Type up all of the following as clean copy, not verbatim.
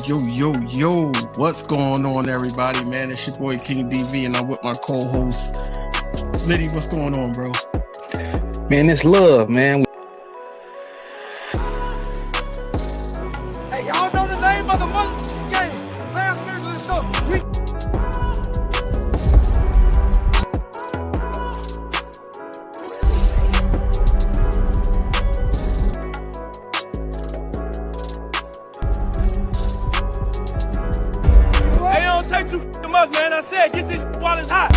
Yo, what's going on, everybody, man? It's your boy King DV, and I'm with my co-host, Liddy. What's going on, bro? Man, it's love, man. Hey, y'all know the name of the month game. Last minute of stuff. Hey, it don't take too much, man. I said, get this while it's hot.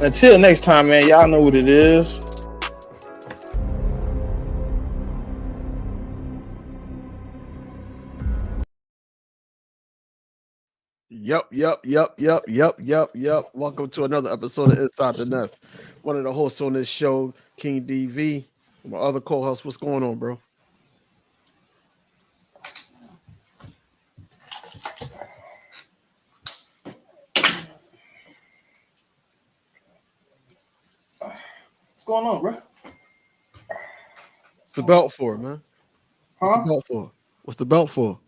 Until next time, man, y'all know what it is. Yep. Welcome to another episode of Inside the Nest. One of the hosts on this show, King DV. My other co-host, what's going on, bro? What's going on, bro? What's the belt for, man? Huh? What's the belt for?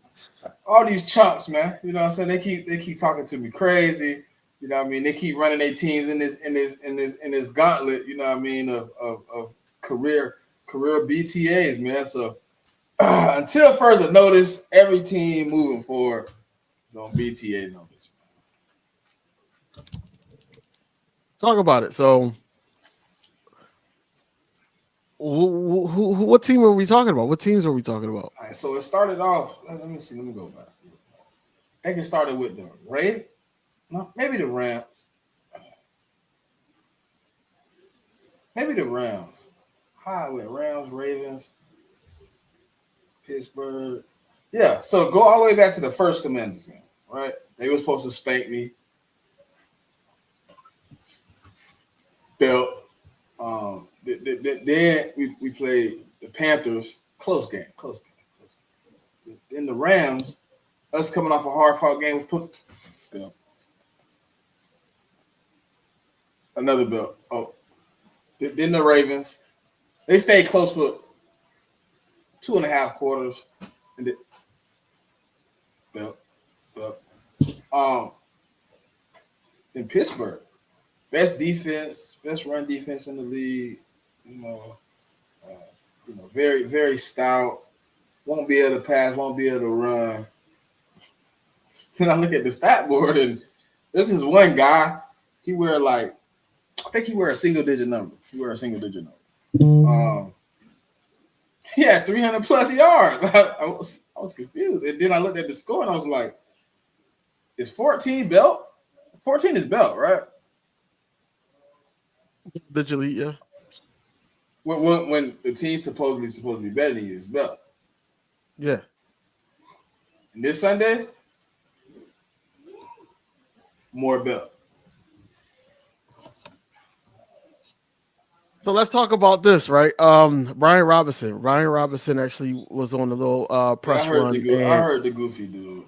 All these chumps, man. You know what I'm saying? They keep talking to me crazy. You know what I mean? They keep running their teams in this gauntlet, you know what I mean, of career BTAs, man. So until further notice, every team moving forward is on BTA numbers. Talk about it. So, what team are we talking about? What teams are we talking about? All right, so it started off. Let me see. Let me go back. I think it started with the Ravens. No, maybe the Rams. Maybe the Rams. High with Rams, Ravens, Pittsburgh. Yeah, so go all the way back to the first Commanders game, right? They were supposed to spank me. Belt. Then we played the Panthers. Close game. Then the Rams, us coming off a hard-fought game, was put belt. Another belt. Oh. Then the Ravens. They stayed close for 2.5 quarters. And then belt. In Pittsburgh. Best run defense in the league. Very, very stout. Won't be able to pass, won't be able to run. And I look at the stat board, and this is one guy. He wear a single digit number. He had 300 plus yards. I was confused. And then I looked at the score, and I was like, is 14 belt? 14 is belt, right? Digitally, yeah. When the team's supposed to be better than you, it's belt. Yeah. And this Sunday, more belt. So let's talk about this, right? Brian Robinson actually was on a little press run. I heard the goofy dude.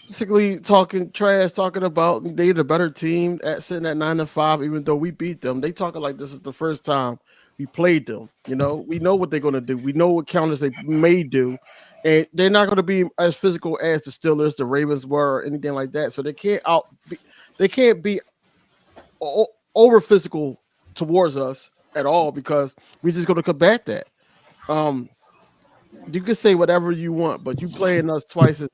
Basically talking about they the better team sitting at 9-5, even though we beat them. They talking like this is the first time we played them. You know, we know what they're gonna do. We know what counters they may do, and they're not gonna be as physical as the Steelers, the Ravens were, or anything like that. So they can't be over physical towards us at all because we're just gonna combat that. You can say whatever you want, but you playing us twice. It's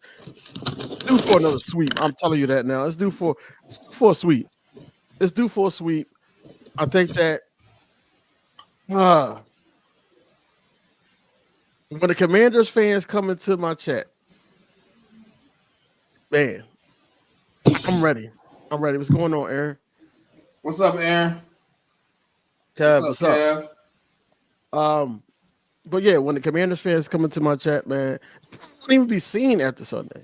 due for another sweep. I'm telling you that now. It's due for a sweep. It's due for a sweep. I think that when the Commanders fans come into my chat, man, I'm ready. What's going on, Aaron? What's up, Aaron? Kev, what's up? Kev? But yeah, when the Commanders fans come into my chat, man, they won't even be seen after Sunday.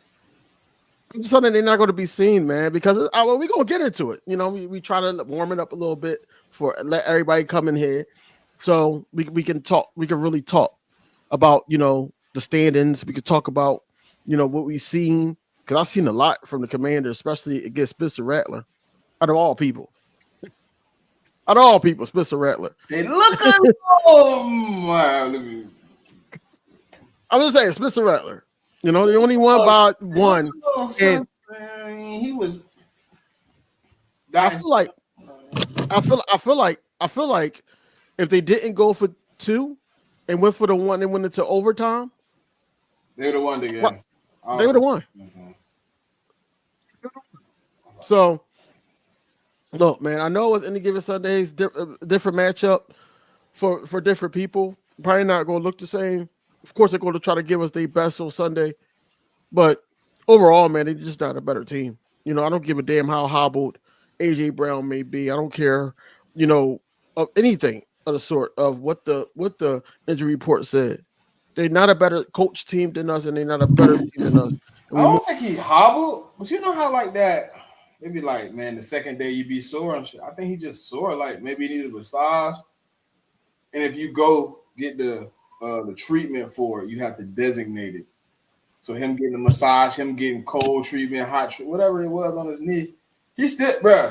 After Sunday, they're not going to be seen, man, because we're going to get into it. You know, we try to warm it up a little bit let everybody come in here so we can talk. We can really talk about, the standings. We could talk about what we've seen, because I've seen a lot from the Commander, especially against Spencer Rattler. Out of all people, Spencer Rattler. They look at him. I'm just saying, Spencer Rattler. The only one by one, and He was. I feel like, I feel like if they didn't go for two and went for the one and went into overtime, They would have won the game. they would have won. Mm-hmm. So, look, man, I know it's any given Sundays, different matchup for different people. Probably not going to look the same. Of course, they're going to try to give us their best on Sunday, but overall, man, they're just not a better team. I don't give a damn how hobbled AJ Brown may be. I don't care, of anything of the sort of what the injury report said. They're not a better coach team than us, and they're not a better team than us. I don't think he hobbled, but you know how like that. Maybe like, man, the second day you be sore and shit. I think he just sore. Like maybe he needed a massage, and if you go get the treatment for it, you have to designate it. So him getting a massage, him getting cold treatment, whatever it was on his knee, he still, bro.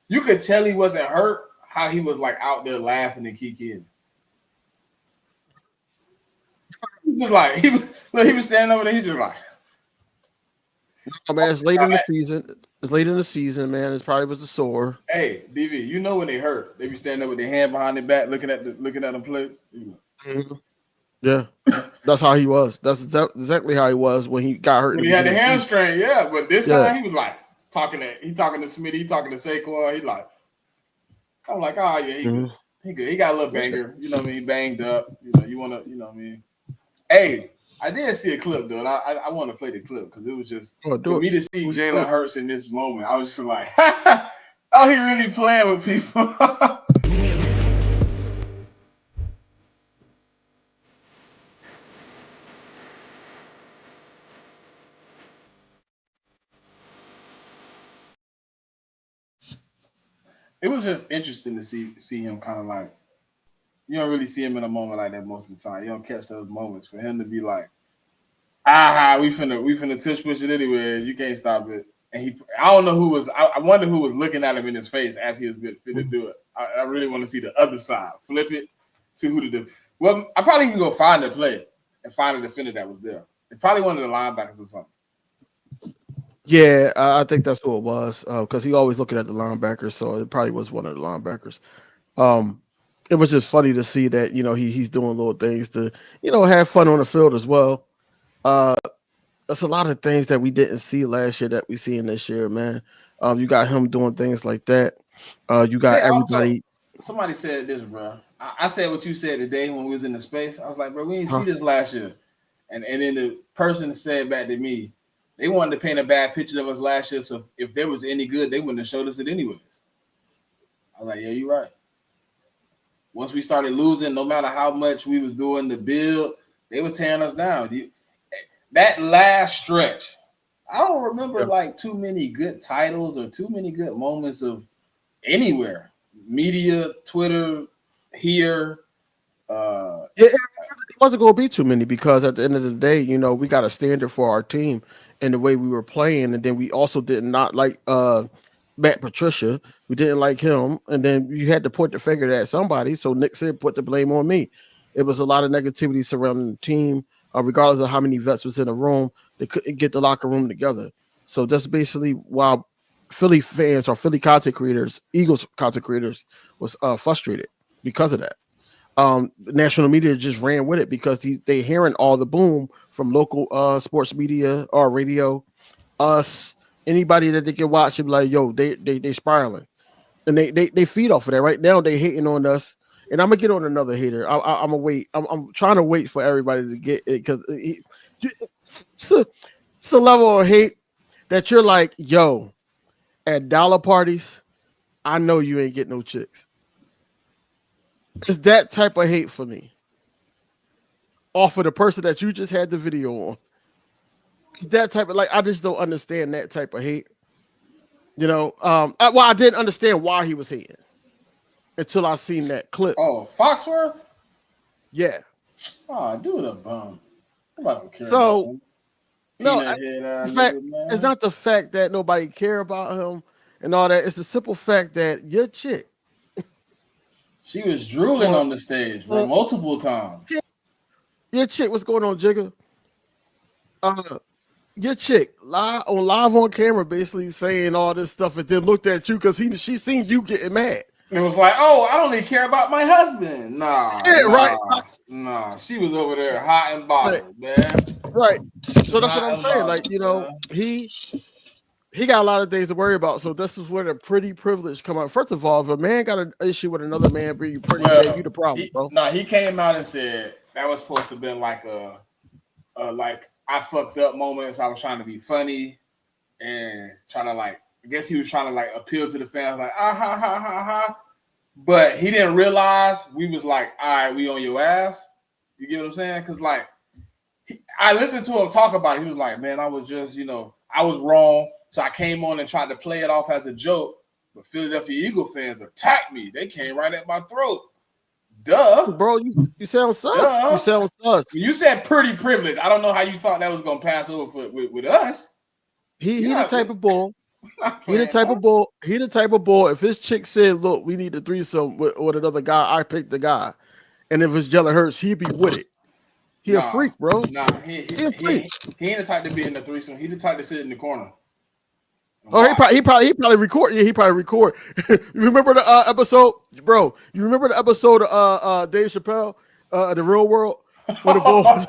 You could tell he wasn't hurt. How he was like out there laughing and kicking. Just like he was standing over there. He just like, oh, man, it's late in the season. It's late in the season, man. It probably was a sore. hey, DV, you know when they hurt, they be standing up with their hand behind their back, looking at them play. Mm-hmm. Yeah, that's how he was. That's exactly how he was when he got hurt. When he had the hamstring, yeah. But this time he was like talking to Smitty, he talking to Saquon. He like, I'm like, oh yeah, he good. He good. He got a little banger. You know what I mean? Banged up. You want to, what I mean? Hey, I did see a clip, though. I want to play the clip because it was just for me to see Jalen Hurts in this moment. I was just like, oh, he really playing with people. It was just interesting to see him kind of like, you don't really see him in a moment like that most of the time. You don't catch those moments for him to be like, we finna tush push it anyway. You can't stop it. And I don't know who was. I wonder who was looking at him in his face as he was fit to do it. I really want to see the other side, flip it, see who to do. Well, I probably can go find the play and find a defender that was there. It's probably one of the linebackers or something. Yeah, I think that's who it was because he always looking at the linebackers, so it probably was one of the linebackers. It was just funny to see that he's doing little things to have fun on the field as well. That's a lot of things that we didn't see last year that we see in this year, man. You got him doing things like that. You got everybody. Also, somebody said this, bro. I said what you said today when we was in the space. I was like, bro, we didn't see this last year. And then the person said back to me, they wanted to paint a bad picture of us last year. So if there was any good, they wouldn't have showed us it anyways. I was like, yeah, you're right. Once we started losing, no matter how much we was doing the build, they was tearing us down. That last stretch, I don't remember like too many good titles or too many good moments of anywhere. Media, Twitter, here. It wasn't going to be too many because at the end of the day, we got a standard for our team and the way we were playing, and then we also did not like Matt Patricia. We didn't like him, and then you had to point the finger at somebody. So Nick said, "Put the blame on me." It was a lot of negativity surrounding the team. Regardless of how many vets was in the room, they couldn't get the locker room together. So that's basically why Philly fans or Philly content creators, Eagles content creators, was frustrated because of that. The national media just ran with it because they hearing all the boom from local sports media or radio, us, anybody that they can watch and be like, yo, they spiraling. And they feed off of that. Right now they hating on us. And I'm gonna get on another hater. I'm gonna wait. I'm trying to wait for everybody to get it because it's a level of hate that you're like, yo, at dollar parties, I know you ain't getting no chicks. It's that type of hate for me. Off of the person that you just had the video on. It's that type of I just don't understand that type of hate. I didn't understand why he was hating until I seen that clip. Oh, Foxworth? Yeah. Oh, dude, a bum. Nobody care so No, Peanut head in fact, nigga, it's man. not the fact that nobody care about him and all that. It's the simple fact that your chick She was drooling on, on the stage, bro, on multiple times. your chick, what's going on, Jigga? Uh, your chick live on camera, basically saying all this stuff, and then looked at you because she seen you getting mad. And it was like, oh, I don't even care about my husband. Nah, Yeah, right, nah, nah. She was over there hot and right, bothered, man. right. So that's what Hot I'm and saying. Like, bothered, man. he got a lot of things to worry about. So this is where the pretty privilege come out. First of all, if a man got an issue with another man being pretty, yeah, Well, you the problem, bro. he came out and said that was supposed to have been like like I fucked up moments. I was trying to be funny and trying to like. I guess he was trying to like appeal to the fans, like ah ha ha ha ha. But he didn't realize we was like, all right, we on your ass. You get what I'm saying? Because like I listened to him talk about it. He was like, man, I was just, I was wrong. So I came on and tried to play it off as a joke. But Philadelphia Eagle fans attacked me. They came right at my throat. Duh. Bro, you sound sus. You Duh. sound sus. You said pretty privilege. I don't know how you thought that was gonna pass over with us. He the type of bull. He the Playing, type bro. of bull. He the type of bull. If his chick said, "Look, we need a threesome with another guy," I picked the guy. And if it's Jalen Hurts, he'd be with it. He a freak, bro. He a freak. He ain't the type to be in the threesome. He the type to sit in the corner. Oh, he probably record. Yeah, he probably record. You remember the episode, bro? You remember the episode of Dave Chappelle, The Real World, where the bull was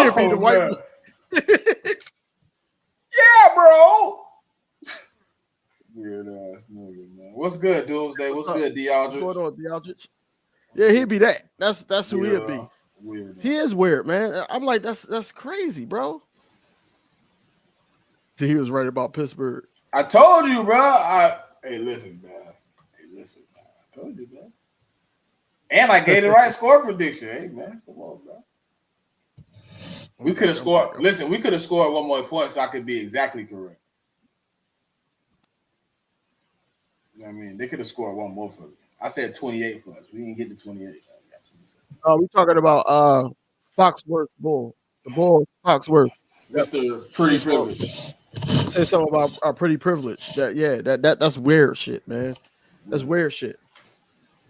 he'd be the white man. boy. Yeah, bro. Weird ass nigga, man. What's good, Doomsday? What's good, D'Aldrich? What's going on, D'Aldrich? Yeah, he'd be that. That's who he'd be. Weird. He is weird, man. I'm like, that's crazy, bro. So he was right about Pittsburgh. I told you, bro. Hey, listen, man. I told you, man. And I gave the right score prediction. Hey, man. Come on, bro. We could have scored. Listen, we could have scored one more point so I could be exactly correct. You know what I mean? They could have scored one more for me. I said 28 for us. We didn't get to 28. We talking about Foxworth Bull. The Bull Foxworth. Mr. Pretty Privilege. Say something about our pretty privilege. That's weird shit, man. That's weird shit.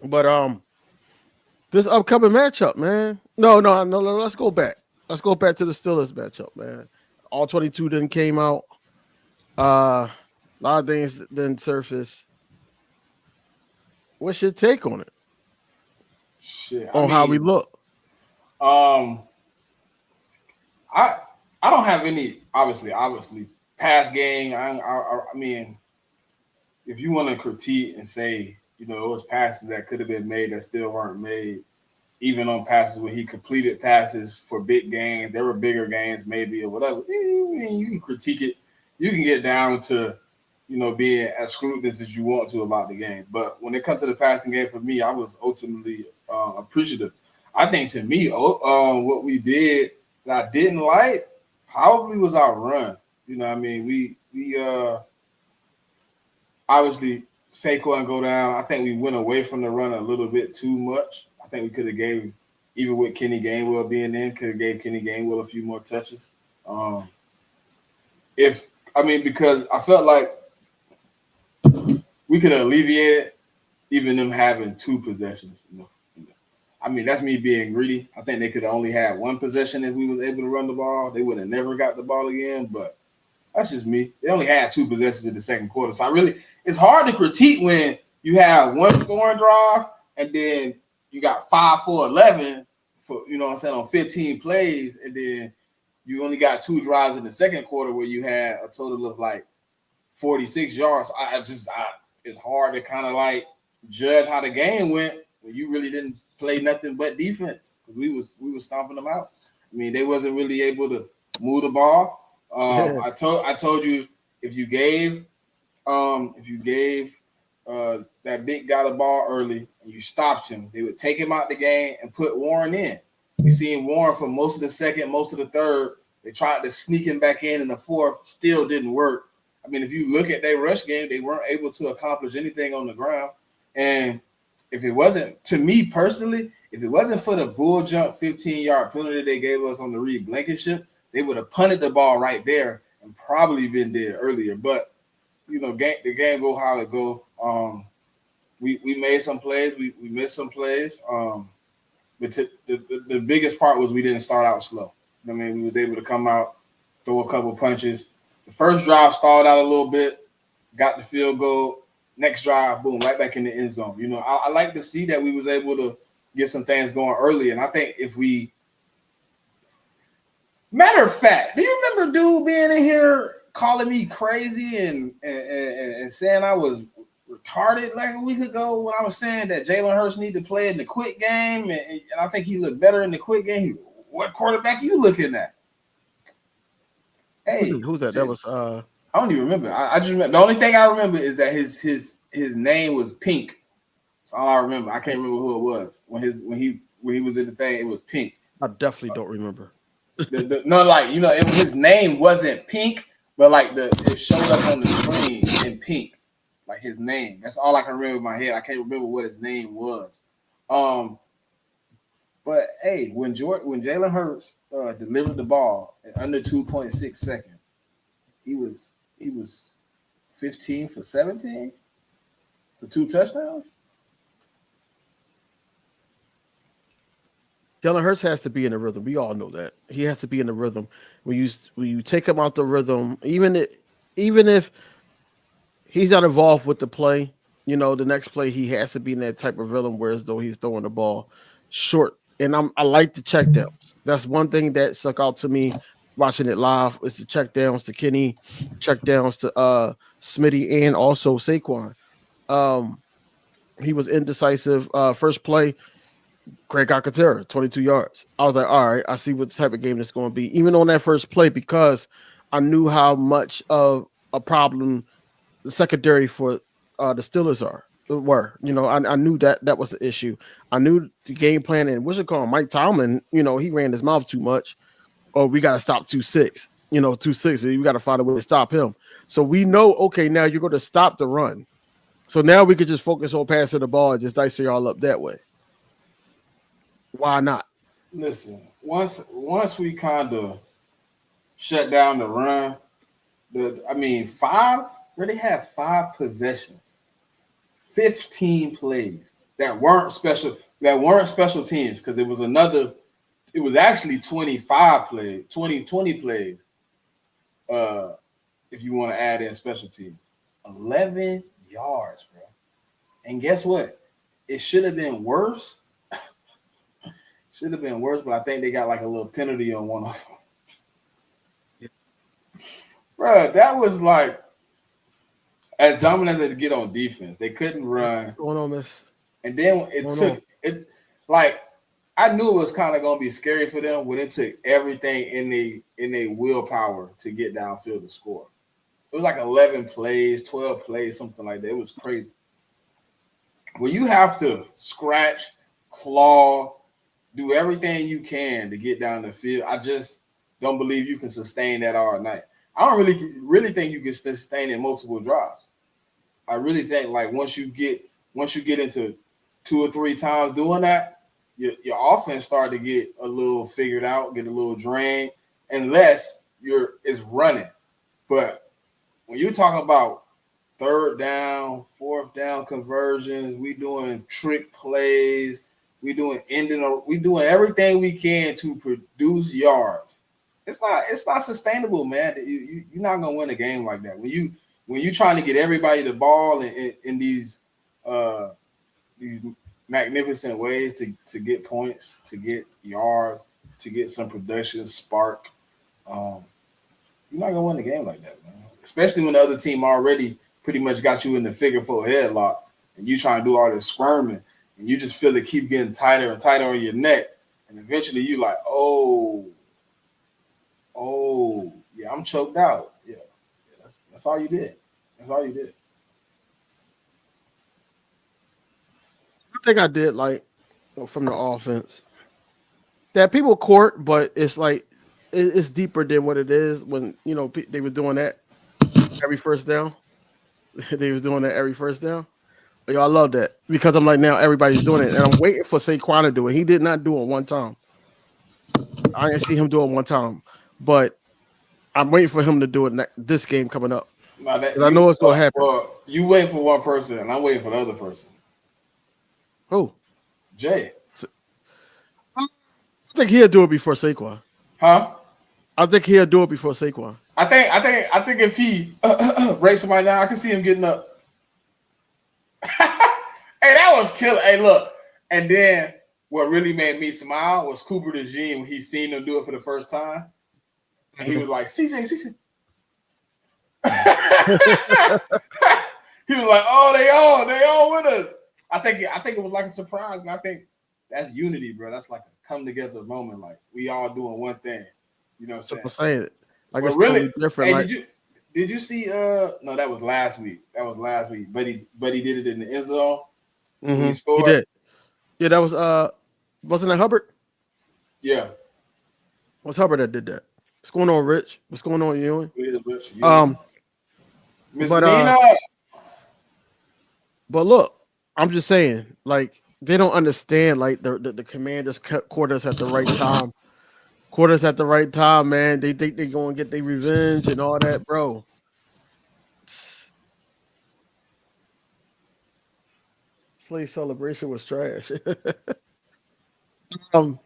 But this upcoming matchup, man. No. Let's go back. Let's go back to the Steelers matchup, man. All 22 didn't came out. A lot of things didn't surface. What's your take on it? Shit. How we look? I don't have any obviously pass game. I mean, if you want to critique and say, it was passes that could have been made that still weren't made, even on passes where he completed passes for big games, there were bigger games maybe or whatever. You can critique it. You can get down to, being as scrutinous as you want to about the game. But when it comes to the passing game, for me, I was ultimately appreciative. I think to me, what we did that I didn't like probably was our run. You know what I mean? We obviously Saquon go down. I think we went away from the run a little bit too much. I think we could have gave, even with Kenny Gainwell being in, could have gave Kenny Gainwell a few more touches. Because I felt like we could have alleviated even them having two possessions. I mean, that's me being greedy. I think they could have only had one possession if we was able to run the ball. They would have never got the ball again, but that's just me. They only had two possessions in the second quarter. So it's hard to critique when you have one scoring drive and then you got 5 for 11 for, on 15 plays, and then you only got 2 drives in the second quarter where you had a total of like 46 yards. It's hard to kind of like judge how the game went when you really didn't play nothing but defense, because we was stomping them out. I mean, they wasn't really able to move the ball. I told you if you gave that big guy the ball early and you stopped him, they would take him out the game and put Warren in. We seen Warren for most of the second, most of the third. They tried to sneak him back in the fourth, still didn't work. I mean, if you look at their rush game, they weren't able to accomplish anything on the ground. And if it wasn't, to me personally, if it wasn't for the bull jump 15-yard penalty they gave us on the Reed Blankenship, they would have punted the ball right there and probably been dead earlier. But the game go how it go. We made some plays, we missed some plays. But the biggest part was we didn't start out slow. I mean, we was able to come out, throw a couple punches. The first drive stalled out a little bit, got the field goal. Next drive, boom, right back in the end zone. I like to see that we was able to get some things going early. And I think if we – matter of fact, do you remember dude being in here calling me crazy and saying I was retarded like a week ago when I was saying that Jalen Hurts need to play in the quick game, and I think he looked better in the quick game? What quarterback are you looking at? Hey, who's that? That was I don't even remember. I just remember, the only thing I remember is that his name was Pink. That's all I remember. I can't remember who it was when he was in the thing. It was Pink. I definitely don't remember. His name wasn't Pink, but it showed up on the screen in pink, like his name. That's all I can remember in my head. I can't remember what his name was. But hey, when Jalen Hurts delivered the ball in under 2.6 seconds, he was 15 for 17 for 2 touchdowns. Jalen Hurts has to be in the rhythm. We all know that he has to be in the rhythm. When you take him out the rhythm, even if he's not involved with the play, the next play he has to be in that type of rhythm, whereas though he's throwing the ball short. And I like the check downs. That's one thing that stuck out to me watching it live is the check downs to Kenny, check downs to Smitty, and also Saquon. He was indecisive. First play, Greg Alcantara, 22 yards. I was like, all right, I see what type of game it's going to be. Even on that first play, because I knew how much of a problem the secondary for the Steelers were. I knew that was the issue. I knew the game plan, and what's it called? Mike Tomlin, he ran his mouth too much. Oh, we got to stop 2-6. 2-6. You got to find a way to stop him. So we know, okay, now you're going to stop the run. So now we could just focus on passing the ball and just dice it all up that way. Why not? Listen, once we kind of shut down the run, they had 5 possessions, 15 plays that weren't special teams, because it was actually 25 plays, 20 plays. If you want to add in special teams, 11 yards, bro. And guess what? It should have been worse. But I think they got like a little penalty on one of them. Bro, that was like as dominant as they get on defense. They couldn't run. What's going on, miss? And then I knew it was kind of gonna be scary for them when it took everything in their willpower to get downfield to score. It was like 11 plays, 12 plays, something like that. It was crazy. When you have to scratch, claw, do everything you can to get down the field, I just don't believe you can sustain that all night. I don't really think you can sustain it multiple drives. I really think once you get into 2 or 3 times doing that, your offense start to get a little figured out, get a little drained, unless it's running. But when you talk about 3rd down, 4th down conversions, we doing trick plays. We doing everything we can to produce yards. It's not sustainable, man. You're not gonna win a game like that. When you trying to get everybody the ball in these magnificent ways to get points, to get yards, to get some production spark. You're not gonna win a game like that, man. Especially when the other team already pretty much got you in the figure 4 headlock, and you trying to do all this squirming. And you just feel it keep getting tighter and tighter on your neck. And eventually you like, oh, yeah, I'm choked out. Yeah, that's all you did. That's all you did. I think I did from the offense that people court, but it's it's deeper than what it is when, they were doing that every first down. They was doing that every first down. Yo, I love that because I'm like, now everybody's doing it, and I'm waiting for Saquon to do it. He did not do it one time. I didn't see him do it one time, but I'm waiting for him to do it this game coming up Now that because I know it's gonna happen. well, you waiting for one person, and I'm waiting for the other person. Who? Jay, I think he'll do it before Saquon. huh? I think he'll do it before Saquon. I think if he race somebody down, I can see him getting up. Hey, that was killer. Hey, look, and then what really made me smile was Cooper DeJean when he seen him do it for the first time, and he was like, CJ. He was like, "Oh, they all with us." I think it was like a surprise. And I think that's unity, bro. That's like a come together moment. Like we all doing one thing. You know what I'm saying? Like But it's really, totally different. hey, like, did you see? No, that was last week. But he did it in the end zone when he he scored. did. Yeah, that was wasn't it Hubbard? Yeah. Was Hubbard that did that? What's going on, Rich? What's going on, Ewing? Miss But Nina. But look, I'm just saying, like they don't understand like the commanders cut quarters at the right time. Quarters at the right time, man. They think they're gonna get their revenge and all that, bro. Slay celebration was trash. um,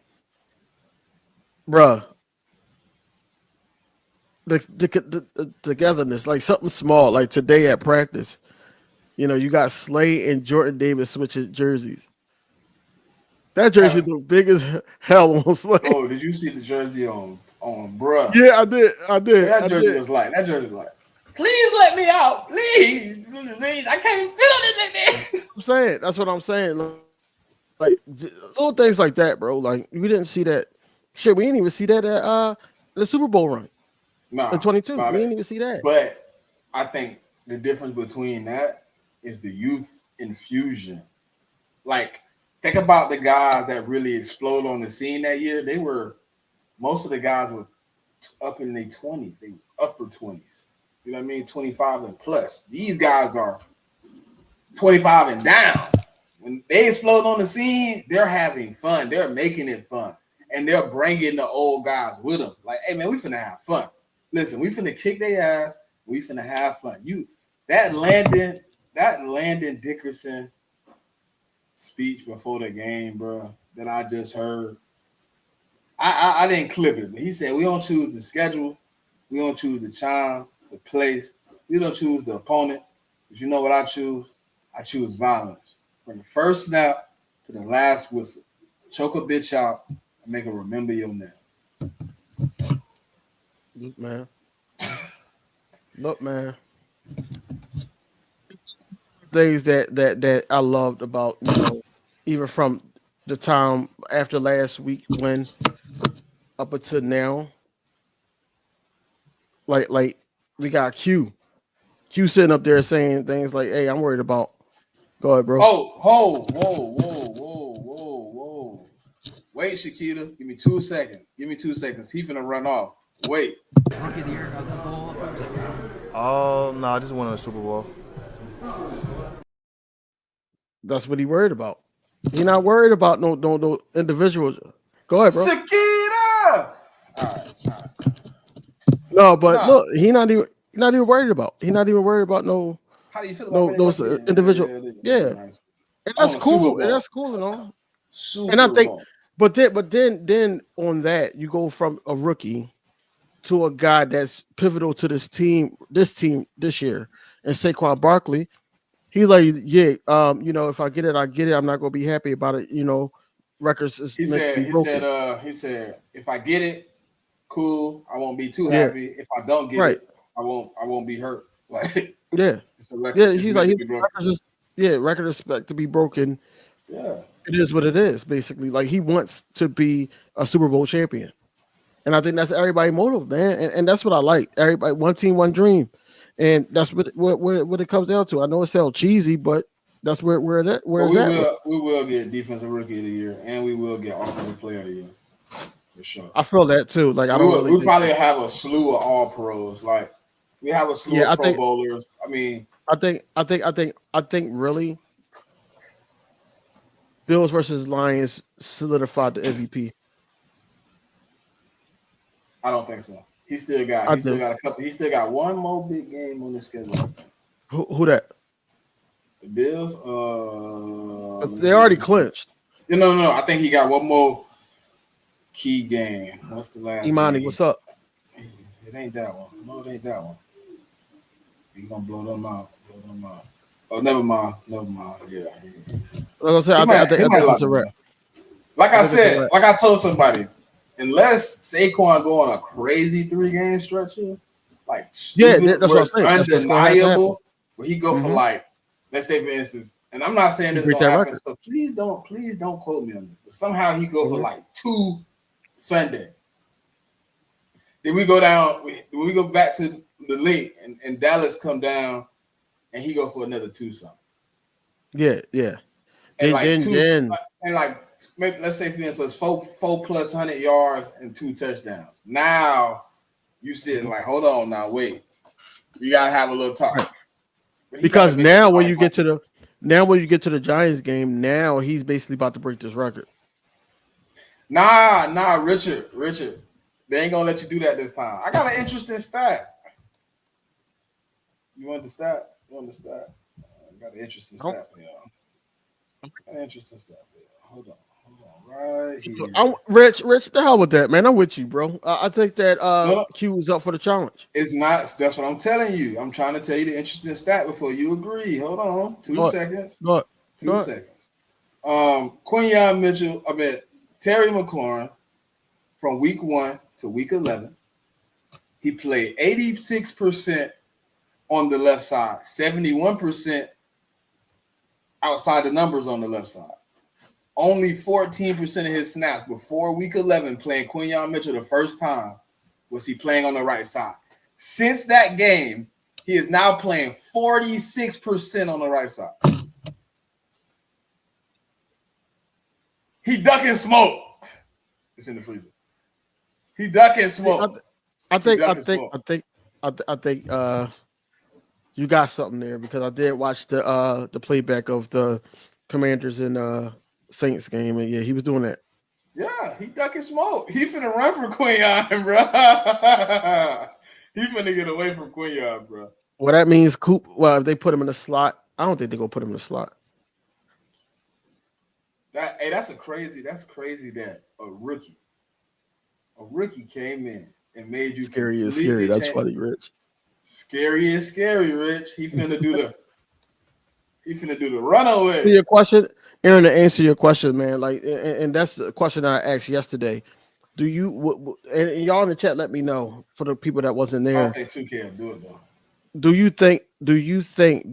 bruh, the togetherness, like something small, like today at practice. You know, you got Slay and Jordan Davis switching jerseys. That jersey looked big as hell on Slay. Oh, did you see the jersey on bruh? Yeah, I did. That jersey was like, please let me out. Please. I can't fit on it like this. I'm saying that's what I'm saying. Like little things like that, bro. Like we didn't see that shit. We didn't even see that at the Super Bowl run in 22. We didn't even see that. But I think the difference between that is the youth infusion. Like, think about the guys that really exploded on the scene that year. Most of the guys were up in their 20s. They were upper 20s. You know what I mean? 25 and plus. These guys are 25 and down. When they explode on the scene, they're having fun. They're making it fun. And they're bringing the old guys with them. Like, hey, man, we finna have fun. Listen, we finna kick their ass. We finna have fun. That Landon Dickerson speech before the game, bro, that I just heard. I didn't clip it, but he said we don't choose the schedule, we don't choose the time, the place, we don't choose the opponent. But you know what I choose? I choose violence. From the first snap to the last whistle. Choke a bitch out and make her remember your name. Look, man. Things that I loved about, even from the time after last week when up until now, like we got Q sitting up there saying things like, "Hey, I'm worried about." Go ahead, bro. Whoa. Wait, Shakita, give me 2 seconds. He's gonna run off. Wait. Rookie of the year of the bowl. No, I just won a Super Bowl. That's what he worried about. He not worried about no individuals. Go ahead, bro. Shakita. All right. No, but look, he not even worried about. He not even worried about no. How do you feel about those individual? Yeah. Nice. And that's cool. And that's cool, Super and I think, Bowl. but then on that, you go from a rookie to a guy that's pivotal to this team this year, and Saquon Barkley. He's like, yeah, if I get it, I get it. I'm not gonna be happy about it. Records is He said, if I get it, cool. I won't be too happy. If I don't get it, I won't be hurt. Like, yeah, it's the record. Yeah. He's like, record expect to be broken. Yeah, it is what it is. Basically, like he wants to be a Super Bowl champion, and I think that's everybody's motive, man. And that's what I like. Everybody, one team, one dream, and that's what it comes down to. I know it sounds cheesy, but that's where it's at. We will get defensive rookie of the year, and we will get offensive player of the year for sure. I feel that too. Like we probably have a slew of all pros. Like we have a slew of Pro Bowlers. I mean, I think really, Bills versus Lions solidified the MVP. I don't think so. He still got a couple. He still got one more big game on the schedule. Who that? The Bills. They already clinched. No. I think he got one more key game. What's the last? Imani, game? what's up? It ain't that one. No, it ain't that one. He gonna blow them out. Oh, never mind. Yeah. Like I said, I think it's a wrap. Like I said, like I told somebody, unless Saquon go on a crazy 3-game stretch here, like stupid, that's what I'm saying. Undeniable, where he go for like, let's say for instance, and I'm not saying this is gonna happen, so please don't quote me on this. But somehow he go for like 2 Sunday. Then we go down, we go back to the link, and Dallas come down, and he go for another 2 something. Yeah. And like maybe let's say for instance, 4 plus 100 yards and 2 touchdowns. Now you sitting like, hold on, now wait, you gotta have a little talk. Because now when you get to the Giants game, now he's basically about to break this record. Nah, Richard, they ain't gonna let you do that this time. I got an interesting stat. You want the stat? I got an interesting stat for y'all. Hold on, right here. Rich, the hell with that, man. I'm with you, bro. I think that Q is up for the challenge. It's not. That's what I'm telling you. I'm trying to tell you the interesting stat before you agree. Hold on, 2 seconds. Go ahead. 2 seconds. Quinyon Mitchell. Terry McLaurin from week 1 to week 11. He played 86% on the left side, 71% outside the numbers on the left side. Only 14% of his snaps before week 11 playing Quinyon Mitchell the first time was he playing on the right side. Since that game, he is now playing 46% on the right side. He ducking smoke. It's in the freezer. He ducking smoke. I think you got something there because I did watch the playback of the Commanders and Saints game, and yeah, he was doing that. Yeah, he ducking smoke. He finna run for Quinyon, bro. He finna get away from Quinyon, bro. Well, that means Coop. Well, if they put him in the slot, I don't think they're gonna put him in the slot. That's crazy that a rookie came in and made you scary is scary. That's funny, Rich. Scary is scary, Rich. He finna do the runaway. To your question, Aaron, to answer your question, man, like, and that's the question I asked yesterday. Do you and y'all in the chat? Let me know for the people that wasn't there. I don't think 2K will do it though. Do you think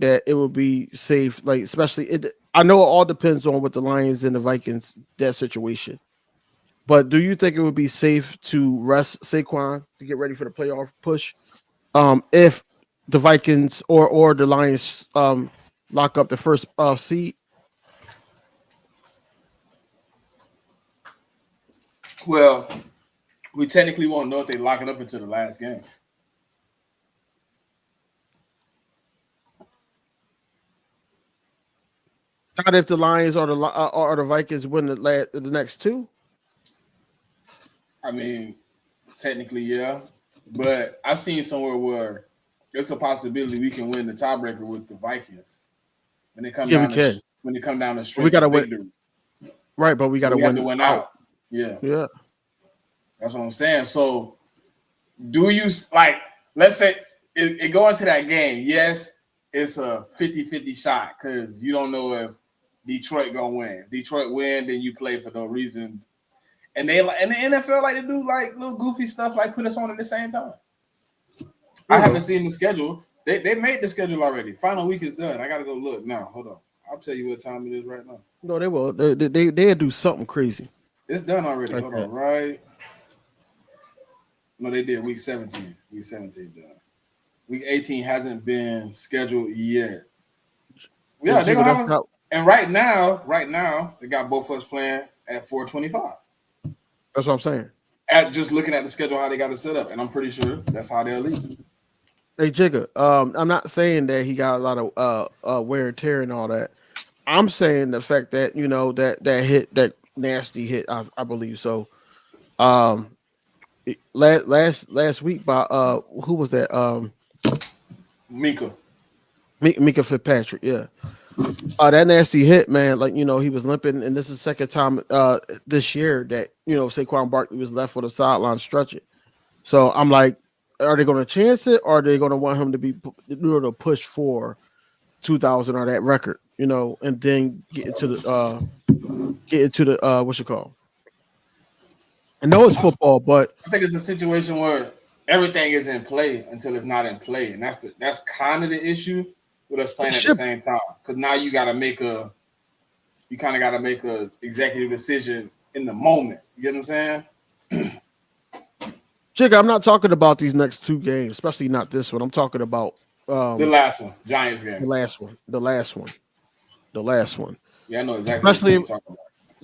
that it would be safe? Like, especially I know it all depends on what the Lions and the Vikings that situation. But do you think it would be safe to rest Saquon to get ready for the playoff push? If the Vikings or the Lions lock up the first seed? Well, we technically won't know if they lock it up until the last game. Not if the Lions or the Vikings win the next 2. I mean, technically, yeah. But I've seen somewhere where it's a possibility we can win the tiebreaker with the Vikings when they come down. When they come down the stretch, we gotta win. Right, but we gotta win out. Yeah. That's what I'm saying. So, do you like? Let's say it go into that game. Yes, it's a 50-50 shot because you don't know if Detroit gonna win. If Detroit win, then you play for no reason. And the NFL like to do like little goofy stuff, like put us on at the same time. I haven't seen the schedule. They made the schedule already. Final week is done. I gotta go look now. Hold on. I'll tell you what time it is right now. No, they will. They'll do something crazy. It's done already. Like Hold on, right? No, they did week 17. Week 17 done. Week 18 hasn't been scheduled yet. Yeah, they're gonna have us. And right now, they got both of us playing at 4:25. That's what I'm saying. At just looking at the schedule, how they got it set up, and I'm pretty sure that's how they'll leave. Hey, Jigga, I'm not saying that he got a lot of wear and tear and all that. I'm saying the fact that that hit, that nasty hit, I believe so. last week by who was that? Mika. Mika Fitzpatrick. Yeah. That nasty hit, man. Like, he was limping, and this is the second time this year that Saquon Barkley was left for the sideline stretching. So I'm like, are they going to chance it, or are they going to want him to be to push for 2,000 or that record, and then get into the what's it called? I know it's football, but I think it's a situation where everything is in play until it's not in play, and that's kind of the issue with us playing at the same time. Because now you kind of got to make a executive decision in the moment. You get what I'm saying? Jigga, I'm not talking about these next two games, especially not this one. I'm talking about the last one, Giants game. The last one. Yeah, I know exactly what you're talking about.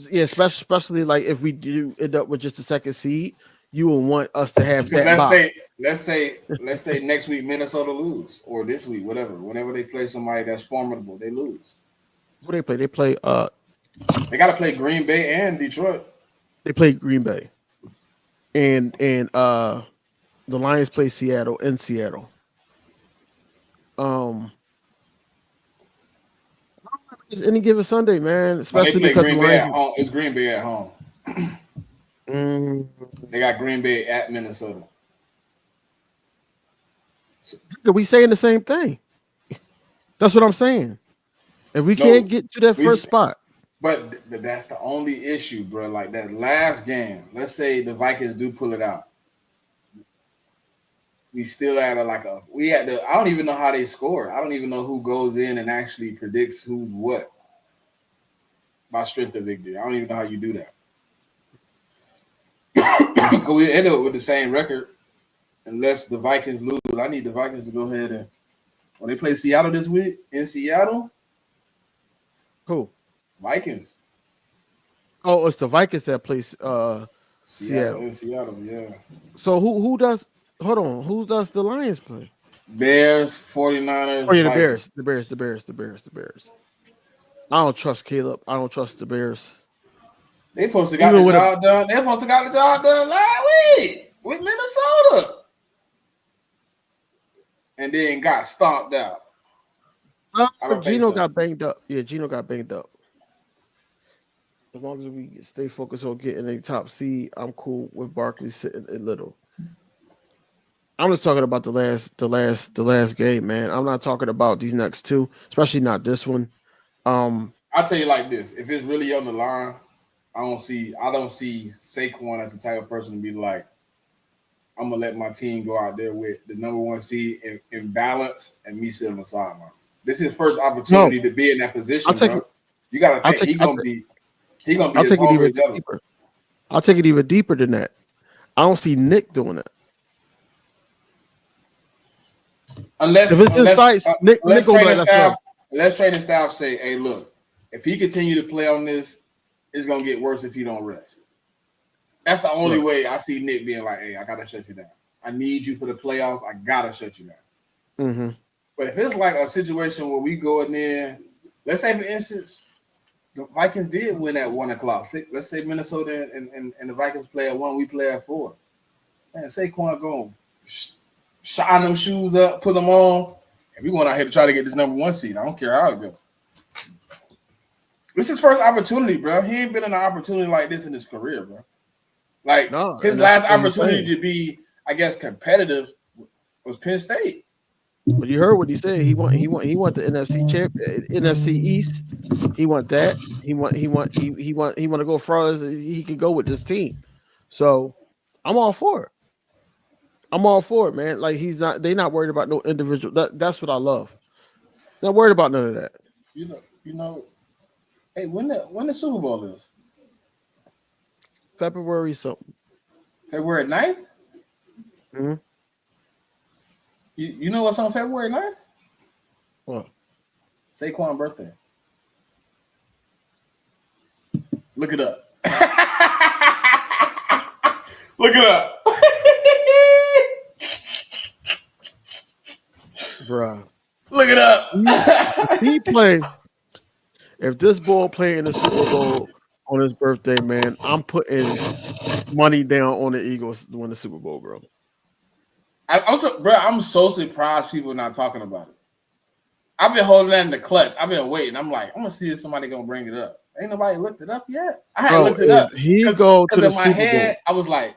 Yeah, especially like if we do end up with just a second seed, you will want us to have that. Let's say next week Minnesota lose, or this week, whatever. Whenever they play somebody that's formidable, they lose. Who they play? They play. They got to play Green Bay and Detroit. They play Green Bay, and the Lions play Seattle in Seattle. It's any given Sunday, man. Especially because Green Bay at home. It's Green Bay at home. They got Green Bay at Minnesota. We saying the same thing. That's what I'm saying. If we can't get to that first spot. But that's the only issue, bro. Like that last game, let's say the Vikings do pull it out. We still at I don't even know how they score. I don't even know who goes in and actually predicts who's what by strength of victory. I don't even know how you do that. Because we end up with the same record unless the Vikings lose. I need the Vikings to go ahead and when they play Seattle this week in Seattle. Who? Vikings. Oh, it's the Vikings that play Seattle. In Seattle, yeah. So who does? Hold on. Who does the Lions play? Bears, 49ers. Oh, yeah, the Bears. I don't trust Caleb. I don't trust the Bears. They supposed to got the job done. They supposed to got the job done last week with Minnesota. And then got stomped out. Gino got banged up. Yeah, Gino got banged up. As long as we stay focused on getting a top seed, I'm cool with Barkley sitting a little. I'm just talking about the last game, man. I'm not talking about these next two, especially not this one. I'll tell you like this: if it's really on the line, I don't see Saquon as the type of person to be like, I'm gonna let my team go out there with the number one seed in balance and me sit on the sideline. This is his first opportunity to be in that position, bro. You gotta think he's gonna be as hungry as ever. I'll take it even deeper than that. I don't see Nick doing that. Unless Nick training staff say, hey, look, if he continue to play on this, it's gonna get worse if he don't rest. That's the only way I see Nick being like, hey, I gotta shut you down. I need you for the playoffs. I gotta shut you down. Mm-hmm. But if it's like a situation where we go in there, let's say for instance, the Vikings did win at 1 o'clock. Let's say Minnesota and the Vikings play at 1, we play at 4. Man, Saquon going shine them shoes up, put them on, and we going out here to try to get this number one seed. I don't care how it goes. This is his first opportunity, bro. He ain't been in an opportunity like this in his career, bro. Like his last opportunity to be, I guess, competitive was Penn State. But you heard what he said. He want the NFC East. He want that. He want to go far as he can go with this team. So I'm all for it. I'm all for it, man. Like they're not worried about no individual. That's what I love. Not worried about none of that. You know. Hey, when the Super Bowl is? February something. February 9th? Mm-hmm. You know what's on February 9th? What? Saquon's birthday. Look it up. Look it up. Bruh. Look it up. If this boy playing in the Super Bowl on his birthday, man. I'm putting money down on the Eagles to win the Super Bowl, bro. I'm so surprised people not talking about it. I've been holding that in the clutch. I've been waiting. I'm like, I'm gonna see if somebody gonna bring it up. Ain't nobody looked it up yet. I hadn't Bro, looked it up if he because go to the in my Super head Bowl, I was like,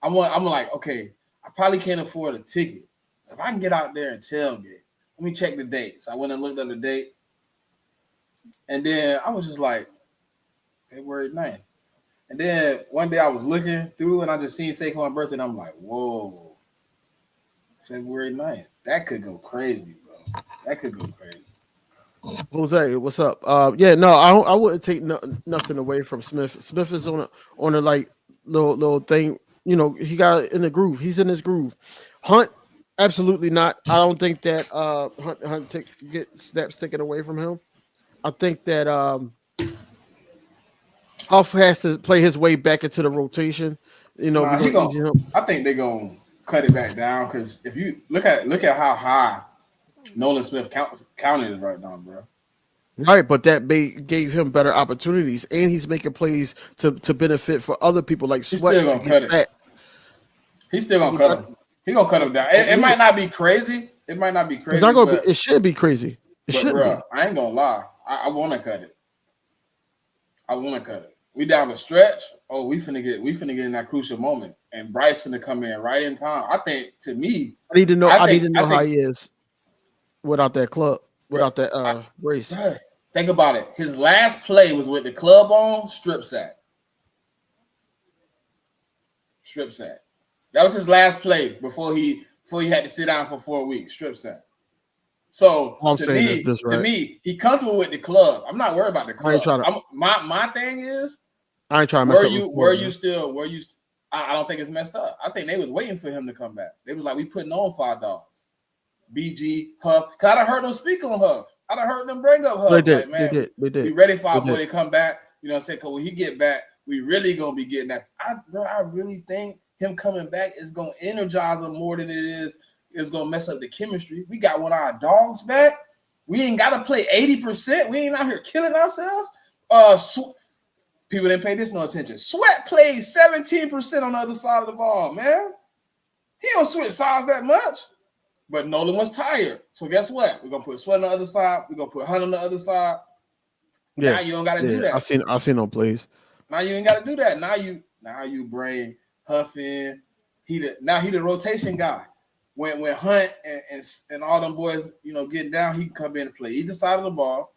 I'm like, okay, I probably can't afford a ticket. If I can get out there and tailgate, let me check the date. So I went and looked up the date, and then I was just like, February 9th. And then one day I was looking through and I just seen Saquon's birthday, and I'm like, whoa, February 9th. That could go crazy, bro. That could go crazy. Jose, what's up? Yeah, no, I wouldn't take nothing away from Smith. Smith is on a like little thing. You know, he got in the groove. He's in his groove. Hunt, absolutely not. I don't think that Hunt get snaps taken away from him. I think that Huff has to play his way back into the rotation. You know, we're Nah, he gonna ease gonna. him. I think they're gonna cut it back down because if you look at how high Nolan Smith counted is right now, bro. Right, but that gave him better opportunities, and he's making plays to benefit for other people like He's still Sweat to gonna get cut it. sacks. He's still To gonna get cut better. him. He gonna cut him down. It might not be crazy. It might not be It's not crazy, gonna be. It should be crazy. It but should bro, be. I ain't gonna lie. I want to cut it. I want to cut it. We down the stretch. Oh, we finna get in that crucial moment, and Bryce finna come in right in time. I think to me, I need to know. I need to I know how think, he is without that club, bro, without that brace. bro, think about it. His last play was with the club on, strip sack. Strip sack. That was his last play before he had to sit down for 4 weeks. Strip sack. So All I'm to saying is this, right? me, he comfortable with the club. I'm not worried about the I ain't club. trying to. My thing is, I ain't trying to mess up. I don't think it's messed up. I think they was waiting for him to come back. They was like, we putting on 5 dogs. BG, Huff. Cause I done heard them speak on Huff. I done heard them bring up Huff. They did. Like, man, They did. we ready for our boy to come back. You know what I'm saying? Cause when he get back, we really gonna be getting that. I really think him coming back is gonna energize him more than it's gonna mess up the chemistry. We got one of our dogs back. We ain't gotta play 80%. We ain't out here killing ourselves. People didn't pay this no attention. Sweat played 17% on the other side of the ball, man. He don't switch sides that much. But Nolan was tired. So guess what? We're gonna put Sweat on the other side. We're gonna put Hunt on the other side. Yeah. Now you don't gotta do that. I seen no plays. Now you ain't gotta do that. Now you bring Huff in. He the rotation guy. When Hunt and all them boys, you know, getting down, he can come in and play either side of the ball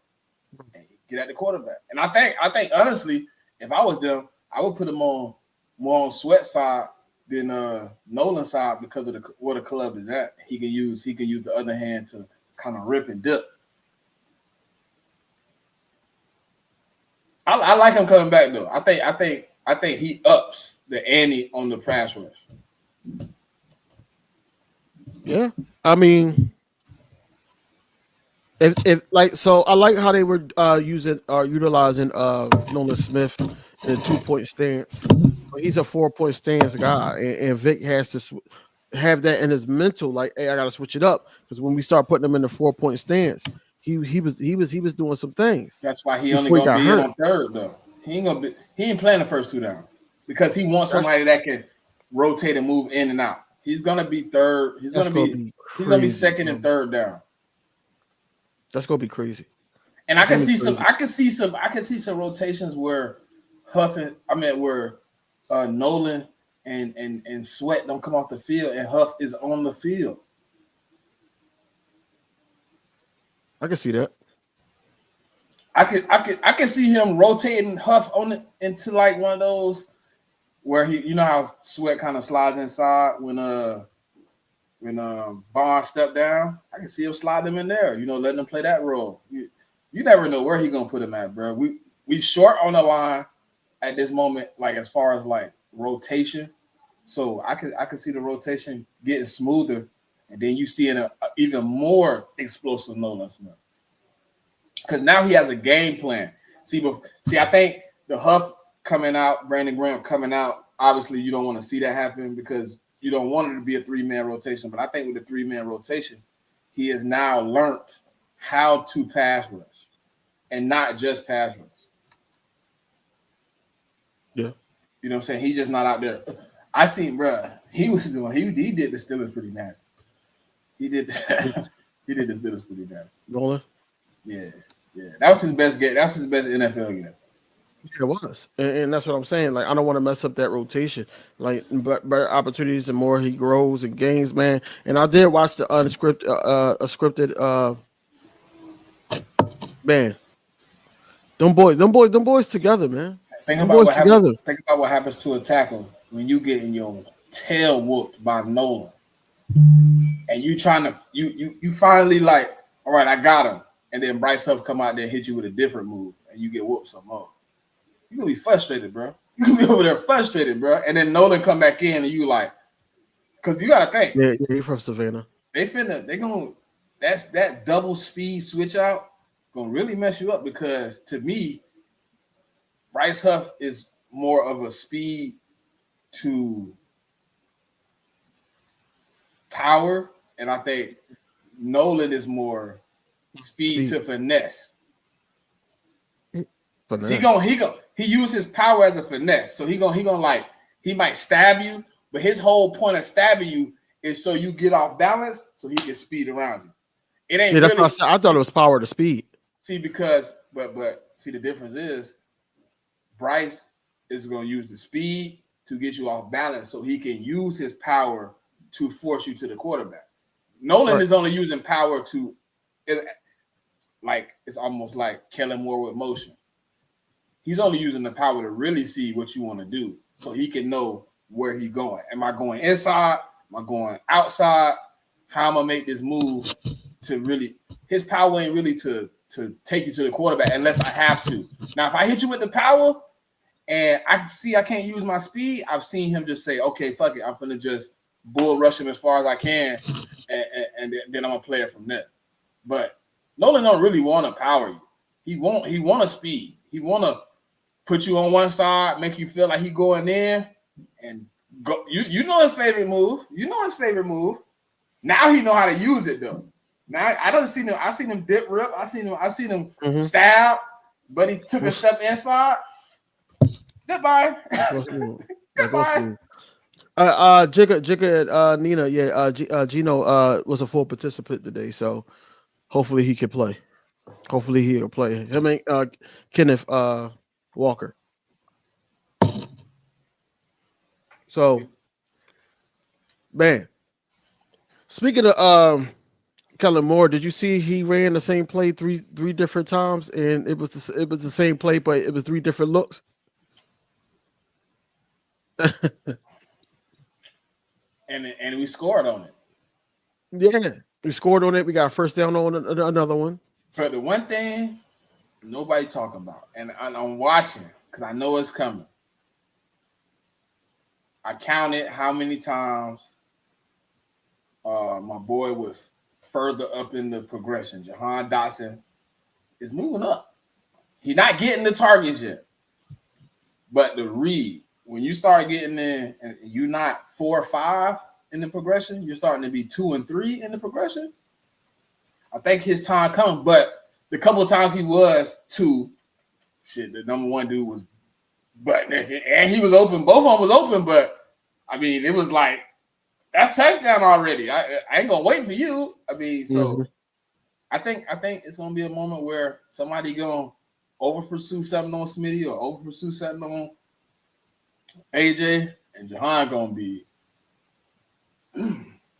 and get at the quarterback. And I think honestly, if I was them, I would put him on more on Sweat side than Nolan side because of where the club is at. He can use the other hand to kind of rip and dip. I like him coming back though. I think he ups the ante on the pass rush. Yeah, I mean, if like so, I like how they were utilizing Nolan Smith in a 2-point stance. He's a 4-point stance guy, and Vic has to have that in his mental. Like, hey, I got to switch it up because when we start putting him in the 4-point stance, he was doing some things. That's why he only Before he gonna got be in hurt. on third though. He ain't playing the first 2 downs because he wants somebody that can rotate and move in and out. He's gonna be third. He's gonna be second and third down. That's gonna be crazy. And I can see some rotations where Nolan and Sweat don't come off the field and Huff is on the field. I can see that. I can see him rotating Huff into like one of those where he, you know how Sweat kind of slides inside when Barnes stepped down. I can see him slide them in there, you know, letting them play that role. You never know where he's gonna put him at, bro. We short on the line at this moment, like as far as like rotation. So I could see the rotation getting smoother, and then you see an even more explosive Nolan Smith. Because now he has a game plan. See, I think the Huff coming out, Brandon Graham coming out, obviously you don't want to see that happen because you don't want it to be a 3-man rotation. But I think with the 3-man rotation, he has now learned how to pass rush and not just pass rush. Yeah. You know what I'm saying? He just not out there. I seen, bro. He did the Steelers pretty nasty. He did he did the Steelers pretty nasty. Nolan. Yeah. That was his best game. That's his best NFL game. It was, and that's what I'm saying. Like, I don't want to mess up that rotation. Like, but better opportunities, the more he grows and gains, man. And I did watch the scripted. Man, them boys together, man. Think Them about boys what happens. together. Think about what happens to a tackle when you getting your tail whooped by Nolan, and you trying to you finally like, all right, I got him, and then Bryce Huff come out there and hit you with a different move, and you get whooped some more. You gonna be frustrated, bro. You gonna be over there frustrated, bro. And then Nolan come back in, and you like, because you gotta think, Yeah, he's from Savannah. they gonna that's that double speed switch out gonna really mess you up, because to me, Bryce Huff is more of a speed to power, and I think Nolan is more speed to finesse. He use his power as a finesse, so he might stab you, but his whole point of stabbing you is so you get off balance, so he can speed around you. It ain't. Yeah, that's really, what I said. I thought it was power to speed. See, because but see, the difference is Bryce is going to use the speed to get you off balance, so he can use his power to force you to the quarterback. Nolan is only using power to, it's almost like Kellen Moore with motion. He's only using the power to really see what you want to do, so he can know where he's going. Am I going inside? Am I going outside? How am I make this move to really? His power ain't really to take you to the quarterback unless I have to. Now, if I hit you with the power and I can't use my speed, I've seen him just say, "Okay, fuck it, I'm gonna just bull rush him as far as I can, and then I'm gonna play it from there." But Nolan don't really want to power you. He want a speed. He want to put you on one side, make you feel like he going in, and go. You know his favorite move. Now he know how to use it though. Now I don't see him. I seen him dip rip. I seen him stab, but he took a step inside. Goodbye. Goodbye. Jigga, Nina, yeah. Gino was a full participant today, so hopefully he can play. Hopefully he'll play. Him and Kenneth Walker. So, man. Speaking of Kellen Moore, did you see he ran the same play three different times, and it was the same play, but it was three different looks. and we scored on it. Yeah, we scored on it. We got a first down on another one. But the one thing nobody talking about, and I'm watching because I know it's coming. I counted how many times my boy was further up in the progression. Jahan Dotson is moving up. He's not getting the targets yet. But the read, when you start getting in and you're not 4 or 5 in the progression, you're starting to be 2 and 3 in the progression. I think his time coming. But the couple of times he was 2, the number one dude was butting it, and he was open. Both of them was open, but I mean, it was like, that's touchdown already. I ain't gonna wait for you. I mean, so I think it's gonna be a moment where somebody gonna over pursue something on Smitty or over pursue something on AJ, and Jahan gonna be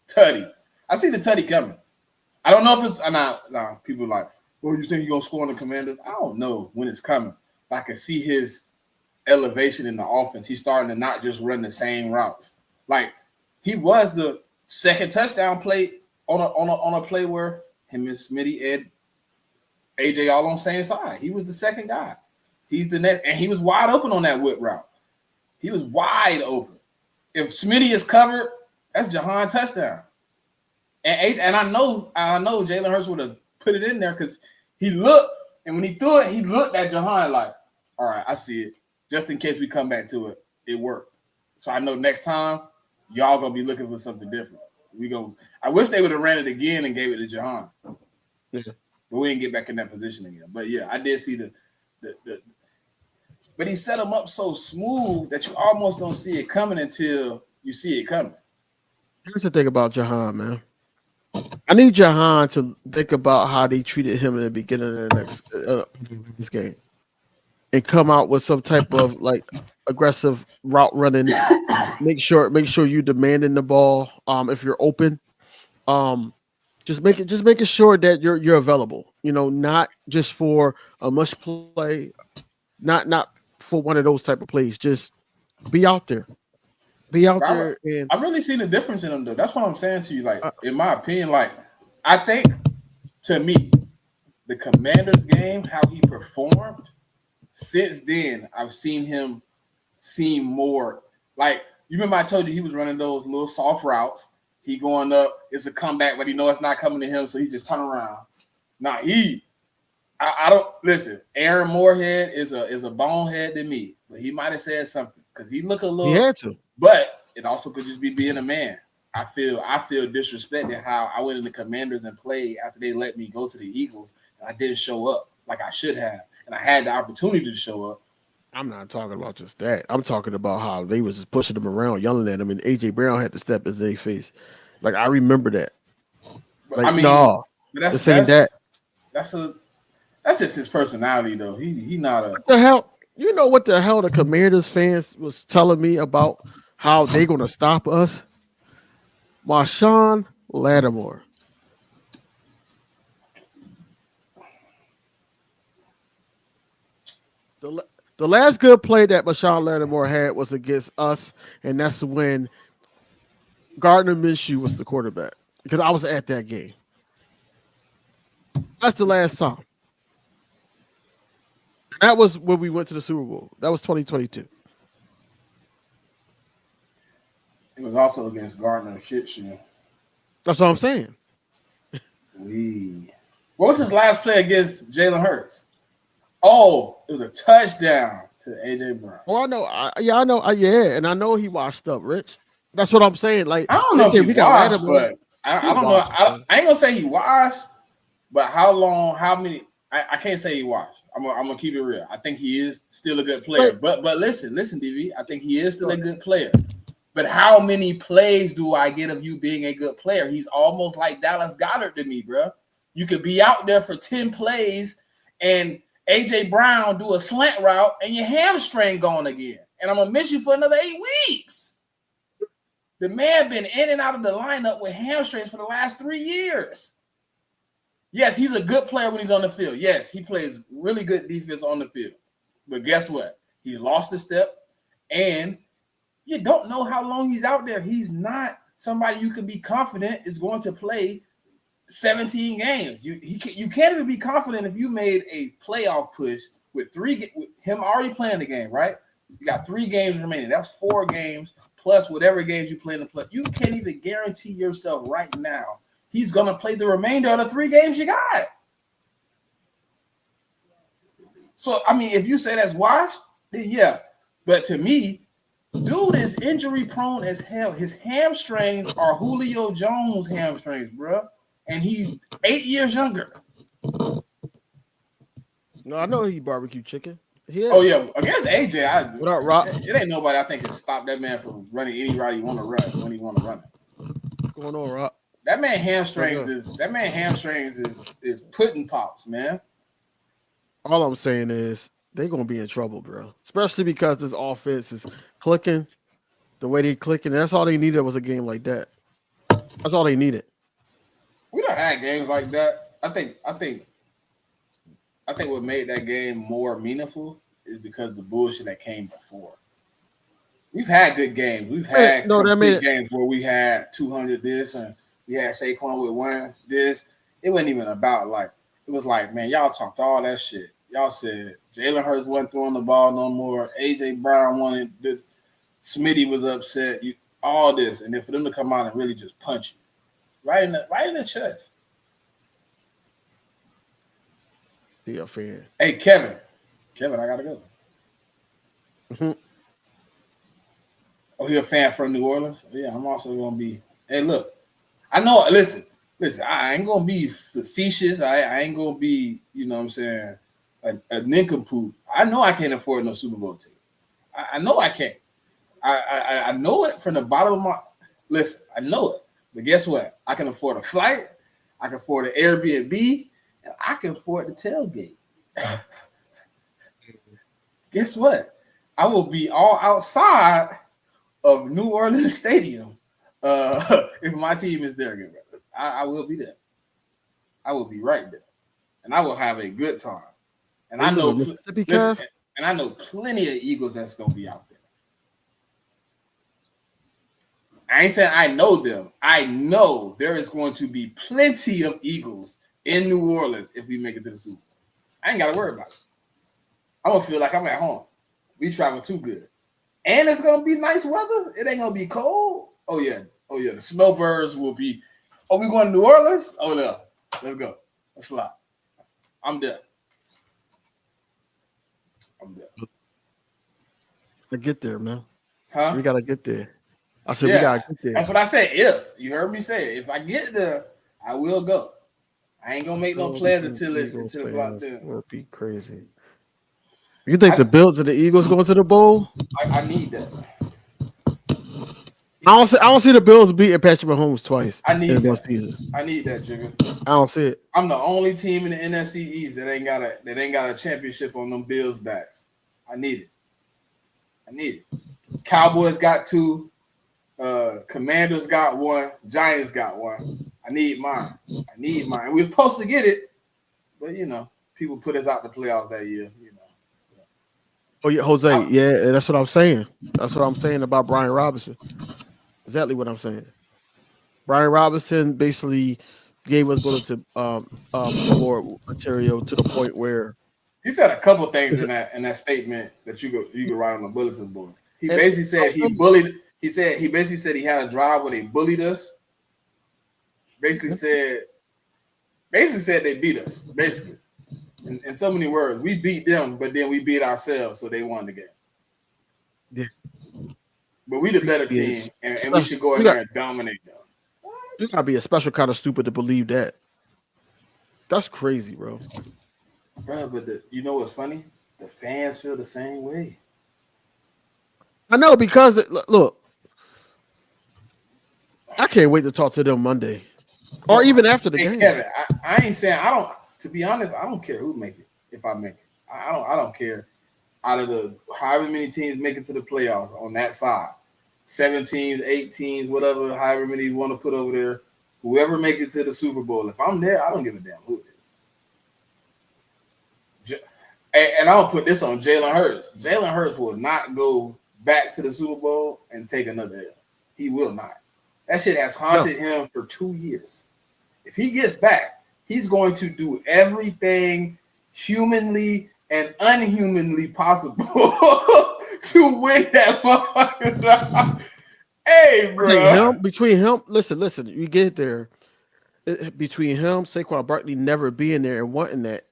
tutty. I see the tutty coming. I don't know if it's not. People are like, well, you think he's gonna score on the Commanders? I don't know when it's coming. But I can see his elevation in the offense. He's starting to not just run the same routes. Like, he was the second touchdown play on a play where him and Smitty, Ed, AJ all on the same side. He was the second guy. He's the next, and he was wide open on that whip route. He was wide open. If Smitty is covered, that's Jahan touchdown. And I know Jalen Hurts would have put it in there because he looked, and when he threw it, he looked at Jahan like, all right, I see it. Just in case we come back to it, it worked. So I know next time y'all gonna be looking for something different. I wish they would have ran it again and gave it to Jahan. Yeah. But we didn't get back in that position again. But yeah, I did see the but he set them up so smooth that you almost don't see it coming until you see it coming. Here's the thing about Jahan, man. I need Jahan to think about how they treated him in the beginning of the this game, and come out with some type of like aggressive route running. Make sure you demanding the ball. If you're open, just making sure that you're available. Not just for a must play, not for one of those type of plays. Just be out there, Bro, and I really seen the difference in him though. That's what I'm saying to you. Like, uh, in my opinion, like I think to me, the Commanders game, how he performed, since then, I've seen him seem more like you remember I told you he was running those little soft routes. He going up, it's a comeback, but he know it's not coming to him, so he just turn around. Now I don't listen. Aaron Moorhead is a bonehead to me, but he might have said something because he look a he little. had to. But it also could just be being a man. I feel disrespected how I went in the Commanders and played after they let me go to the Eagles and I didn't show up like I should have, and I had the opportunity to show up. I'm not talking about just that. I'm talking about how they was just pushing him around, yelling at him, and AJ Brown had to step in their face. Like I remember that. But I Like mean, no, but this ain't that. that's just his personality though. He not a What the hell? You know what the hell the Commanders fans was telling me about how they gonna stop us? Marshawn Lattimore. The, the last good play that Marshawn Lattimore had was against us, and that's when Gardner Minshew was the quarterback. Because I was at that game. That's the last time. That was when we went to the Super Bowl. That was 2022. It was also against Gardner shit shoe. That's what I'm saying. What was his last play against Jalen Hurts? Oh, it was a touchdown to AJ Brown. Oh, I know. I know. Yeah, and I know he washed up, Rich. That's what I'm saying. Like I don't they know if said, he we got washed, Lattimore. but I He don't know. washed, I ain't gonna say he washed, but how long? How many? I can't say he washed. I'm gonna keep it real. I think he is still a good player. But listen, DV. I think he is still a good player. But how many plays do I get of you being a good player? He's almost like Dallas Goedert to me, bro. You could be out there for 10 plays and AJ Brown do a slant route and your hamstring gone again. And I'm gonna miss you for another 8 weeks. The man been in and out of the lineup with hamstrings for the last 3 years. Yes, he's a good player when he's on the field. Yes, he plays really good defense on the field. But guess what? He lost a step, and you don't know how long he's out there. He's not somebody you can be confident is going to play 17 games. You can't even be confident if you made a playoff push with him already playing the game, right? You got 3 games remaining. That's 4 games plus whatever games you play in the play. You can't even guarantee yourself right now he's going to play the remainder of the 3 games you got. So, I mean, if you say that's washed, then yeah. But to me, dude is injury prone as hell. His hamstrings are Julio Jones hamstrings, bro. And he's 8 years younger. No, I know he barbecue chicken. Oh yeah, against AJ, what up, Rock? It ain't nobody I think can stop that man from running any route he want to run when he want to run it. What's going on, Rock? That man hamstrings is pudding pops, man. All I'm saying is they're gonna be in trouble, bro. Especially because this offense is clicking the way they clicking. That's all they needed was a game like that. That's all they needed. We don't have games like that. I think what made that game more meaningful is because the bullshit that came before. We've had good games. We've had games where we had 200 this and we had Saquon with 1 this. It wasn't even about like it was like, man, y'all talked all that shit. Y'all said Jalen Hurts wasn't throwing the ball no more. AJ Brown wanted the Smitty was upset. All this, and then for them to come out and really just punch you right in the chest. Yeah, fair. Hey, Kevin, I gotta go. Mm-hmm. Oh, he a fan from New Orleans? Yeah, I'm also gonna be. Hey, look, I know. Listen. I ain't gonna be facetious. I ain't gonna be, you know what I'm saying, a nincompoop. I know I can't afford no Super Bowl team. I know I can't. I know it from the bottom of my listen. I know it, but guess what? I can afford a flight. I can afford an Airbnb, and I can afford the tailgate. Guess what? I will be all outside of New Orleans Stadium if my team is there again. I will be there. I will be right there, and I will have a good time. And I know, Mississippi, listen, Kev? and I know plenty of Eagles that's gonna be out there. I ain't saying I know them. I know there is going to be plenty of Eagles in New Orleans if we make it to the Super Bowl. I ain't got to worry about it. I'm going to feel like I'm at home. We travel too good. And it's going to be nice weather. It ain't going to be cold. Oh, yeah. Oh, yeah. The snowbirds will be. Oh, we going to New Orleans? Oh, yeah. Let's go. Let's fly. I'm there. I get there, man. Huh? We got to get there. I said, we got to get there. That's what I said. If. You heard me say it. If I get there, I will go. I ain't going to make no plans until it's locked in. It would be crazy. You think the Bills and the Eagles going to the bowl? I need that. I don't see the Bills beating Patrick Mahomes twice in one season. I need that, Jimmy. I don't see it. I'm the only team in the NFC East that ain't got a championship on them Bills' backs. I need it. Cowboys got 2. Commanders got 1. Giants got 1. I need mine. We were supposed to get it, but people put us out the playoffs that year. Oh yeah, Jose. Yeah, that's what I'm saying. That's what I'm saying about Brian Robinson. Exactly what I'm saying. Brian Robinson basically gave us bulletin board material to the point where he said a couple things in that statement that you could write on the bulletin board. He basically said he bullied. He basically said he had a drive where they bullied us. Basically said they beat us. Basically, in so many words, we beat them, but then we beat ourselves, so they won the game. Yeah. But we the better team, and we should go in there and dominate them. You gotta be a special kind of stupid to believe that. That's crazy, bro. Bro, but you know what's funny? The fans feel the same way. I know because look, I can't wait to talk to them Monday, or even after the game. Kevin, I ain't saying I don't. To be honest, I don't care who make it. If I make it, I don't care. Out of the however many teams make it to the playoffs on that side, 7 teams, 8 teams, whatever, however many you want to put over there, whoever make it to the Super Bowl, if I'm there, I don't give a damn who it is. And I'll put this on Jalen Hurts. Jalen Hurts will not go back to the Super Bowl and take another L. He will not. That shit has haunted him for 2 years. If he gets back, he's going to do everything humanly and unhumanly possible to win that motherfucker. Hey, bro. Between him, listen, you get there. Between him, Saquon Barkley never being there and wanting that.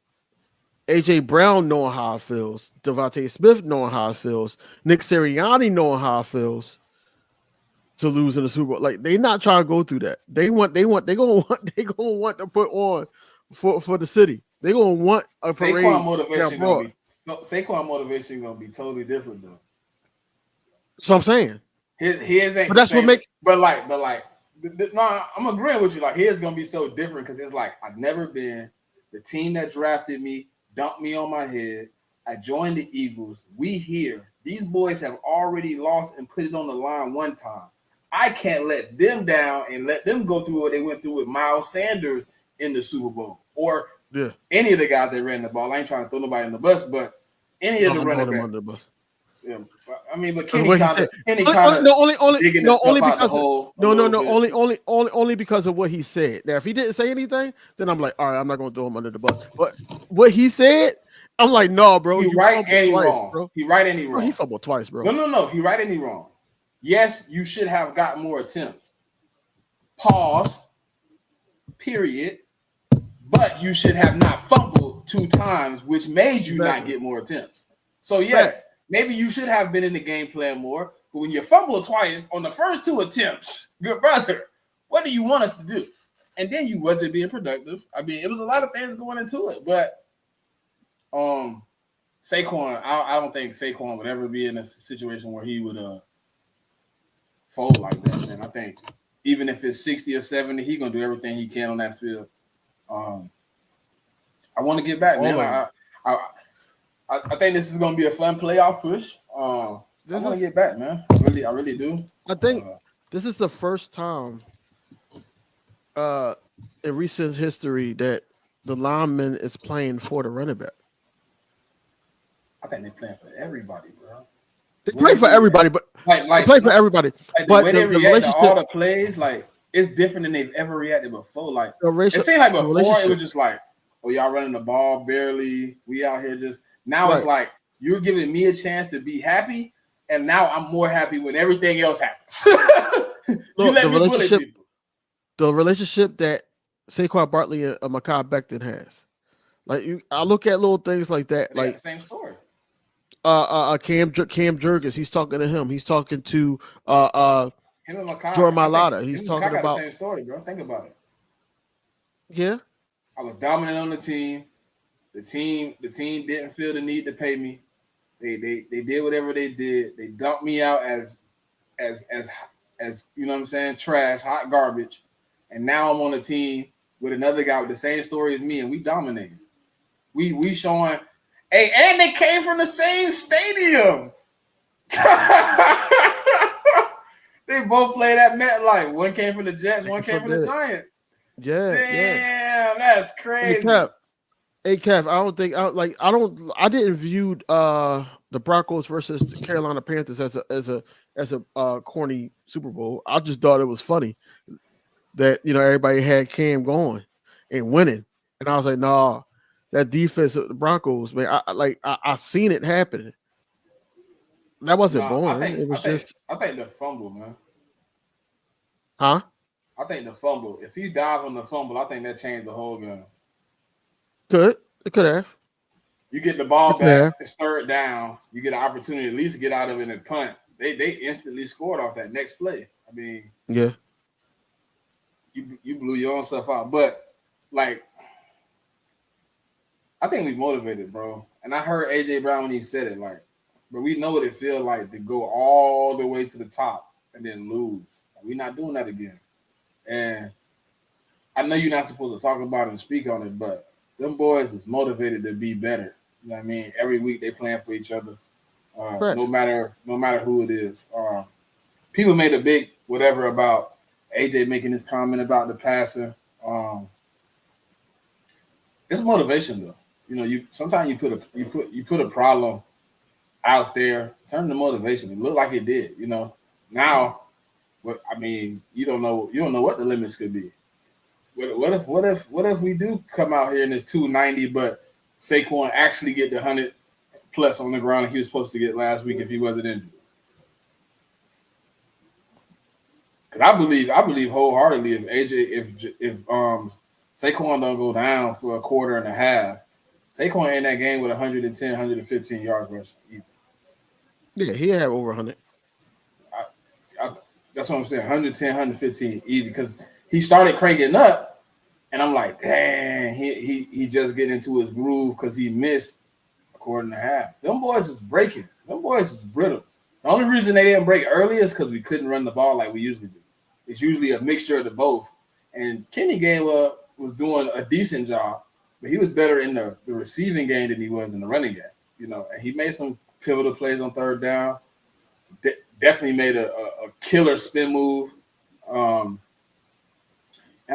AJ Brown knowing how it feels. Devontae Smith knowing how it feels. Nick Sirianni knowing how it feels to lose in the Super Bowl. Like they not trying to go through that. They gonna want to put on for the city. They gonna want a parade. Saquon motivation gonna be totally different though. So I'm saying his ain't. But that's what makes. No, I'm agreeing with you. Like his gonna be so different because it's like I've never been the team that drafted me, dumped me on my head. I joined the Eagles. We here. These boys have already lost and put it on the line one time. I can't let them down and let them go through what they went through with Miles Sanders in the Super Bowl or any of the guys that ran the ball. I ain't trying to throw nobody in the bus, but any of the running backs. Under the bus. Yeah, I mean, but Kenny only because of what he said. Now, if he didn't say anything, then I'm like, all right, I'm not gonna throw him under the bus. But what he said, I'm like, no, bro. He right and he wrong, bro. He right and he wrong. He fumbled twice, bro. No. He right and he wrong. Yes, you should have got more attempts. Pause. Period. But you should have not fumbled 2 times, which made you not get more attempts. So yes, maybe you should have been in the game plan more. But when you fumble twice on the first 2 attempts, good brother, what do you want us to do? And then you wasn't being productive. I mean, it was a lot of things going into it, but Saquon, I don't think Saquon would ever be in a situation where he would fold like that, man. I think even if it's 60 or 70, he's gonna do everything he can on that field. I want to get back, man. I think this is gonna be a fun playoff push. I want to get back, man. I really do. I think this is the first time in recent history that the lineman is playing for the running back. I think they're playing for everybody, bro. They play for everybody, but they play for everybody. Like but the way they react to all the plays, like it's different than they've ever reacted before. Like it seemed like before it was just like, oh, y'all running the ball barely. We out here just now. It's like you're giving me a chance to be happy, and now I'm more happy when everything else happens. Look, the relationship that Saquon Barkley and Mekhi Becton has. Like I look at little things like that. Like the same story. Cam Jurgens, he's talking to him. He's talking to him and Mekhi, Jordan Mailata. He's talking about the same story, bro. Think about it. Yeah. I was dominant on the team. The team didn't feel the need to pay me. They did whatever they did. They dumped me out as you know what I'm saying, trash, hot garbage. And now I'm on a team with another guy with the same story as me, and we dominated. We showing, hey, and they came from the same stadium. They both played at MetLife. One came from the Jets, one came from the Giants. Yeah, damn, that's crazy. Hey, Kev, I didn't view the Broncos versus the Carolina Panthers as a corny Super Bowl. I just thought it was funny that everybody had Cam going and winning, and I was like, nah, that defense of the Broncos, man, I seen it happen. That wasn't boring. I think the fumble, man. Huh? I think the fumble. If he dive on the fumble, I think that changed the whole game. It could have. You get the ball back, it's third down. You get an opportunity to at least get out of it and punt. They instantly scored off that next play. I mean, yeah, you blew your own stuff out. But like, I think we motivated, bro. And I heard AJ Brown when he said it, like, but we know what it feels like to go all the way to the top and then lose. We're not doing that again. And I know you're not supposed to talk about it and speak on it, but them boys is motivated to be better. You know what I mean? Every week they playing for each other, no matter who it is. People made a big whatever about AJ making this comment about the passer. It's motivation though. You sometimes you put a problem out there, turn the motivation. It looked like it did. Now, you don't know what the limits could be. What if we do come out here and it's 290, but Saquon actually get the 100 plus on the ground that he was supposed to get last week if he wasn't injured? Because I believe wholeheartedly if Saquon don't go down for a quarter and a half, Saquon in that game with 110, 115 yards rushing easy. Yeah, he had over 100. That's what I'm saying. 110, 115 easy because he started cranking up, and I'm like, dang, he just getting into his groove because he missed a quarter and a half. Them boys is breaking. Them boys is brittle. The only reason they didn't break early is because we couldn't run the ball like we usually do. It's usually a mixture of the both. And Kenny Gainwell was doing a decent job, but he was better in the receiving game than he was in the running game. And he made some pivotal plays on third down. Definitely made a killer spin move. And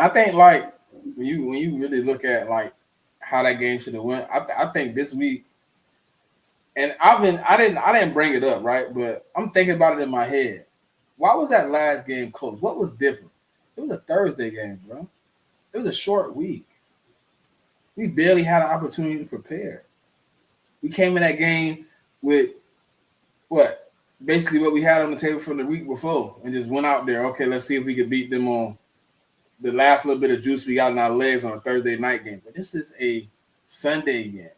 I think like when you really look at like how that game should have went, I think this week, and I didn't bring it up, right? But I'm thinking about it in my head. Why was that last game close? What was different? It was a Thursday game, bro. It was a short week. We barely had an opportunity to prepare. We came in that game with what? Basically what we had on the table from the week before and just went out there. Okay, let's see if we could beat them on the last little bit of juice we got in our legs on a Thursday night game. But this is a Sunday game.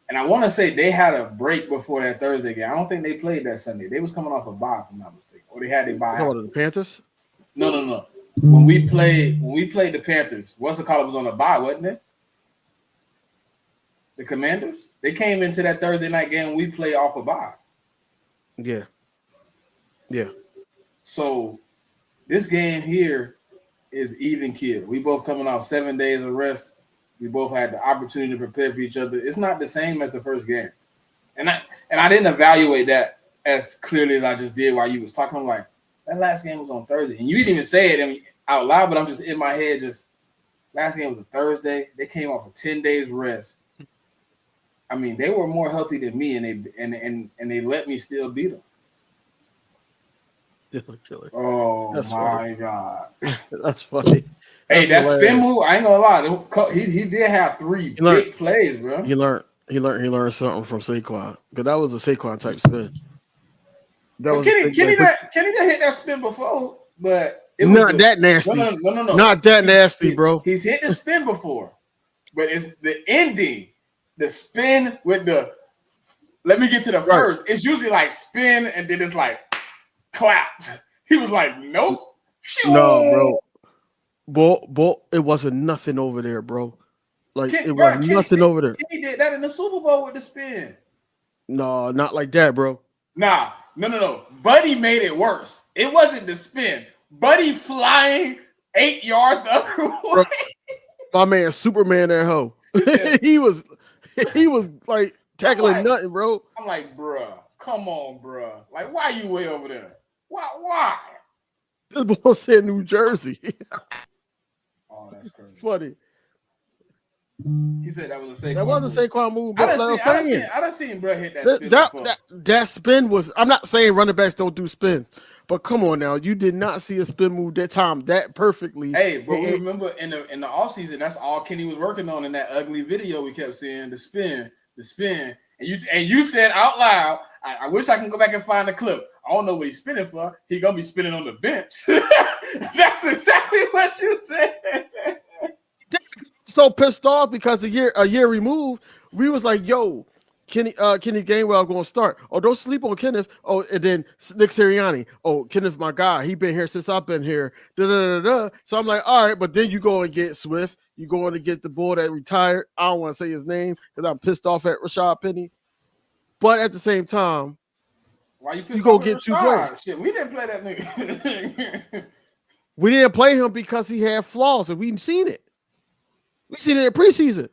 And I want to say they had a break before that Thursday game. I don't think they played that Sunday. They was coming off a bye, if I'm not mistaken. Or they had their bye. Oh, the Panthers? No. When we played the Panthers, what's the call? It was on a bye, wasn't it? The Commanders. They came into that Thursday night game. We play off a bye. Yeah. Yeah. So this game here is even kill. We both coming off 7 days of rest. We both had the opportunity to prepare for each other. It's not the same as the first game. And I didn't evaluate that as clearly as I just did while you was talking. I'm like, that last game was on Thursday. And you didn't even say it out loud, but I'm just in my head just last game was a Thursday. They came off of 10 days rest. I mean, they were more healthy than me, and they let me still beat them. Killer. Oh That's my funny. God! That's funny. Hey, that That's spin hilarious. move, I ain't gonna lie. He did have three big plays, bro. He learned something from Saquon because that was a Saquon type spin. But Kenny done hit that spin before, but it was not that nasty. No. Not that nasty, bro. He's hit the spin before, but it's the ending, the spin with the. Let me get to the first. It's usually like spin and then it's like clapped. He was like, nope. No, bro. Boy, it wasn't nothing over there, bro. Like it was nothing over there. Kenny did that in the Super Bowl with the spin. No, not like that, bro. Nah, no. Buddy made it worse. It wasn't the spin. Buddy flying 8 yards the other way. My man, Superman, that hoe. he was like tackling nothing, bro. I'm like, bruh, come on, bruh. Like, why you way over there? Why? This boy said New Jersey. Oh, that's crazy. Funny. He said that was a Saquon. That was a Saquon move. But I done seen bro hit that spin before. That spin was. I'm not saying running backs don't do spins, but come on now, you did not see a spin move that time that perfectly. Hey, bro, remember in the offseason, that's all Kenny was working on in that ugly video we kept seeing, the spin. And you said out loud, I wish I can go back and find the clip. I don't know what he's spinning for. He gonna be spinning on the bench. That's exactly what you said. So pissed off because a year removed, we was like, yo, Kenny Gainwell gonna start. Oh, don't sleep on Kenneth. Oh, and then Nick Sirianni. Oh, Kenneth, my guy. He been here since I've been here. So I'm like, all right, but then you go and get Swift. You go and get the boy that retired. I don't want to say his name because I'm pissed off at Rashad Penny. But at the same time, why you go get two players? Shit, we didn't play that nigga. We didn't play him because he had flaws, and we've seen it. We seen it in preseason.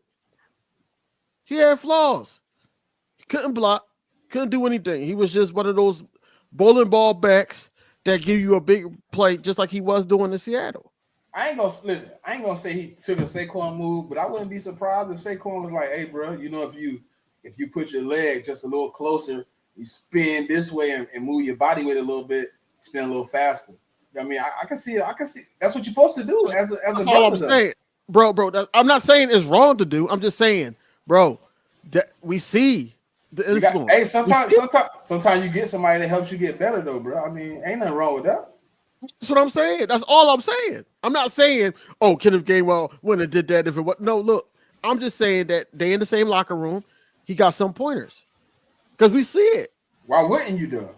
He had flaws. He couldn't block, couldn't do anything. He was just one of those bowling ball backs that give you a big play, just like he was doing in Seattle. I ain't gonna say he took a Saquon move, but I wouldn't be surprised if Saquon was like, "Hey, bro, you know, if you put your leg just a little closer, you spin this way and move your body weight a little bit, spin a little faster." I mean, I can see. That's what you're supposed to do as a That's brother. all I'm saying, bro. I'm not saying it's wrong to do. I'm just saying, bro, that we see the influence. Sometimes you get somebody that helps you get better, though, bro. I mean, ain't nothing wrong with that. That's what I'm saying. That's all I'm saying. I'm not saying, oh, Kenneth Gainwell wouldn't have did that if it was. No, look, I'm just saying that they in the same locker room. He got some pointers because we see it. Why wouldn't you do?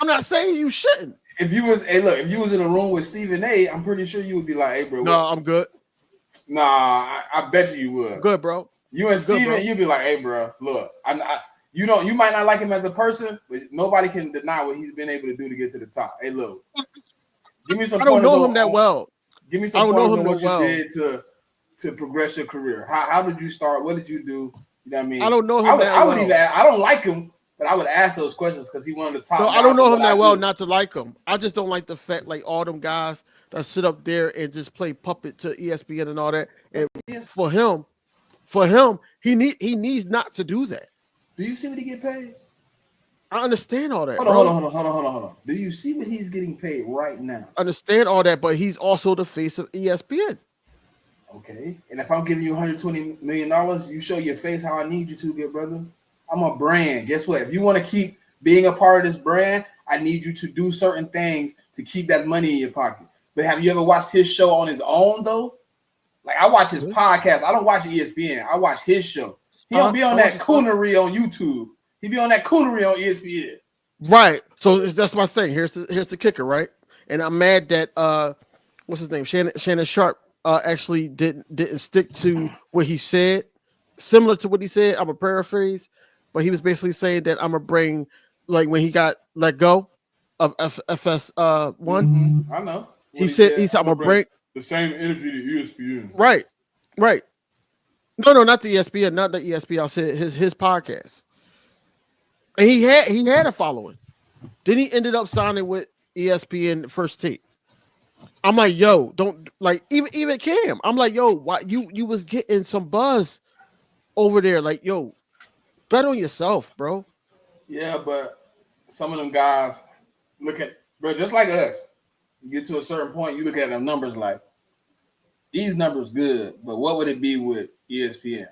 I'm not saying you shouldn't. If you was in a room with Stephen A, I'm pretty sure you would be like, "Hey, bro." No, I'm good. Nah, I bet you would. Good, bro. You and Stephen, you'd be like, "Hey, bro, look, you might not like him as a person, but nobody can deny what he's been able to do to get to the top. Hey, look, give me some. I don't know him that well. Give me some pointers on what you did to progress your career. How did you start? What did you do? You know what I mean? I don't know him that well. I don't like him, but I would ask those questions because he's one of the top. No, I don't know him that well not to like him. I just don't like the fact like all them guys that sit up there and just play puppet to ESPN and all that. And for him, he needs not to do that. Do you see what he get paid? I understand all that. Hold on. Do you see what he's getting paid right now? I understand all that, but he's also the face of ESPN. Okay. And if I'm giving you $120 million, you show your face how I need you to, good brother. I'm a brand. Guess what? If you want to keep being a part of this brand, I need you to do certain things to keep that money in your pocket. But have you ever watched his show on his own, though? Like, I watch his podcast. I don't watch ESPN. I watch his show. He don't be on that coonery on YouTube. He be on that coonery on ESPN. Right. So that's my thing. Here's the kicker, right? And I'm mad that what's his name? Shannon Sharp actually didn't stick to what he said similar to what he said. I'm a paraphrase, but he was basically saying that I'm gonna bring like when he got let go of FS one. I know He what he said said. he said I'm I'm gonna gonna bring bring the same energy to ESPN. right, right. No, not the ESPN, not the ESPN. I said his podcast, and he had a following. Then he ended up signing with ESPN First Take. I'm like, yo, don't like even Cam. I'm like, yo, why you was getting some buzz over there? Like, yo, bet on yourself, bro. Yeah, but some of them guys look at bro just like us. You get to a certain point, you look at them numbers like these numbers good, but what would it be with ESPN?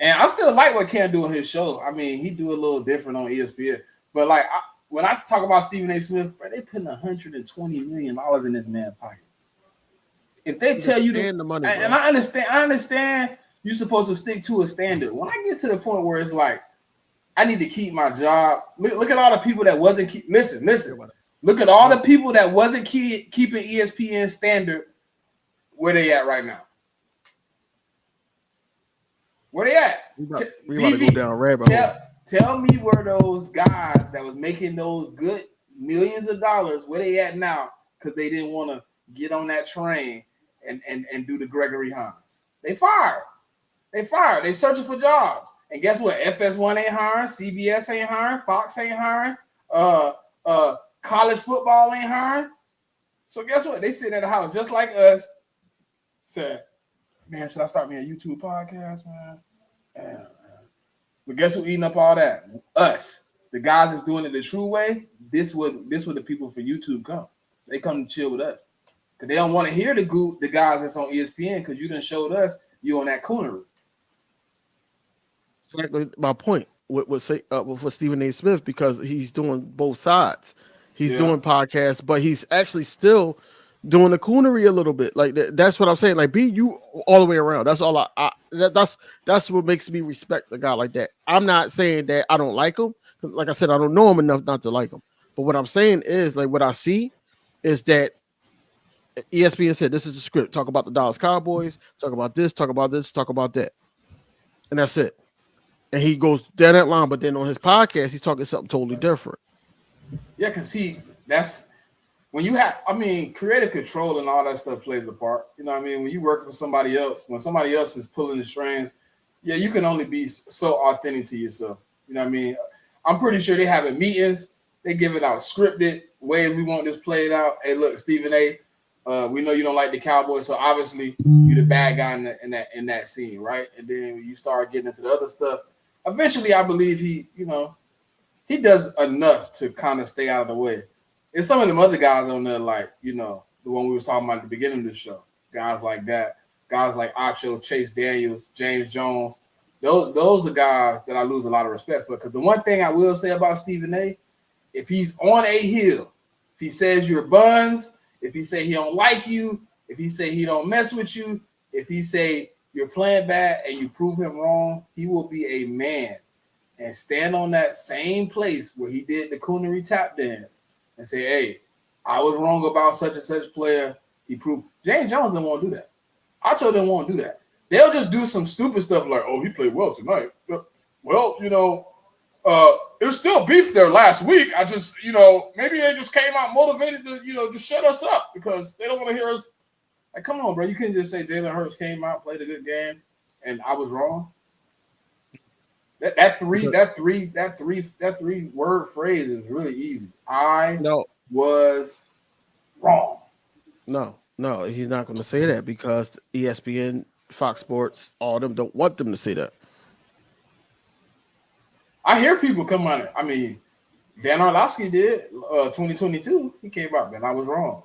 And I still like what Cam do on his show. I mean, he do a little different on ESPN. But like when I talk about Stephen A. Smith, bro, they putting $120 million in this man's pocket. If they tell you to, Understand the money, and bro. I understand you're supposed to stick to a standard. When I get to the point where it's like, I need to keep my job. Look at all the people that wasn't listen. Look at all the people that wasn't keeping ESPN standard. Where they at right now? Where they at? We about to go down rabbit hole. Tell me where those guys that was making those good millions of dollars, where they at now? Because they didn't want to get on that train and do the Gregory Hines. They fired. They searching for jobs. And guess what? FS1 ain't hiring. CBS ain't hiring. Fox ain't hiring. College football ain't hiring. So guess what? They sitting at the house just like us. Said, man, should I start me a YouTube podcast, man? Yeah. But guess who eating up all that? Us. The guys that's doing it the true way. This would the people for YouTube come. They come to chill with us. Because they don't want to hear the guys that's on ESPN because you done showed us you on that coonery. Exactly my point with Stephen A. Smith, because he's doing both sides. He's doing podcasts, but he's actually still doing the coonery a little bit. Like that's what I'm saying. Like, be you all the way around. That's all that's what makes me respect a guy like that. I'm not saying that I don't like him. Like I said, I don't know him enough not to like him. But what I'm saying is, like, what I see is that ESPN said this is the script. Talk about the Dallas Cowboys. Talk about this. Talk about this. Talk about that. And that's it. And he goes down that line, but then on his podcast, he's talking something totally different. Yeah, because that's when you have, creative control and all that stuff plays a part. You know what I mean? When you work for somebody else, when somebody else is pulling the strings, yeah, you can only be so authentic to yourself. You know what I mean? I'm pretty sure they having meetings. They giving out scripted ways we want this played out. Hey, look, Stephen A., we know you don't like the Cowboys, so obviously you're the bad guy in that scene, right? And then when you start getting into the other stuff, eventually I believe he does enough to kind of stay out of the way. It's some of them other guys on there, like, the one we was talking about at the beginning of the show. Guys like that. Guys like Acho, Chase Daniels, James Jones. Those are guys that I lose a lot of respect for. Because the one thing I will say about Stephen A., if he's on a hill, if he says you're buns, if he say he don't like you, if he say he don't mess with you, if he say you're playing bad and you prove him wrong, he will be a man and stand on that same place where he did the coonery tap dance and say, hey, I was wrong about such and such player. He proved. James Jones didn't want to do that. Acho didn't want to do that. They'll just do some stupid stuff like, oh, he played well tonight. Well, it was still beef there last week. I just, maybe they just came out motivated to, just shut us up because they don't want to hear us. Like, come on, bro. You couldn't just say Jalen Hurts came out, played a good game, and I was wrong. That three word phrase is really easy. I was wrong. No, he's not going to say that because ESPN, Fox Sports, all of them don't want them to say that. I hear people come on it. Dan Orlovsky did 2022. He came out, man, I was wrong.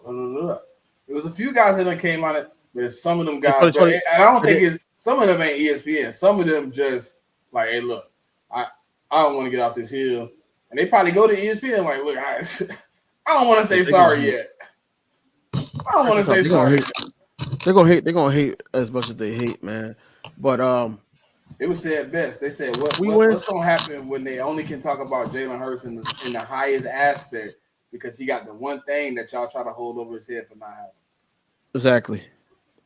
There was a few guys that came on it, but some of them guys, and I don't think some of them ain't ESPN. Some of them just like, hey, look, I don't want to get off this hill. And they probably go to ESPN like, look, I don't want to say sorry yet. I don't want to say sorry. They're gonna hate as much as they hate, man. But it was said best. They said what's gonna happen when they only can talk about Jalen Hurts in the highest aspect because he got the one thing that y'all try to hold over his head for not having. Exactly.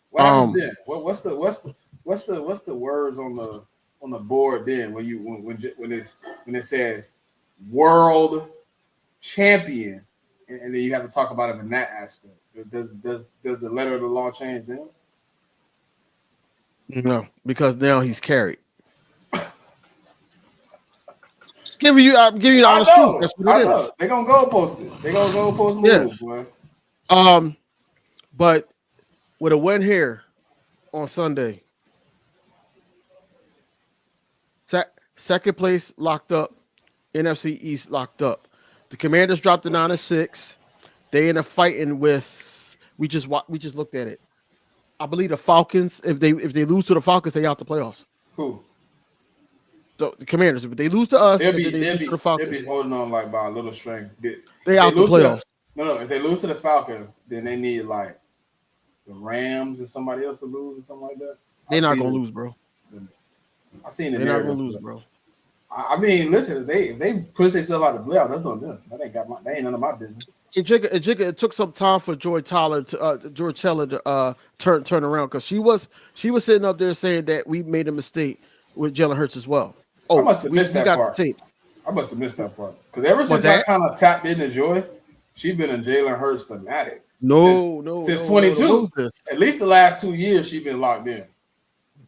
What happens then? What's the words on on the board then when it says world champion, and then you have to talk about him in that aspect. Does the letter of the law change then? No, because now he's carried. Just giving you, I'm giving you the honest truth. That's what I it know. is. They're gonna go post it. They're gonna go post Yeah. move, boy. But with a win here on Sunday, second place locked up, NFC East locked up. The Commanders dropped to 9-6. They end up fighting with. We just looked at it. I believe the Falcons. If they lose to the Falcons, they out the playoffs. Who? The Commanders. If they lose to us, They'll and then they lose to the Falcons, be holding on like by a little string. they out the playoffs. No. If they lose to the Falcons, then they need like the Rams and somebody else to lose or something like that. They're not gonna lose, bro. I seen it. They're not gonna lose, bro. I mean, listen, if they push themselves out of the playoffs, that's on them. That ain't none of my business. It took some time for George Teller to turn around, because she was sitting up there saying that we made a mistake with Jalen Hurts as well. I must have missed that part. Tape. I must have missed that part because ever since I kind of tapped into Joy, she's been a Jalen Hurts fanatic. Since 22. At least the last 2 years, she's been locked in.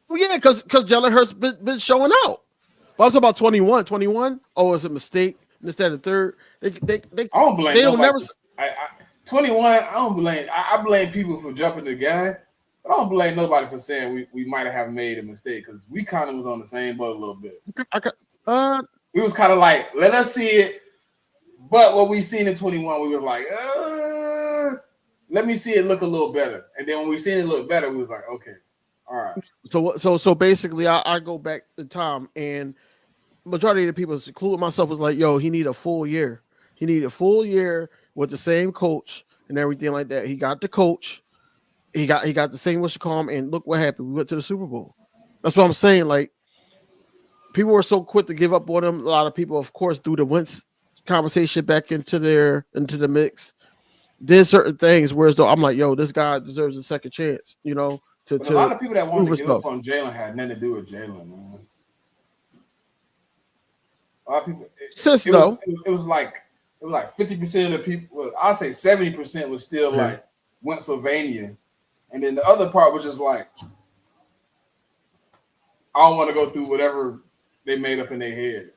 Well, yeah, because Jalen Hurts been showing out. But I'm talking about 21. Oh, it's a mistake. Instead of third, they I don't blame. They don't never. 21. I don't blame. I blame people for jumping the gun. But I don't blame nobody for saying we might have made a mistake because we kind of was on the same boat a little bit. We was kind of like, let us see it. But what we seen in 21, we was like, let me see it look a little better. And then when we seen it look better, we was like, okay, all right. So basically, I go back in time, and majority of the people, including myself, was like, yo, he need a full year. He needed a full year with the same coach and everything like that. He got the coach. He got the same what you call him, and look what happened. We went to the Super Bowl. That's what I'm saying. Like, people were so quick to give up on him. A lot of people, of course, threw the Wentz conversation back into the mix. Did certain things, whereas though I'm like, yo, this guy deserves a second chance. You know, to a lot of people that wanted to give up on Jalen had nothing to do with Jalen, man. A lot of people. It was like 50% of the people. Well, I'd say 70% was still like Pennsylvania. And then the other part was just like, I don't want to go through whatever they made up in their head.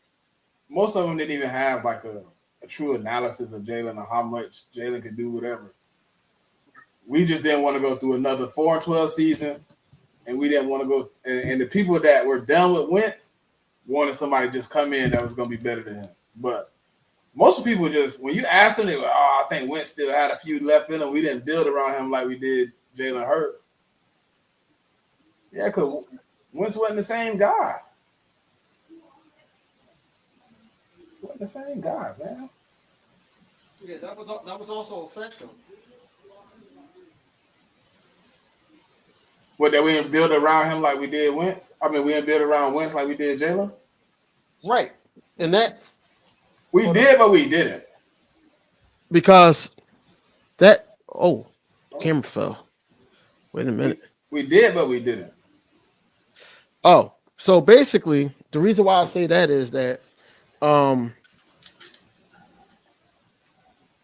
Most of them didn't even have like a true analysis of Jalen or how much Jalen could do whatever. We just didn't want to go through another 4-12 season, and we didn't want to go. And the people that were done with Wentz wanted somebody to just come in that was going to be better than him. But most people just, when you ask them, they were, I think Wentz still had a few left in him. We didn't build around him like we did Jalen Hurts. Yeah, because Wentz wasn't the same guy. Wasn't the same guy, man. Yeah, that was also a factor. What, that we didn't build around him like we did Wentz? I mean, we didn't build around Wentz like we did Jalen? Right. And that we did, but we didn't. Because that camera fell. Wait a minute. We did, but we didn't. Oh, so basically, the reason why I say that is that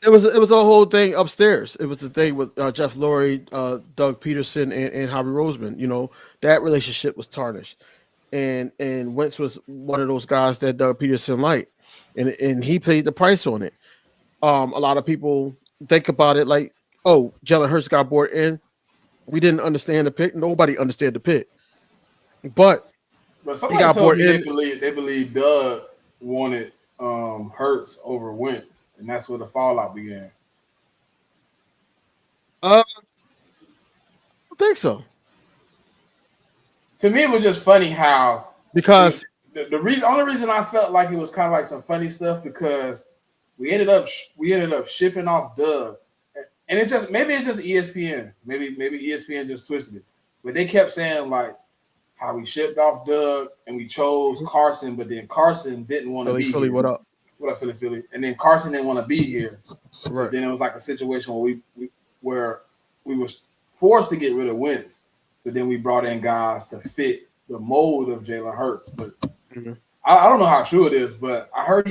it was a whole thing upstairs. It was the thing with Jeff Lurie, Doug Peterson, and Howie Roseman. You know, that relationship was tarnished, and Wentz was one of those guys that Doug Peterson liked, and he paid the price on it. A lot of people think about it like, oh, Jalen Hurts got bought in. We didn't understand the pick. Nobody understood the pick, but somebody told me they believe Doug wanted Hurts over Wentz, and that's where the fallout began. I think so. To me, it was just funny how, because the only reason I felt like it was kind of like some funny stuff, because we ended up shipping off Doug, and it's just ESPN. Maybe ESPN just twisted it, but they kept saying like how we shipped off Doug and we chose Carson, but then Carson didn't want to be Philly, here. what up? What up, Philly? And then Carson didn't want to be here. Right. So then it was like a situation where we were forced to get rid of Wentz. So then we brought in guys to fit the mold of Jalen Hurts. But Mhm. I don't know how true it is, but I heard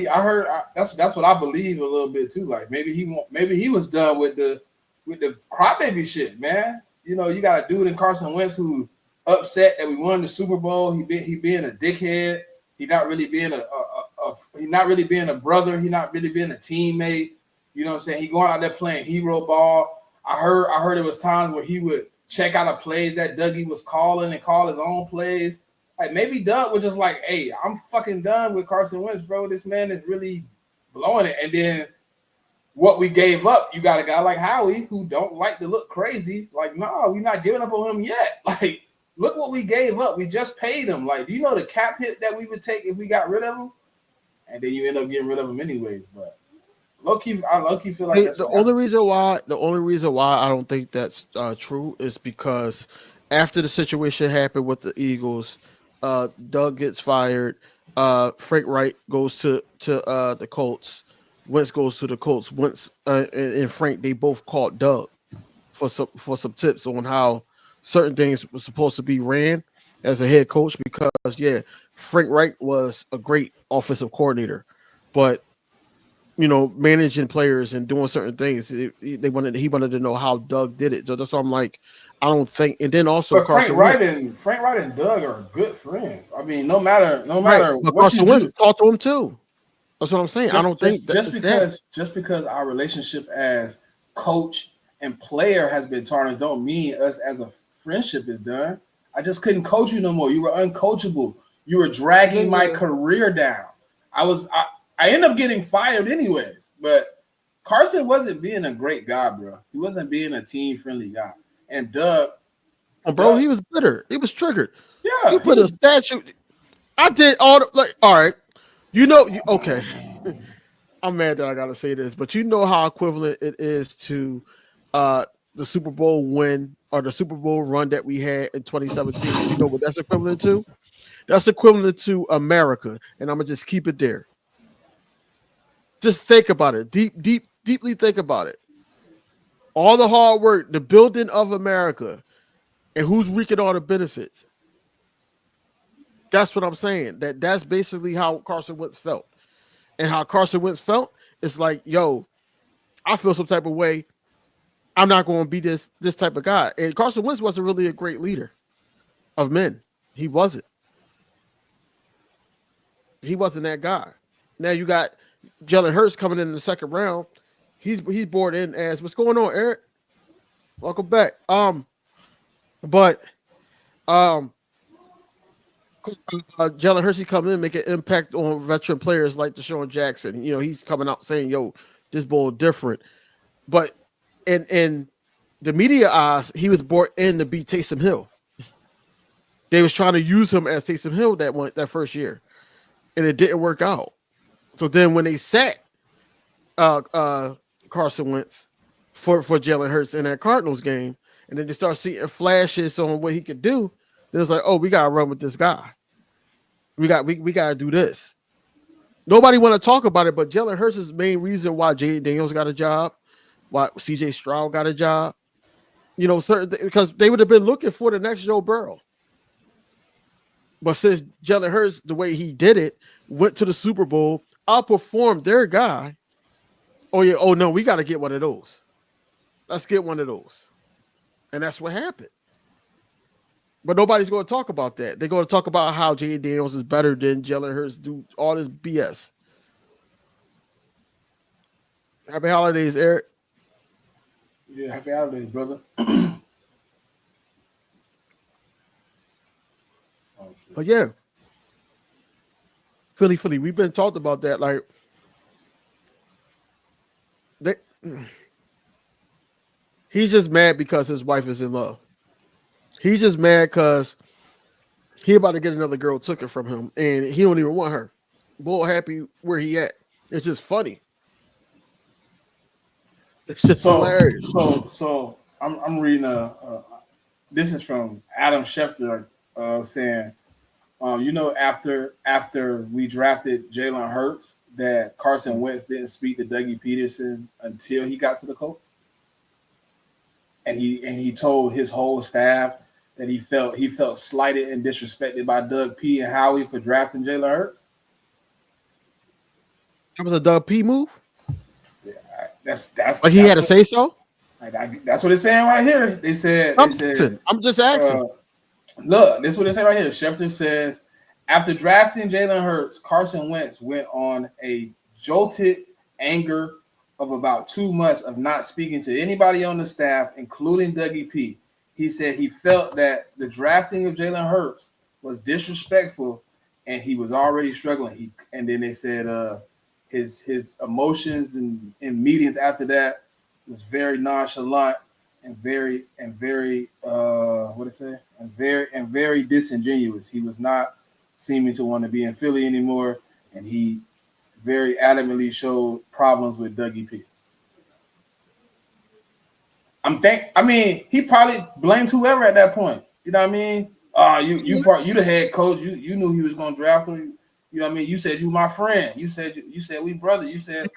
that's what I believe a little bit too. Like maybe he was done with the crybaby shit, man. You know, you got a dude in Carson Wentz who upset that we won the Super Bowl. He being a dickhead. He not really being he not really being a brother. He not really being a teammate. You know what I'm saying? He going out there playing hero ball. I heard it was times where he would check out a plays that Dougie was calling and call his own plays. Like maybe Doug was just like, "Hey, I'm fucking done with Carson Wentz, bro. This man is really blowing it." And then what we gave up, you got a guy like Howie who don't like to look crazy. Like, no, we're not giving up on him yet. Like, look what we gave up. We just paid him. Like, do you know the cap hit that we would take if we got rid of him? And then you end up getting rid of him anyways. But I low key feel like that's the only reason why I don't think that's true is because after the situation happened with the Eagles, Doug gets fired. Frank Wright goes to the Colts. Wentz goes to the Colts. Wentz and Frank, they both called Doug for some tips on how certain things were supposed to be ran as a head coach. Because Frank Wright was a great offensive coordinator, but managing players and doing certain things, he wanted to know how Doug did it. So that's why I'm like, I don't think. And then also, but Carson Frank Wright and Doug are good friends. I mean, no matter right, but what Carson you Wentz do, talked to him too. That's what I'm saying. I don't think just because our relationship as coach and player has been tarnished, don't mean us as a friendship is done. I just couldn't coach you no more. You were uncoachable. You were dragging my career down. I ended up getting fired anyways. But Carson wasn't being a great guy, bro. He wasn't being a team friendly guy. And Doug, he was bitter. He was triggered. yeah, You put a statue. I did all the all right. Okay. I'm mad that I gotta say this, but you know how equivalent it is to the Super Bowl win or the Super Bowl run that we had in 2017. You know what that's equivalent to? That's equivalent to America, and I'm gonna just keep it there. Just think about it. Deeply think about it. All the hard work, the building of America, and who's reaping all the benefits. That's what I'm saying. That's basically how Carson Wentz felt. And how Carson Wentz felt, it's like, yo, I feel some type of way. I'm not going to be this type of guy. And Carson Wentz wasn't really a great leader of men. He wasn't. He wasn't that guy. Now you got Jalen Hurts coming in the second round. He's bored in as what's going on, Eric? Welcome back. But Jalen Hurts coming in, make an impact on veteran players like Deshaun Jackson. He's coming out saying, "Yo, this ball different." But in the media eyes, he was brought in to beat Taysom Hill. They was trying to use him as Taysom Hill that first year, and it didn't work out. So then when they sat Carson Wentz for Jalen Hurts in that Cardinals game, and then they start seeing flashes on what he could do, then it's like, oh, we gotta run with this guy. We gotta do this. Nobody want to talk about it, but Jalen Hurts is the main reason why J.D. Daniels got a job, why C.J. Stroud got a job. Because they would have been looking for the next Joe Burrow. But since Jalen Hurts, the way he did it, went to the Super Bowl, outperformed their guy. Oh no, we got to get one of those. Let's get one of those. And that's what happened. But nobody's going to talk about that. They're going to talk about how J.D. Daniels is better than Jalen Hurts, do all this BS. Happy holidays, Eric. Yeah, happy holidays, brother. But yeah, Philly, we've been talked about that. Like, he's just mad because his wife is in love. He's just mad because he about to get another girl took it from him, and he don't even want her. Bull happy where he at. It's just funny. It's just hilarious. So I'm reading this is from Adam Schefter saying, after we drafted Jalen Hurts, that Carson Wentz didn't speak to Dougie Peterson until he got to the Colts, and he told his whole staff that he felt slighted and disrespected by Doug P and Howie for drafting Jalen Hurts? That was a Doug P move. Yeah, that's Like he had to say so. That's what it's saying right here. They said. I'm just asking. Look, this is what they say right here. Schefter says, after drafting Jalen Hurts, Carson Wentz went on a jolted anger of about 2 months of not speaking to anybody on the staff, including Dougie P. He said he felt that the drafting of Jalen Hurts was disrespectful, and he was already struggling. And then they said his emotions in meetings after that was very nonchalant and very what did it say? And very disingenuous. He was not seeming to want to be in Philly anymore, and he very adamantly showed problems with Dougie P. He probably blamed whoever at that point. You know what I mean? You the head coach. You knew he was going to draft him. You know what I mean? You said you my friend. You said we brother. You said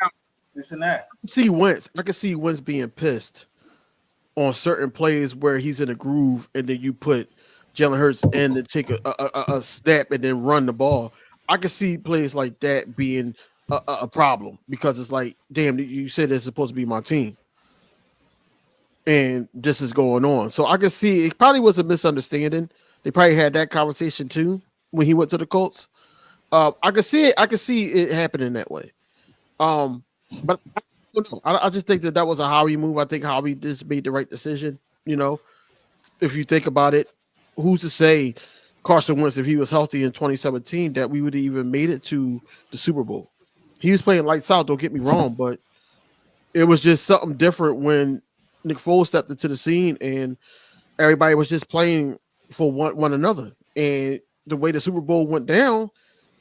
this and that. I can see Wentz being pissed on certain plays where he's in a groove, and then you put Jalen Hurts in to take a snap and then run the ball. I can see plays like that being a problem because it's like, damn, you said it's supposed to be my team, and this is going on. So I can see it probably was a misunderstanding. They probably had that conversation too when he went to the Colts. I can see it. I can see it happening that way. But I don't know. I just think that was a Howie move. I think Howie just made the right decision. You know, if you think about it, who's to say Carson Wentz, if he was healthy in 2017, that we would have even made it to the Super Bowl? He was playing lights out. Don't get me wrong, but it was just something different when Nick Foles stepped into the scene and everybody was just playing for one another. And the way the Super Bowl went down,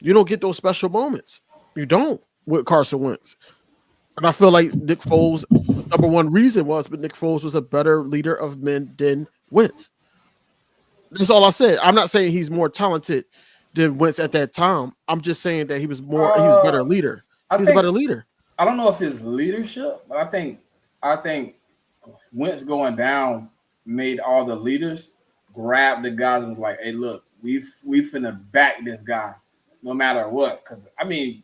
you don't get those special moments. You don't with Carson Wentz. And I feel like Nick Foles, number one reason was, but Nick Foles was a better leader of men than Wentz. That's all I said. I'm not saying he's more talented than Wentz at that time. I'm just saying that he was a better leader. He was a better leader. I don't know if his leadership, but I think Wentz going down made all the leaders grab the guys and was like, hey, look, we finna back this guy no matter what. Because, I mean,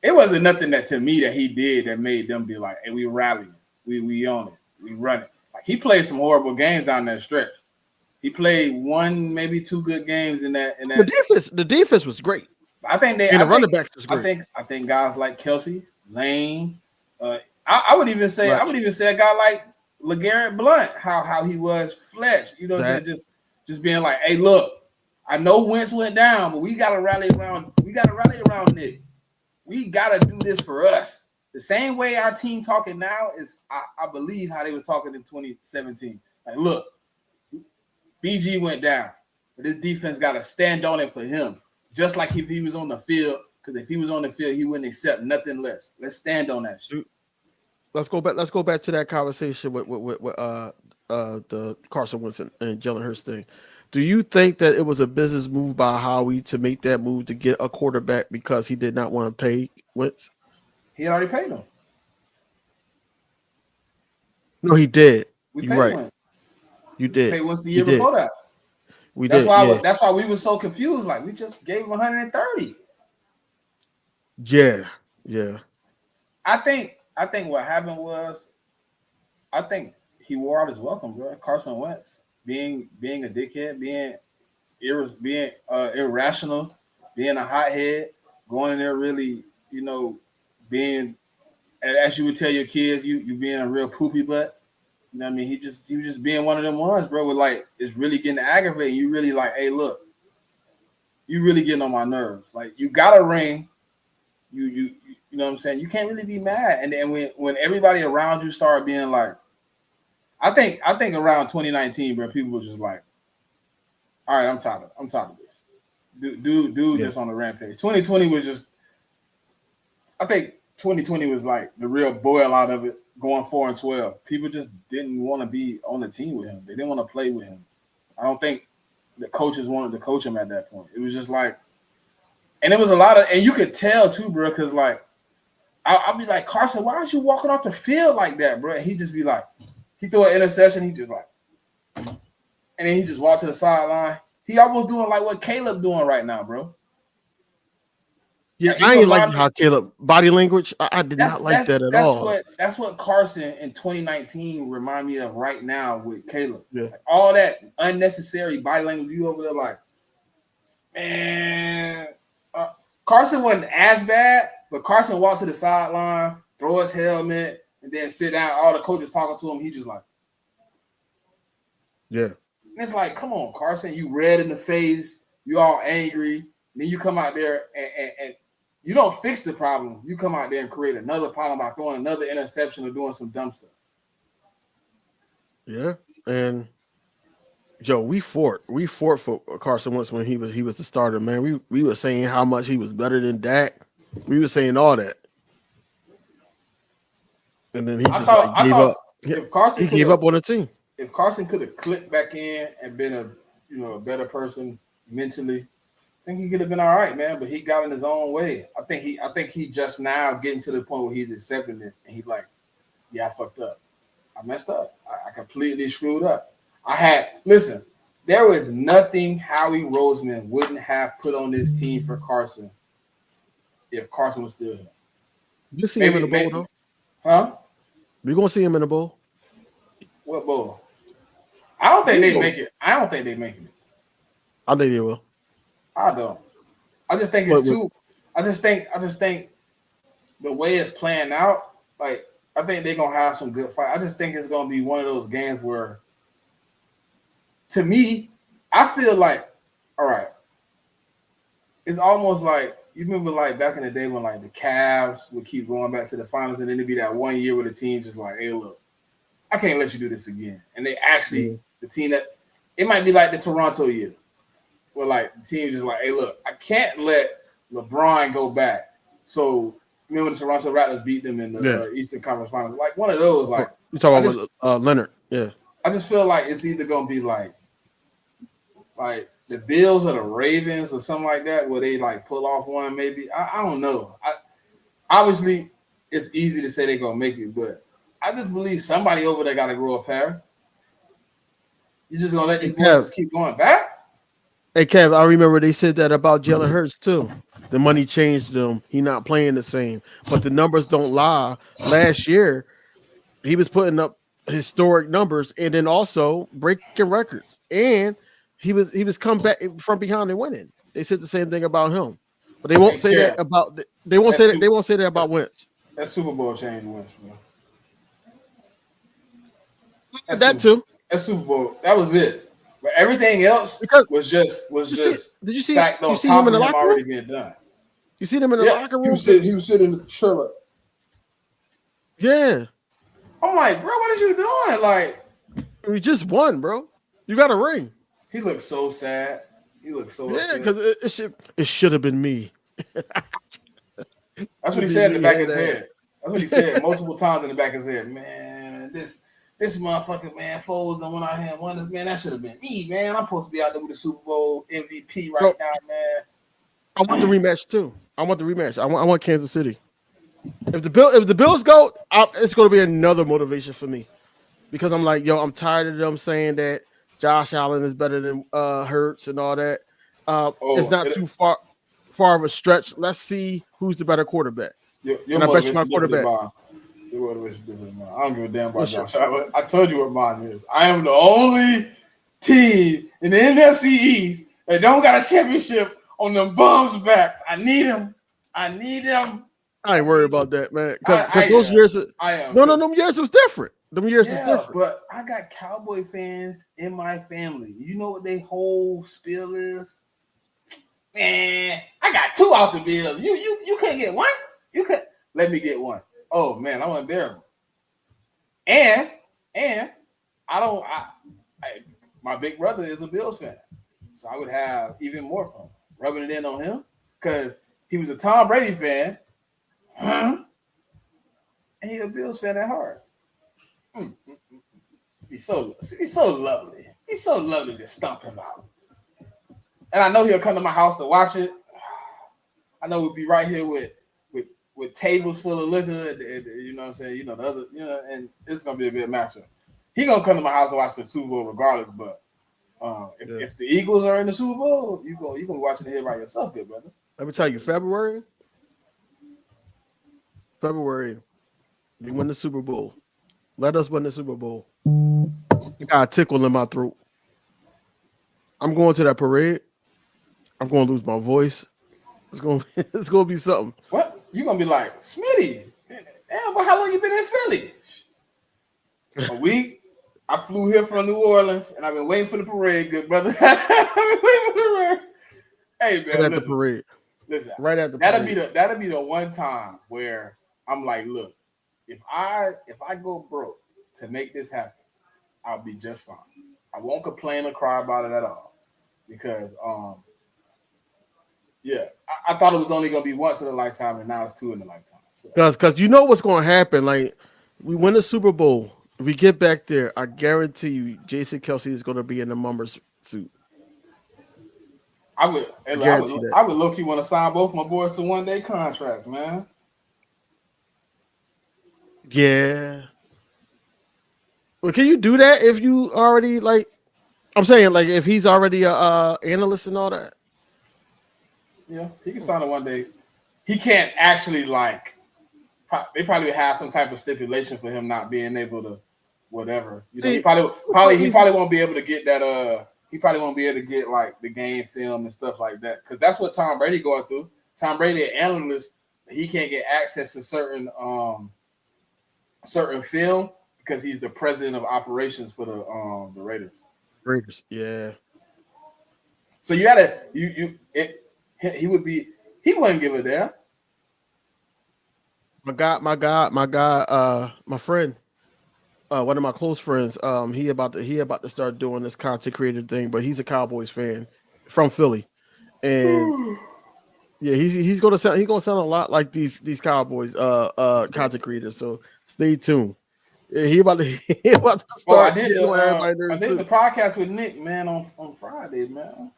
it wasn't nothing that to me that he did that made them be like, hey, we rallying. We on it. We run it. Like, he played some horrible games down that stretch. He played one, maybe two good games in that. The defense was great. I think the running backs was great. I think guys like Kelsey, Lane, I would even say a guy like LeGarrette Blount, how he was Fletch, just being like, hey, look, I know Wentz went down, but we gotta rally around Nick. We gotta do this for us. The same way our team talking now is I believe how they was talking in 2017. Like, look, BG went down, but this defense gotta stand on it for him. Just like if he was on the field, because if he was on the field, he wouldn't accept nothing less. Let's stand on that shit. Let's go back to that conversation with the Carson Wentz and Jalen Hurts thing. Do you think that it was a business move by Howie to make that move to get a quarterback because he did not want to pay Wentz? He had already paid him. No, he did. We You're paid right. Wentz. You did. Paid Wentz the year before that. That's why we were so confused. Like, we just gave him 130. Yeah. I think what happened was, I think he wore out his welcome, bro. Carson Wentz being a dickhead, being irrational, being a hothead, going in there really, being, as you would tell your kids, you being a real poopy butt. You know what I mean? He was just being one of them ones, bro, with like, it's really getting aggravating. You really like, hey, look, you really getting on my nerves. Like, you got a ring. You know what I'm saying? You can't really be mad. And then when everybody around you started being like, I think around 2019, bro, people were just like, all right, I'm tired of this. Dude just on the rampage. 2020 was just, I think 2020 was like the real boil out of it, going 4-12. People just didn't want to be on the team with him. They didn't want to play with him. I don't think the coaches wanted to coach him at that point. It was just like, and it was a lot of, and you could tell too, bro, because like, I'll be like, Carson, why aren't you walking off the field like that, bro? And he'd just be like, he threw an interception, he just like, and then he just walked to the sideline. He almost doing like what Caleb doing right now, bro. Yeah, Like, he I ain't like reminded me- how Caleb body language. I did not like that at all. That's what Carson in 2019 remind me of right now with Caleb. Yeah. Like, all that unnecessary body language. You over there like, man. Carson wasn't as bad, but Carson walked to the sideline, throw his helmet, and then sit down. All the coaches talking to him. He just like, Yeah. and it's like, come on, Carson, you red in the face, you all angry. Then you come out there and you don't fix the problem. You come out there and create another problem by throwing another interception or doing some dumb stuff. Yeah. And yo, we fought for Carson Wentz when he was the starter, man. We were saying how much he was better than Dak. We were saying all that. And then he just gave up. If Carson He gave up on the team. If Carson could have clicked back in and been a better person mentally, I think he could have been all right, man. But he got in his own way. I think he just now getting to the point where he's accepting it, and he's like, "Yeah, I fucked up. I messed up. I completely screwed up. Listen. There was nothing Howie Roseman wouldn't have put on this team for Carson if Carson was still here. You see him in the bowl, though? Huh? We're gonna see him in the bowl. What bowl? I don't think they make it. I don't think they make it. I think they will. I don't. I just think it's too. I just think the way it's playing out, like I think they're gonna have some good fight. I just think it's gonna be one of those games where, to me, I feel like, all right, it's almost like you remember like back in the day when like the Cavs would keep going back to the finals, and then it'd be that one year where the team just like, hey, look, I can't let you do this again, and they actually the team that it might be like the Toronto year. Where like the team just like, hey, look, I can't let LeBron go back. So remember the Toronto Raptors beat them in the Eastern Conference Finals. Like one of those, like you talking about Leonard? Yeah. I just feel like it's either gonna be like the Bills or the Ravens or something like that, where they like pull off one. Maybe I don't know. Obviously it's easy to say they're gonna make it, but I just believe somebody over there got to grow a pair. You just gonna let these boys just keep going back? Hey, Kev, I remember they said that about Jalen Hurts too. The money changed him. He not playing the same. But the numbers don't lie. Last year, he was putting up historic numbers and then also breaking records. And he was come back from behind and winning. They said the same thing about him. But they won't say that about they won't say that about Wentz. That Super Bowl changed Wentz, bro. That too. That Super Bowl, that was it. But everything else was just did you see stacked on see top him in the of him locker already room? being done. You see them in the locker room? He was sitting in the chair. Yeah. I'm like, bro, what are you doing? Like, we just won, bro. You got a ring. He looked so sad. He looked so upset. Because it should have been me. That's what he said in the back of his head. That's what he said multiple times in the back of his head. Man, this motherfucker, man, Foles done went out here and won this. Man, that should have been me, man. I'm supposed to be out there with the Super Bowl MVP right now, man. I want the rematch too. I want Kansas City. If the Bills go, it's going to be another motivation for me, because I'm like, yo, I'm tired of them saying that Josh Allen is better than Hurts and all that. It's not too far of a stretch. Let's see who's the better quarterback. Your motivation my quarterback. I don't give a damn about Josh Allen. I told you what mine is. I am the only team in the NFC East that don't got a championship on them bums' backs. I need them. I ain't worried about that, man. Because those years, them years was different. Them years was different. But I got Cowboy fans in my family. You know what their whole spiel is? Man, I got two out the Bills. You can't get one. You could let me get one. Oh man, I want unbearable. And my big brother is a Bills fan, so I would have even more fun rubbing it in on him because he was a Tom Brady fan, and he's a Bills fan at heart. He's so lovely. He's so lovely to stomp him out. And I know he'll come to my house to watch it. I know we'll be right here with tables full of liquor, you know what I'm saying? You know, the other, and it's gonna be a good matchup. He gonna come to my house and watch the Super Bowl regardless, but If the Eagles are in the Super Bowl, you gonna watch it here by yourself, good brother. Let me tell you, February, we win the Super Bowl. Let us win the Super Bowl. I got a tickle in my throat. I'm going to that parade. I'm going to lose my voice. It's gonna be something. What? You gonna be like, Smitty? Damn, but how long you been in Philly? A week. I flew here from New Orleans, and I've been waiting for the parade, good brother. I've been waiting for the parade. Hey man, Right at the parade. Listen, Right at the parade. That'll be the one time where I'm like, look, if I go broke to make this happen, I'll be just fine. I won't complain or cry about it at all because yeah, I thought it was only gonna be once in a lifetime, and now it's two in a lifetime. Because you know what's going to happen. Like we win the Super Bowl, we get back there. I guarantee you, Jason Kelsey is going to be in the Mumbers suit. I would low key want to sign both my boys to 1-day contracts, man. Yeah. Well, can you do that if you already like? I'm saying like if he's already a analyst and all that. Yeah, he can sign a 1-day. He can't actually like. They probably have some type of stipulation for him not being able to, whatever. You know, he probably won't be able to get that. He probably won't be able to get like the game film and stuff like that because that's what Tom Brady going through. Tom Brady, an analyst, he can't get access to certain film because he's the president of operations for the Raiders. Raiders, yeah. So you gotta he wouldn't give a damn. My friend, one of my close friends, he about to start doing this content creator thing, but he's a Cowboys fan from Philly, and yeah, he's gonna sound a lot like these Cowboys content creators. So stay tuned. Yeah, he about to start. I did the podcast with Nick, man, on Friday, man.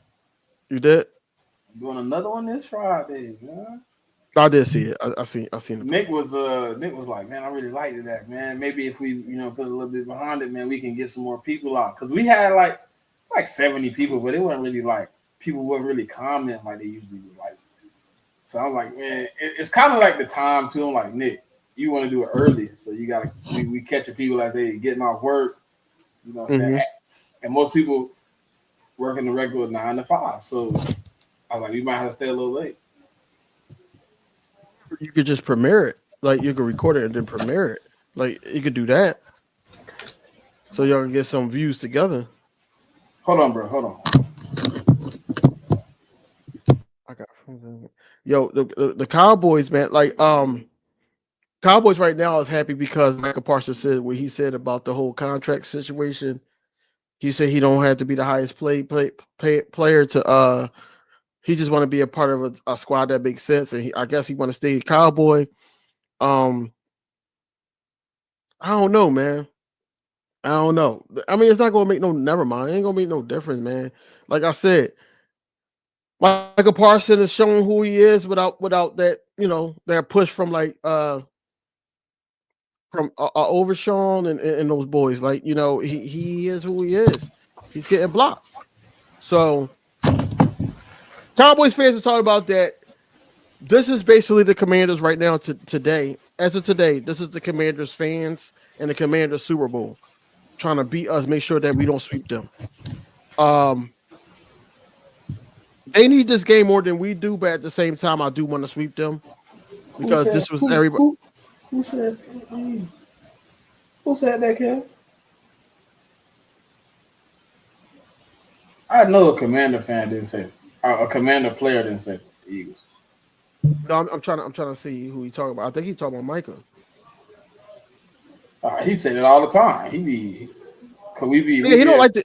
You did? I'm doing another one this Friday, man. I did see it. I seen it. Nick was like, man, I really liked that, man. Maybe if we, put a little bit behind it, man, we can get some more people out. Because we had like 70 people, but it wasn't really like people wouldn't really comment like they usually do. Like, so I'm like, man, it's kind of like the time too. I'm like, Nick, you want to do it early, so you gotta we catching people as they getting off work, you know what I'm saying? And most people working the regular 9 to 5. So I was like, we might have to stay a little late. You could just premiere it. Like you could record it and then premiere it. Like you could do that. So y'all can get some views together. Hold on, bro. Hold on. I got the Cowboys, man. Like Cowboys right now is happy because Michael Parsons said what he said about the whole contract situation. He said he don't have to be the highest player to he just want to be a part of a squad that makes sense, and I guess he want to stay a Cowboy. I don't know, man. I don't know. I mean, it's not gonna make never mind. It ain't gonna make no difference, man. Like I said, Michael Parsons has shown who he is without that, that push from Overshawn and those boys. Like, he is who he is. He's getting blocked. So Cowboys fans are talking about that. This is basically the Commanders right now today. As of today, this is the Commanders fans and the Commanders Super Bowl trying to beat us, make sure that we don't sweep them. They need this game more than we do, but at the same time, I do want to sweep them because this was everybody. Who said that, Kev? I know a Commander fan didn't say it. A Commander player didn't say it. The Eagles. No, I'm trying to see who he talking about. I think he talking about Micah. He said it all the time. He don't like to.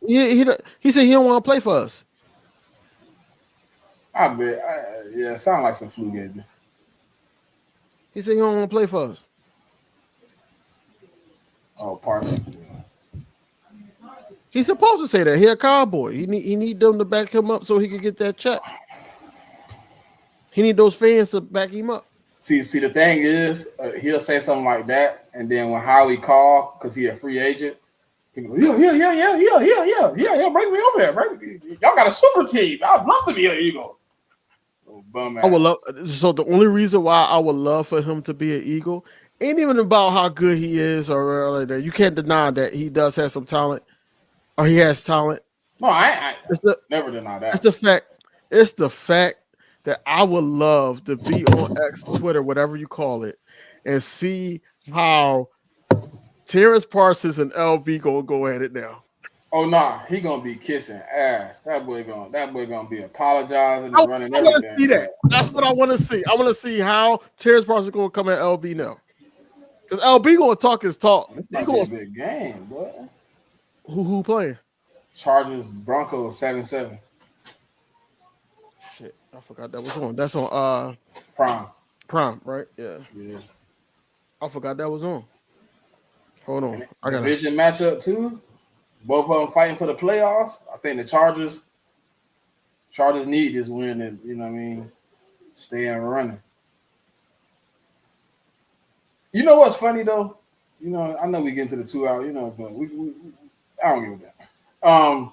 He said he don't want to play for us. I bet. Yeah, sound like some flu game. He said he don't want to play for us. Oh, Parsons. He's supposed to say that. He a Cowboy. He need them to back him up so he can get that check. He need those fans to back him up. See, the thing is, he'll say something like that, and then when Howie call, because he a free agent, People go, yeah. Bring me over there. Y'all got a super team. I'd love to be an Eagle. Oh, bum ass. I would love. So the only reason why I would love for him to be an Eagle ain't even about how good he is or like that. You can't deny that he does have some talent, or he has talent. No, I It's the never deny it's that. the fact. It's the fact that I would love to be on X, Twitter, whatever you call it, and see how Terrence Parsons and LB gonna go at it now. Oh nah, he gonna be kissing ass. That boy gonna be apologizing and running I want to everything see that. back. That's what I want to see. I want to see how Terrence Parsons gonna come at LB now, because LB gonna talk his talk. This He might be gonna a good game, boy. who playing? Chargers Broncos 7-7 Shit, I forgot that was on. That's on prime. Prime, right? Yeah, Yeah. I forgot that was on. Hold on, And I gotta. division matchup too. Both of them fighting for the playoffs. I think the Chargers need this win and stay in running. You know what's funny though? I know we get into the 2 hour, but we I don't give a damn.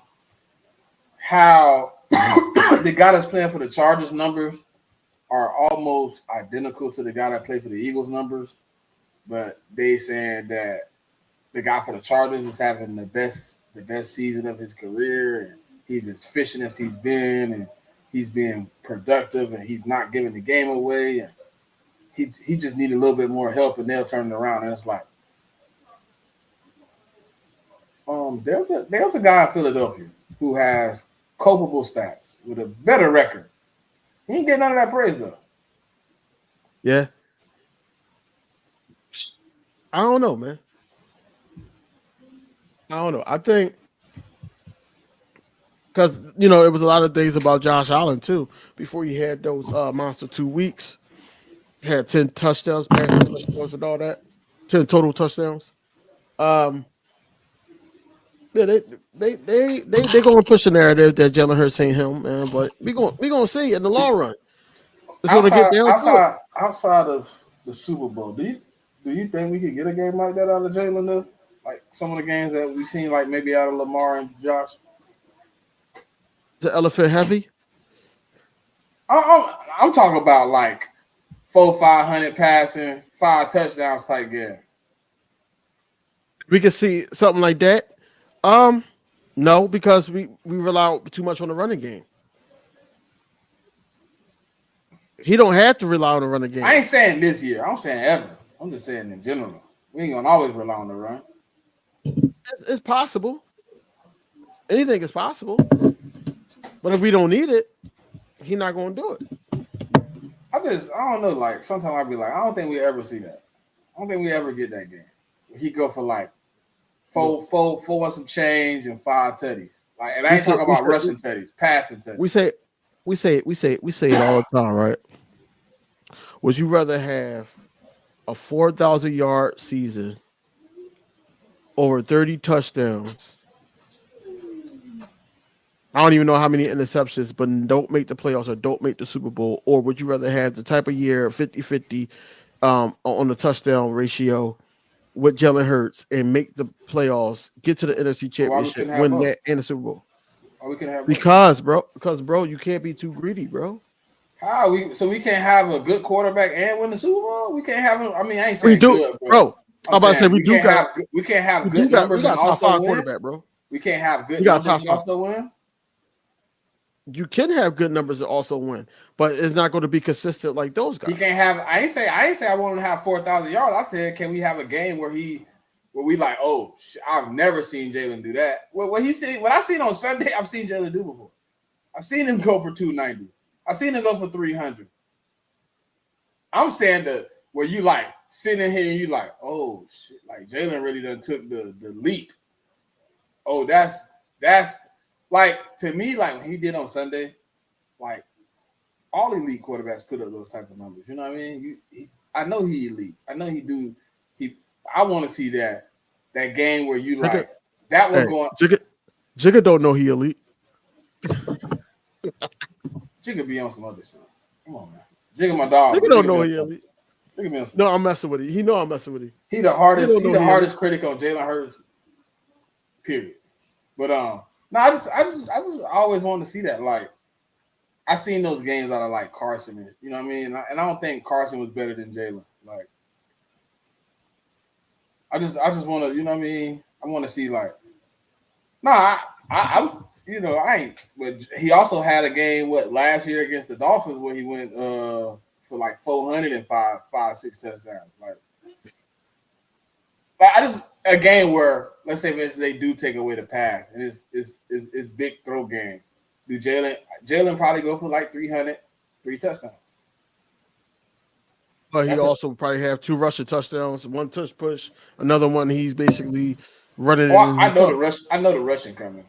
How the guy that's playing for the Chargers numbers are almost identical to the guy that played for the Eagles numbers, but they saying that the guy for the Chargers is having the best season of his career, and he's as efficient as he's been, and he's being productive, and he's not giving the game away, and he just needed a little bit more help, and they'll turn it around. And it's like, there's a guy in Philadelphia who has culpable stats with a better record. He ain't getting none of that praise though. Yeah, I don't know, man. I don't know. I think because it was a lot of things about Josh Allen too. Before he had those monster 2 weeks, he had 10 touchdowns, passing touchdowns, and all that. 10 total touchdowns. Yeah, they gonna push the narrative that Jalen Hurts ain't him, man. But we gonna see in the long run. It's gonna get down to it. Outside of the Super Bowl, do you think we could get a game like that out of Jalen though? Like some of the games that we've seen, like maybe out of Lamar and Josh. The elephant heavy. I'm talking about like 400-500 passing, 5 touchdowns type game. We can see something like that. No, because we rely too much on the running game. He don't have to rely on the running game. I ain't saying this year. I'm saying ever. I'm just saying in general. We ain't gonna always rely on the run. It's possible. Anything is possible. But if we don't need it, he's not gonna do it. I don't know. Like sometimes I'll be like, I don't think we ever see that. I don't think we ever get that game. He go for like four and some change and 5 tutties. Like, and I ain't talking about rushing tutties, passing tutties. We say it all the time, right? Would you rather have a 4,000-yard season over 30 touchdowns? I don't even know how many interceptions, but don't make the playoffs or don't make the Super Bowl, or would you rather have the type of year 50-50 on the touchdown ratio with Jalen Hurts and make the playoffs, get to the NFC Championship, win that and the Super Bowl? Or we can have because bro, you can't be too greedy, bro. How we can't have a good quarterback and win the Super Bowl? We can't have him. I mean, I ain't saying we do, good, bro. I'm about to say we can't have good numbers and also win. Quarterback, bro. We can't have good numbers and also win. You can have good numbers and also win, but it's not going to be consistent like those guys. He can't have. I ain't say I want him to have 4,000 yards. I said, can we have a game where we like, oh, I've never seen Jalen do that. What I seen on Sunday, I've seen Jalen do before. I've seen him go for 290. I've seen him go for 300. I'm saying that where you like sitting here and you like, oh shit, like Jalen really done took the leap. Oh, that's like, to me, like when he did on Sunday, like all elite quarterbacks put up those type of numbers. You know what I mean? I know he elite. I know he do. I want to see that game where you like that one going. Jigga don't know he elite. Jigga be on some other shit. Come on, man. Jigga my dog. Jigga don't know he elite. No, I'm messing with you. He know I'm messing with you. He the hardest critic on Jalen Hurts. Period. But no, I just always wanted to see that. Like, I seen those games out of like Carson, you know what I mean? And I don't think Carson was better than Jalen. Like, I just want to, you know what I mean? I want to see like, I'm, you know, I ain't. But he also had a game last year against the Dolphins where he went for like 406 touchdowns. Like I just a game where, let's say for instance they do take away the pass and it's big throw game. Do Jalen probably go for like 300, 3 touchdowns? But he also probably have 2 rushing touchdowns, 1 touch push, another one he's basically running. I know the rush. I know the rushing coming.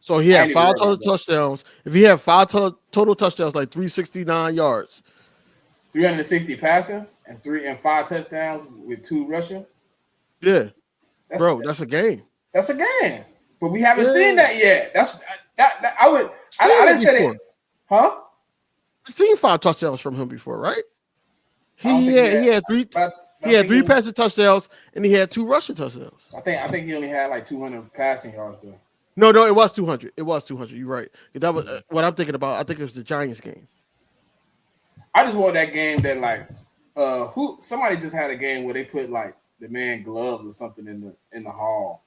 So he had 5 total touchdowns. If he had 5 total touchdowns, like 369 yards, 360 passing, and 5 touchdowns with 2 rushing. Yeah, that's a game. That's a game, but we haven't seen that yet. That I would. I didn't say that, huh? I've seen 5 touchdowns from him before, right? He had 3. He had 3 passing touchdowns and he had 2 rushing touchdowns. I think he only had like 200 passing yards though. No, it was 200. It was 200. You're right. That was what I'm thinking about. I think it was the Giants game. I just want that game that like somebody just had a game where they put like the man gloves or something in the hall.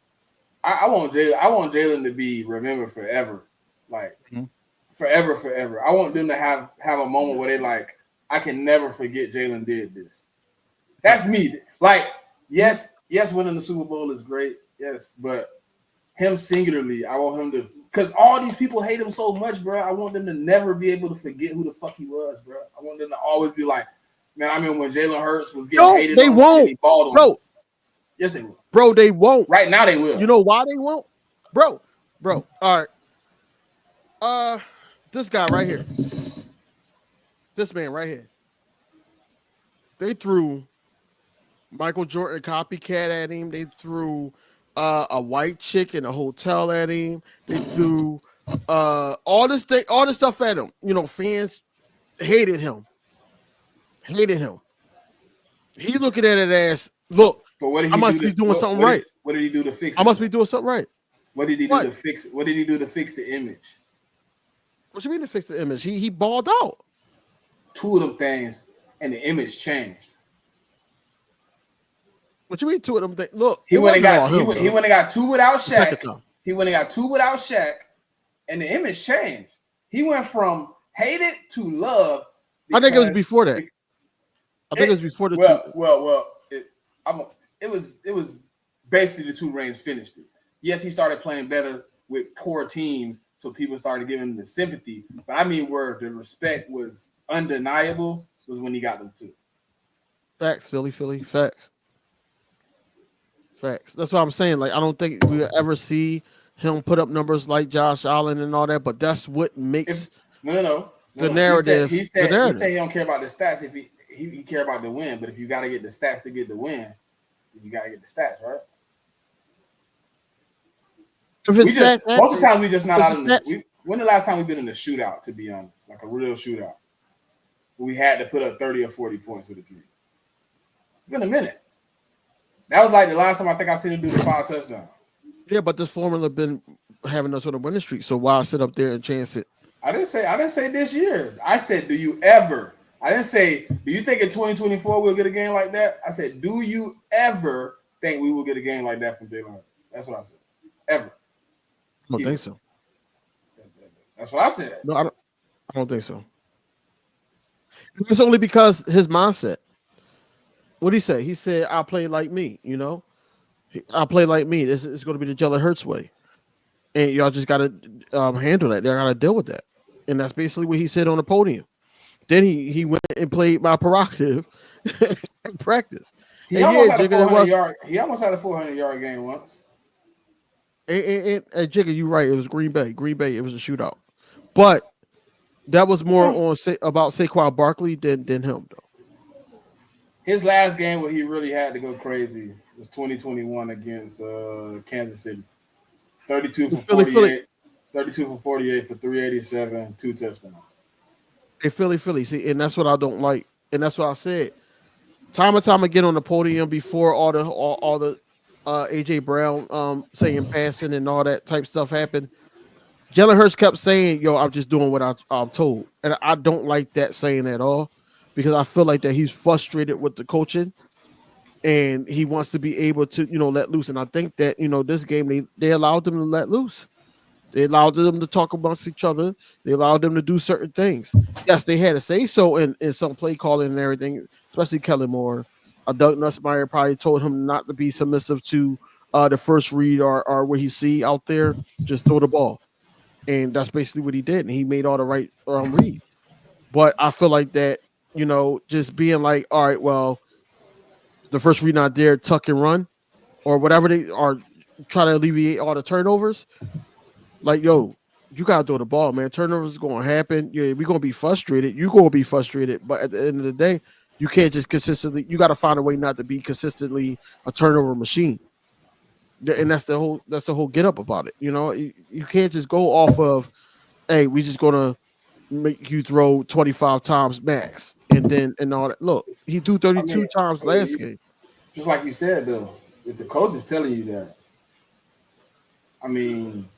I want Jalen to be remembered forever, like forever. I want them to have a moment where they like, I can never forget Jalen did this. That's me. Like, yes, winning the Super Bowl is great. Yes, but him singularly, I want him to, because all these people hate him so much, bro. I want them to never be able to forget who the fuck he was, bro. I want them to always be like, man, I mean, when Jalen Hurts was getting hated, they won't. He balled on us. Yes, they will. Bro, they won't. Right now, they will. You know why they won't? Bro. All right. This guy right here. This man right here. They threw Michael Jordan copycat at him. They threw a white chick in a hotel at him. They threw all this stuff at him. You know, fans hated him. He looking at it as, look, but what did I must be doing something right. What did he do to fix it? I must be doing something right. What did he do to fix it? What did he do to fix the image? What you mean to fix the image? He balled out. 2 of them things, and the image changed. What you mean 2 of them things? Look, he went and got 2 without Shaq. He went and got 2 without Shaq, and the image changed. He went from hated to love. I think it was before that. It was basically the 2 rings finished it. Yes, he started playing better with poor teams, so people started giving him the sympathy. But I mean, where the respect was undeniable was when he got them 2. Facts, Philly, facts. That's what I'm saying. Like, I don't think we will ever see him put up numbers like Josh Allen and all that. But that's what makes the narrative. He said he don't care about the stats. If he care about the win, but if you got to get the stats to get the win, you got to get the stats, right? Most of the time we just not out in the. When the last time we've been in a shootout, to be honest, like a real shootout, we had to put up 30 or 40 points for the team. It's been a minute. That was like the last time I think I seen him do the 5 touchdowns. Yeah, but this formula been having a sort of winning streak. So why sit up there and chance it? I didn't say this year. I said, do you ever? I didn't say, do you think in 2024 we'll get a game like that? I said, do you ever think we will get a game like that from Jalen Hurts? That's what I said. Ever. I don't think so. That's what I said. No, I don't think so. It's only because his mindset. What did he say? He said, "I'll play like me." You know, I'll play like me. This is going to be the Jalen Hurts way, and y'all just got to handle that. They got to deal with that, and that's basically what he said on the podium. Then he went and played my prerogative in practice. He almost had a 400-yard. He almost had a 400-yard game once. And Jigga, you're right. It was Green Bay. It was a shootout, but that was more on about Saquon Barkley than him though. His last game where he really had to go crazy was 2021 against Kansas City. 32 for 48. 32 for 48 for 387, 2 touchdowns. Hey, Philly. See, and that's what I don't like. And that's what I said. Time and time again on the podium before all the AJ Brown saying passing and all that type stuff happened. Jalen Hurts kept saying, "Yo, I'm just doing what I'm told," and I don't like that saying at all because I feel like that he's frustrated with the coaching and he wants to be able to let loose. And I think that this game they allowed them to let loose. They allowed them to talk amongst each other. They allowed them to do certain things. Yes, they had to say so in some play calling and everything, especially Kellen Moore. Doug Nussmeier probably told him not to be submissive to the first read or what he see out there. Just throw the ball, and that's basically what he did. And he made all the right reads. But I feel like that, just being like, all right, well, the first read not there, tuck and run, or whatever they are, try to alleviate all the turnovers. Like, yo, you gotta throw the ball, man. Turnovers is gonna happen. Yeah, we're gonna be frustrated. You're gonna be frustrated, but at the end of the day, you can't just consistently. You gotta find a way not to be consistently a turnover machine. And that's the whole get up about it. You can't just go off of, hey, we just gonna make you throw 25 times max, and all that. Look, he threw I mean, 32 times I mean, last game. just like you said though, if the coach is telling you that, I mean,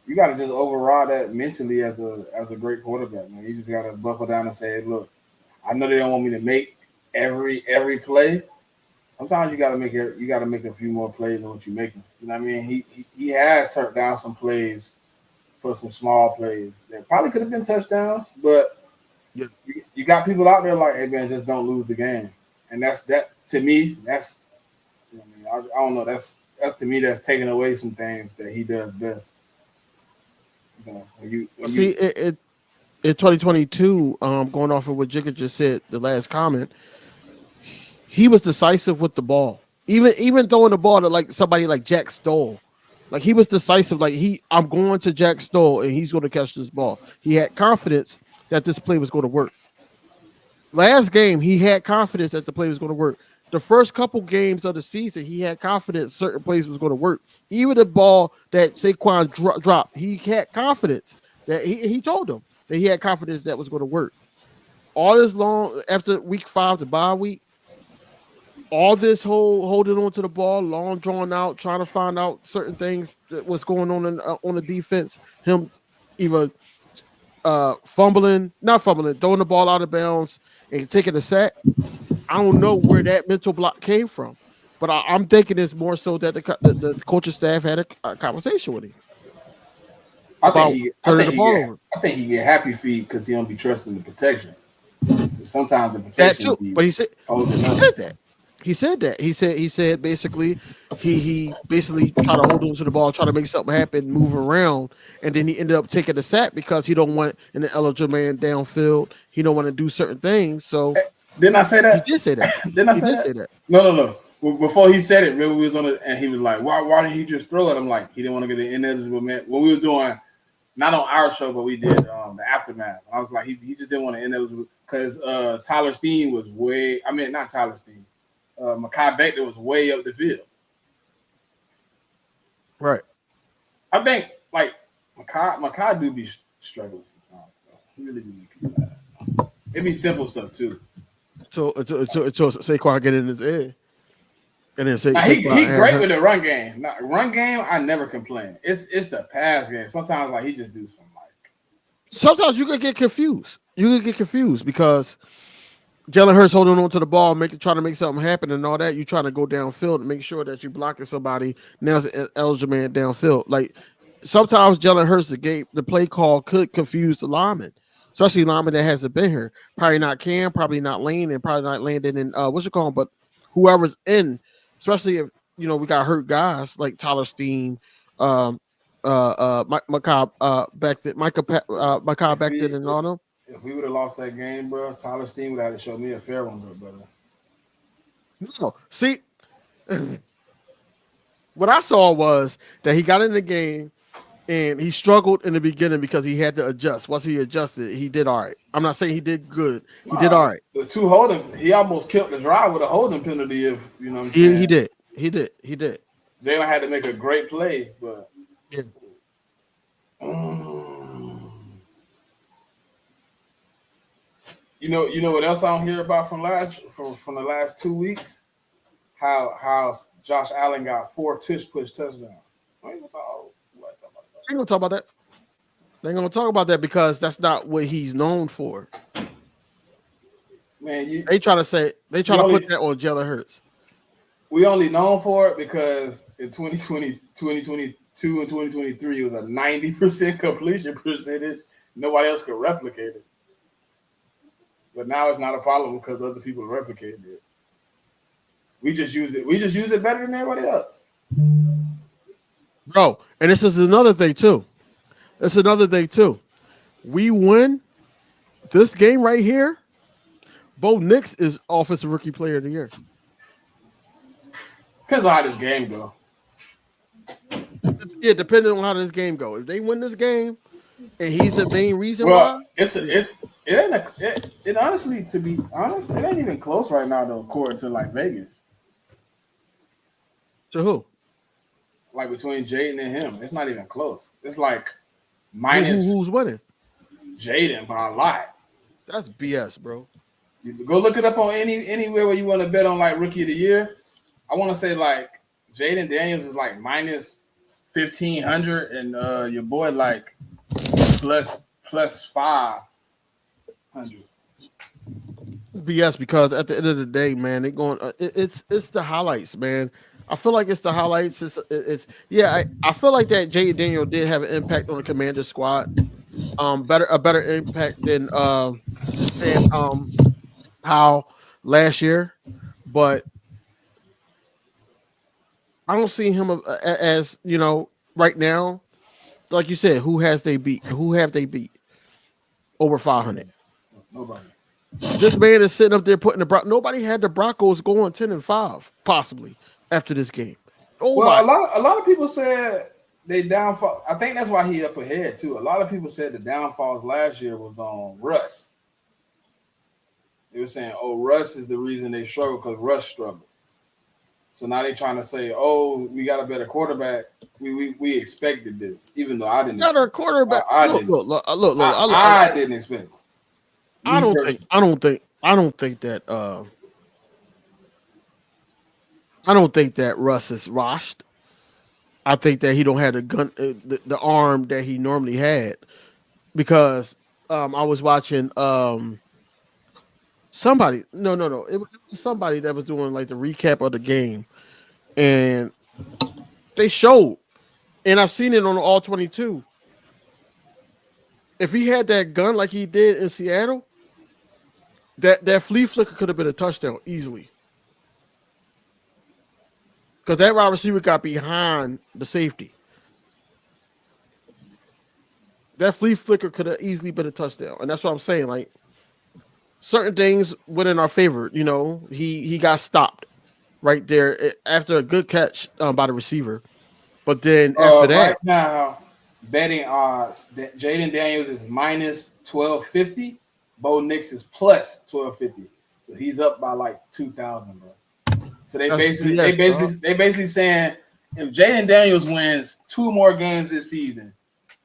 you got to just override that mentally as a great quarterback, man. You just got to buckle down and say, look, I know they don't want me to make every play. Sometimes you got to make a few more plays than what you're making. You know what I mean? He has turned down some plays for some small plays that probably could have been touchdowns, but Yeah. you got people out there like, hey man, just don't lose the game. And that to me, that's I don't know, that's to me that's taking away some things that he does best. See, in 2022, going off of what Jigga just said, the last comment, he was decisive with the ball. Even throwing the ball to like somebody like Jack Stoll. Like he was decisive. Like I'm going to Jack Stoll and he's going to catch this ball. He had confidence that this play was going to work. Last game, he had confidence that the play was going to work. The first couple games of the season, he had confidence certain plays was going to work. Even the ball that Saquon dropped, he had confidence that he told him that he had confidence that was going to work. All this long after week 5, the bye week, all this whole holding on to the ball, long drawn out, trying to find out certain things that what's going on the defense. Him either not fumbling, throwing the ball out of bounds and taking a sack. I don't know where that mental block came from, but I'm thinking it's more so that the coaching staff had a conversation with him about turning the ball over. I think he get happy feet because he don't be trusting the protection. Sometimes the That protection too, be but he said that. He said basically he basically tried to hold on to the ball, try to make something happen, move around, and then he ended up taking the sack because he don't want an eligible man downfield. He don't want to do certain things. So didn't I say he that? did say that. Didn't I He say did that? say that. No. Well, before he said it, we was on it, and he was like, "Why didn't he just throw it?" I'm like, he didn't want to get an ineligible man. When we was doing, not on our show, but we did the aftermath. I was like, he just didn't want an ineligible because Tyler Steen was way. I mean, not Tyler Steen. Mekhi Becton was way up the field. Right. I think like Mekhi do be struggling sometimes. Bro. He really do. It be simple stuff too. So Saquon get in his ear. And then Now, he Saquon great with the run game. Now, run game, I never complain. It's the pass game. Sometimes like he just do some like. sometimes you could get confused. You could get confused because Jalen Hurts holding on to the ball, trying to make something happen and all that. You trying to go downfield and make sure that you're blocking somebody. Now it's an eligible man downfield. Like sometimes Jalen Hurts, the play call could confuse the lineman, especially lineman that hasn't been here. Probably not Cam, probably not Lane, and probably not Landon and what's it called, but whoever's in, especially if we got hurt guys like Tyler Steen, Micah If Becton and all them. we would have lost that game, bro, Tyler Steen would have had to show me a fair one, brother. No, see, what I saw was that he got in the game and he struggled in the beginning because he had to adjust. Once he adjusted, he did all right. I'm not saying he did good. He did all right. The two holding, he almost killed the drive with a holding penalty. If you know what I'm saying, He did. He did. Jalen had to make a great play, but Yeah. You know what else I don't hear about from the last 2 weeks? How Josh Allen got 4 tush push touchdowns. I ain't gonna talk about that. They ain't gonna talk about that because that's not what he's known for. Man, they try to put that on Jalen Hurts. We only known for it because in 2020, 2022, and 2023, it was a 90% completion percentage. Nobody else could replicate it. But now it's not a problem because other people replicated it. We just use it. We just use it better than everybody else. Bro, and this is another thing too. We win this game right here. Bo Nix is Offensive Rookie Player of the Year. Depends on how this game go. Yeah, depending on how this game go. If they win this game, and he's the main reason why. It honestly, to be honest, it ain't even close right now though, according to like Vegas. To who? Like between Jaden and him, it's not even close. It's like minus. Who's winning? Jaden by a lot. That's BS, bro. You go look it up on anywhere where you want to bet on like Rookie of the Year. I want to say like Jaden Daniels is like minus 1,500, and your boy like plus 500. BS because at the end of the day, man, they going. It's the highlights, man. I feel like it's the highlights. I feel like that Jaden Daniel did have an impact on the Commander squad. A better impact than how last year, but I don't see him as right now. Like you said, who have they beat over 500? Nobody. This man is sitting up there putting nobody had the Broncos going 10-5 possibly after this game. A lot of people said they downfall. I think that's why he up ahead too. A lot of people said the downfalls last year was on Russ. They were saying, "Oh, Russ is the reason they struggle because Russ struggled." So now they're trying to say, "Oh, we got a better quarterback. We expected this, even though I didn't." Got our quarterback. I didn't expect it. I don't think that Russ is washed. I think that he don't have the gun, the arm that he normally had, because I was watching somebody. No, it was somebody that was doing like the recap of the game, and they showed, and I've seen it on all 22. If he had that gun like he did in Seattle, that flea flicker could have been a touchdown easily. Because that wide receiver got behind the safety. That flea flicker could have easily been a touchdown. And that's what I'm saying. Like, certain things went in our favor. He got stopped right there after a good catch by the receiver. But then after that. Right now, betting odds, that Jaden Daniels is minus 1250. Bo Nix is plus 1250. So he's up by like 2,000, bro. So they basically saying if Jaden Daniels wins 2 more games this season,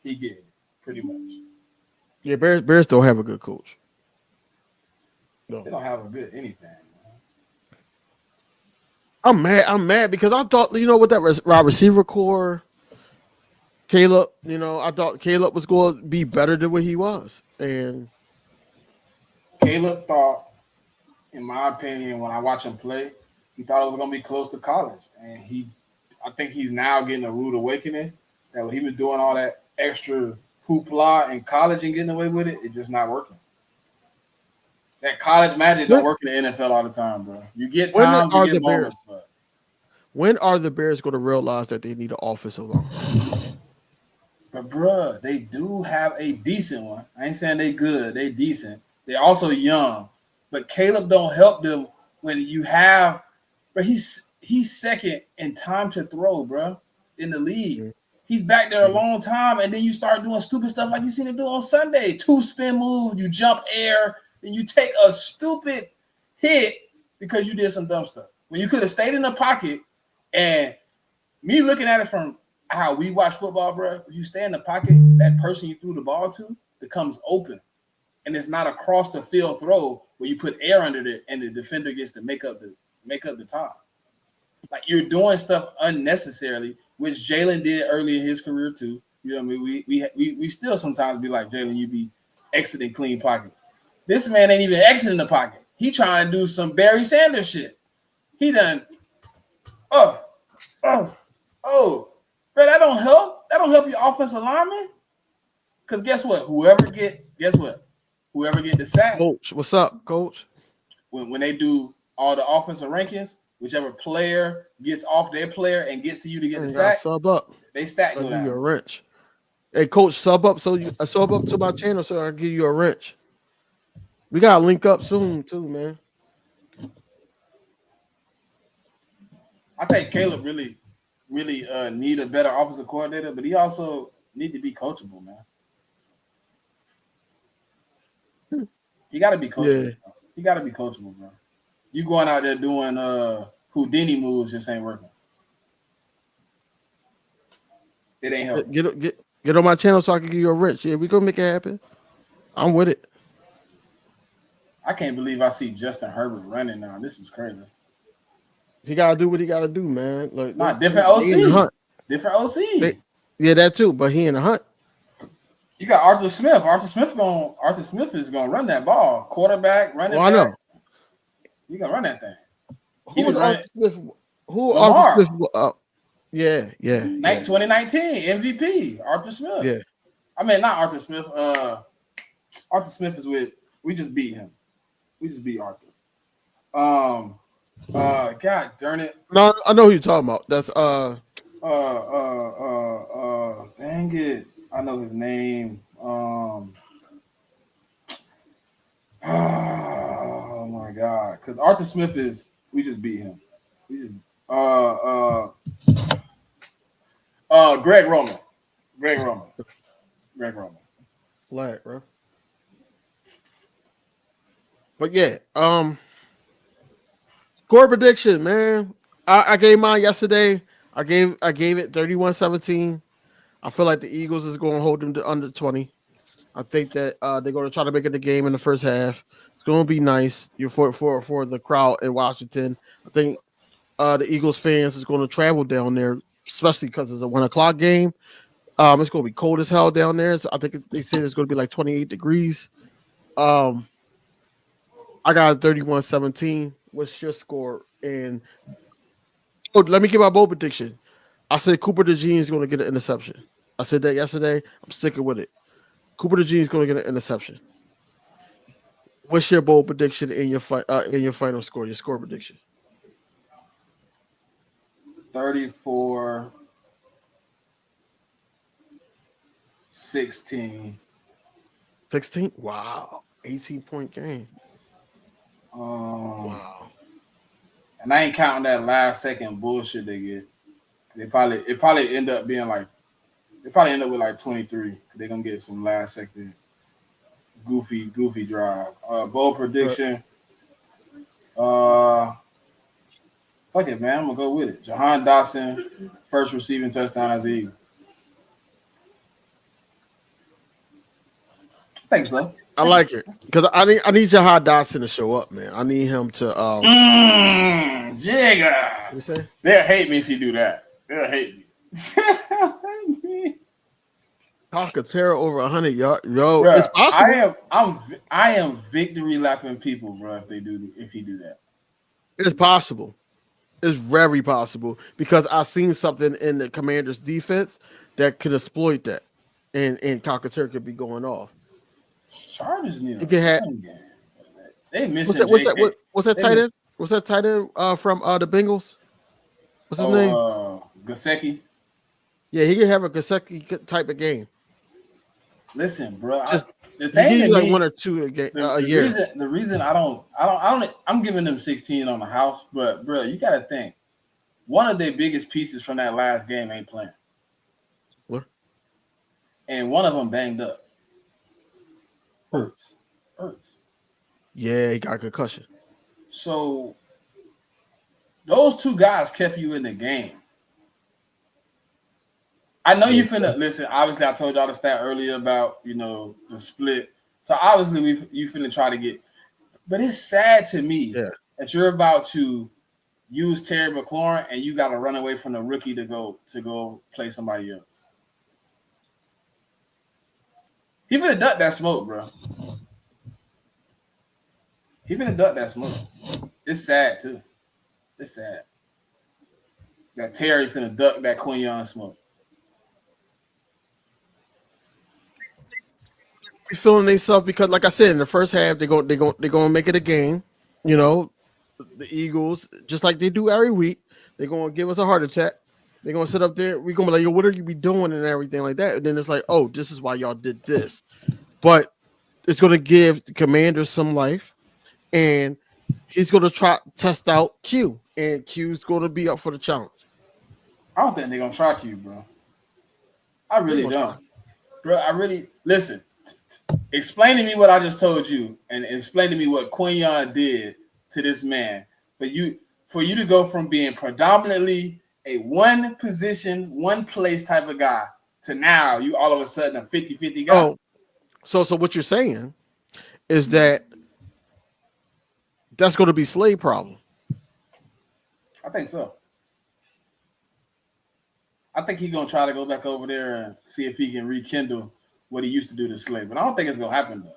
he get it, pretty much. Yeah, Bears don't have a good coach. No. They don't have a good anything. Man. I'm mad because I thought, with that wide receiver core, Caleb, I thought Caleb was going to be better than what he was. And Caleb thought, in my opinion, when I watch him play, he thought it was going to be close to college. And I think he's now getting a rude awakening that when he was doing all that extra hoopla in college and getting away with it, it's just not working. That college magic don't work in the NFL all the time, bro. You get times, you get moments. But when are the Bears going to realize that they need an offensive line? But, bro, they do have a decent one. I ain't saying they good. They decent. They're also young. But Caleb don't help them when you have – but he's second in time to throw, bro, in the league. Mm-hmm. He's back there a long time, and then you start doing stupid stuff like you seen him do on Sunday. 2 spin move, you jump air, and you take a stupid hit because you did some dumb stuff. When you could have stayed in the pocket, and me looking at it from how we watch football, bro, when you stay in the pocket, that person you threw the ball to becomes open. And it's not a cross the field throw where you put air under it and the defender gets to make up the time. Like you're doing stuff unnecessarily, which Jalen did early in his career too. You know what I mean? We still sometimes be like, Jalen, you be exiting clean pockets. This man ain't even exiting the pocket. He trying to do some Barry Sanders shit. He done, oh, oh, oh. Bro, that don't help. That don't help your offensive lineman. Because guess what? Whoever get the sack. Coach, what's up, Coach? When they do all the offensive rankings, whichever player gets off their player and gets to you to get the sack, sub up. they stack I'll go give you a down. wrench. Hey, Coach, sub up sub up to my channel so I can give you a wrench. We gotta link up soon too, man. I think Caleb really need a better offensive coordinator, but he also need to be coachable, man. He got to be coachable. Yeah. Bro. He got to be coachable, bro. You going out there doing Houdini moves just ain't working. It ain't helping. Get on my channel so I can give you a wrench. Yeah, we gonna make it happen. I'm with it. I can't believe I see Justin Herbert running now. This is crazy. He gotta do what he gotta do, man. Like, Not different OC. Different OC. Yeah, that too. But he in the hunt. You got Arthur Smith. Arthur Smith is gonna run that ball. Quarterback, running back. I know. You gonna run that thing. Who was Arthur Smith? Who Arthur Smith? Yeah. 2019 MVP. Arthur Smith. Yeah. I mean, not Arthur Smith. Arthur Smith is with. We just beat him. We just beat Arthur. God darn it. No, I know who you're talking about. That's dang it. I know his name. Oh my God. Because Arthur Smith we just beat him. We just Greg Roman. Flag, bro. But yeah, score prediction, man. I gave mine yesterday. I gave it 31-17. I feel like the Eagles is going to hold them to under 20. I think that they're going to try to make it the game in the first half. It's going to be nice. You're for the crowd in Washington. I think the Eagles fans is going to travel down there, especially because it's a 1:00 game. It's going to be cold as hell down there. So I think they said it's going to be like 28 degrees. I got 31-17. What's your score? And let me give my bold prediction. I said Cooper DeJean is going to get an interception. I said that yesterday. I'm sticking with it. Cooper DeJean is going to get an interception. What's your bold prediction in your final score? Your score prediction? 34-16. 16? Wow. 18-point game. Wow. And I ain't counting that last second bullshit they get. It probably end up being like with like 23. They're gonna get some last second goofy drive. Bold prediction. Fuck it, man. I'm gonna go with it. Jahan Dotson, first receiving touchdown as the Eagle. I think so. I like it because I need Jahan Dotson to show up, man. I need him to. Jigga. You say? They'll hate me if you do that. They'll hate me. Calcaterra over 100 yards, yo. Bruh, it's possible. I am victory lapping people, bro. If he do that, it's possible. It's very possible because I've seen something in the Commanders' defense that could exploit that, and Calcaterra could be going off. Chargers need. They missing. What's that tight end? What's that tight end from the Bengals? What's his name? Gesicki. Yeah, he can have a Gesicki type of game. Listen, bro. The thing like 1 or 2 a year. The reason I'm giving them 16 on the house, but bro, you got to think one of their biggest pieces from that last game ain't playing. What? And one of them banged up. Hurts. Yeah, he got a concussion. So those two guys kept you in the game. I know you finna listen. Obviously, I told y'all the stat earlier about the split. So obviously, you finna try to get. But it's sad to me that you're about to use Terry McLaurin, and you got to run away from the rookie to go play somebody else. He finna duck that smoke, bro. He finna duck that smoke. It's sad too. It's sad. That Terry finna duck that Quinyon smoke. Be feeling themselves because, like I said, in the first half, they're gonna make it a game. You know, the Eagles, just like they do every week, they're gonna give us a heart attack. They're gonna sit up there. We're gonna be like, "Yo, what are you be doing?" and everything like that. And then it's like, "Oh, this is why y'all did this." But it's gonna give the Commander some life, and he's gonna try test out Q, and Q's gonna be up for the challenge. I don't think they're gonna try Q, bro. I really don't, bro. I really listen. Explain to me what I just told you, and explain to me what Quinyon did to this man. For you to go from being predominantly a one position, one place type of guy to now you all of a sudden a 50-50 guy. Oh, so what you're saying is that that's going to be Slade problem. I think so. I think he's gonna try to go back over there and see if he can rekindle what he used to do to Slade, but I don't think it's gonna happen though.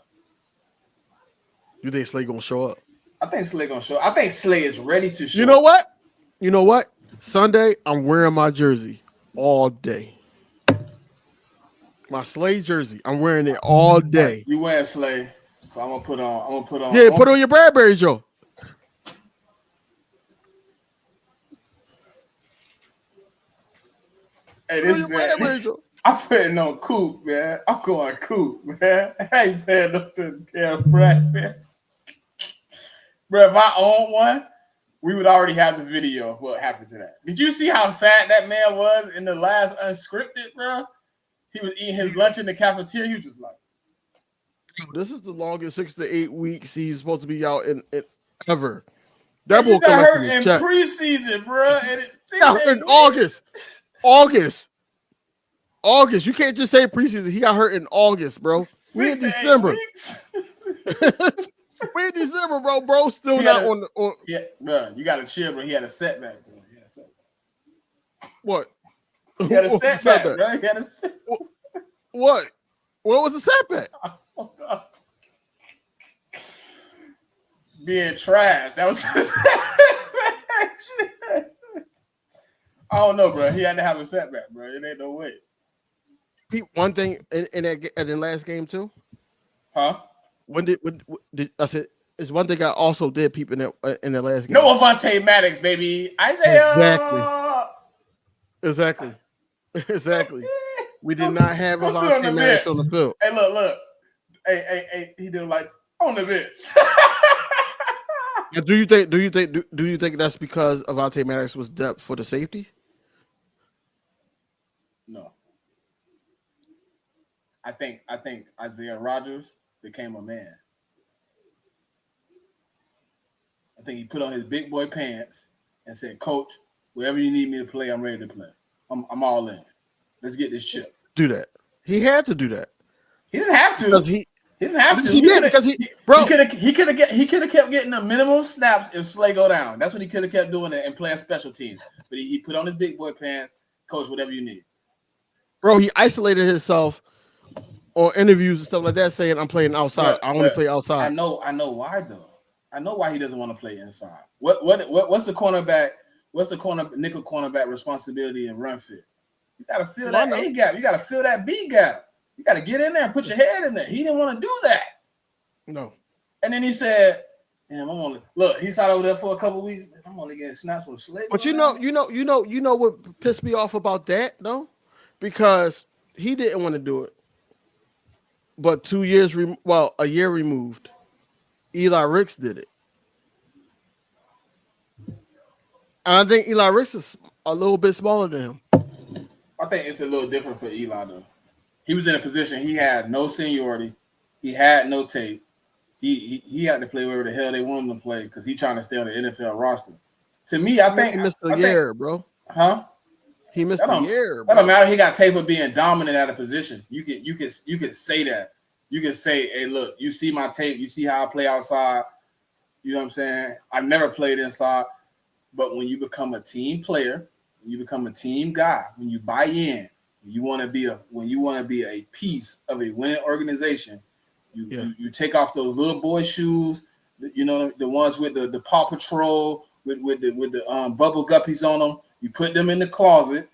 You think Slade gonna show up? I think Slade gonna show up. I think Slade is ready to show You know up. what? You know what? Sunday, I'm wearing my jersey all day. My Slade jersey. I'm wearing it all day. You wearing Slade, so I'm gonna put on. Yeah, put on your Bradbury, Joe. Hey, this man. I'm putting on Coop, man. I'm going Coop, man. I ain't paying up to the damn brat, man. Bro, if I own one, we would already have the video of what happened to that. Did you see how sad that man was in the last unscripted, bro? He was eating his lunch in the cafeteria. He was just like, this is the longest 6 to 8 weeks he's supposed to be out in ever. That boy got hurt in preseason, bro. And it's in August. You can't just say preseason. He got hurt in August, bro. We in December. We in December, bro. Bro, still not on the. Yeah, bro. You got to chill, bro. He had a setback, bro. What? He had a setback, bro. He had a setback. What? What was the setback? Being trash. That was his I don't know, bro. He had to have a setback, bro. It ain't no way. One thing in the last game too. Huh? When did I said? It's one thing I also did peep in the last game. No Avonte Maddox, baby. Isaiah. Exactly. We did not have Avonte Maddox on the field. Hey, look. Hey. He did like on the bench. Now, do you think that's because Avonte Maddox was depth for the safety? No. I think Isaiah Rodgers became a man. I think he put on his big boy pants and said, "Coach, wherever you need me to play, I'm ready to play. I'm all in. Let's get this chip." Do that. He had to do that. He didn't have to. Because he didn't have to. He did because he could have kept getting the minimum snaps if Slay go down. That's what he could have kept doing and playing special teams. But he put on his big boy pants, coach, whatever you need. Bro, he isolated himself on interviews and stuff like that, saying I'm playing outside. I only play outside. I know why though. I know why he doesn't want to play inside. What's the cornerback? What's the nickel cornerback responsibility in run fit? You gotta fill that A gap. You gotta fill that B gap. You gotta get in there and put your head in there. He didn't want to do that. No. And then he said, "Damn, I'm only look." He sat over there for a couple of weeks. I'm only getting snaps with a slave. But you know what pissed me off about that though, because he didn't want to do it. But a year removed, Eli Ricks did it. And I think Eli Ricks is a little bit smaller than him. I think it's a little different for Eli though. He was in a position he had no seniority, he had no tape. He had to play wherever the hell they wanted him to play because he's trying to stay on the NFL roster. To me, I think he missed a year, bro. Huh? He missed a year. That don't matter. He got tape of being dominant at a position. You can say that. You can say, "Hey, look, you see my tape. You see how I play outside. You know what I'm saying? I've never played inside." But when you become a team player, when you become a team guy, when you buy in, when you want to be a piece of a winning organization, you take off those little boy shoes, the ones with the Paw Patrol with the bubble guppies on them. You put them in the closet.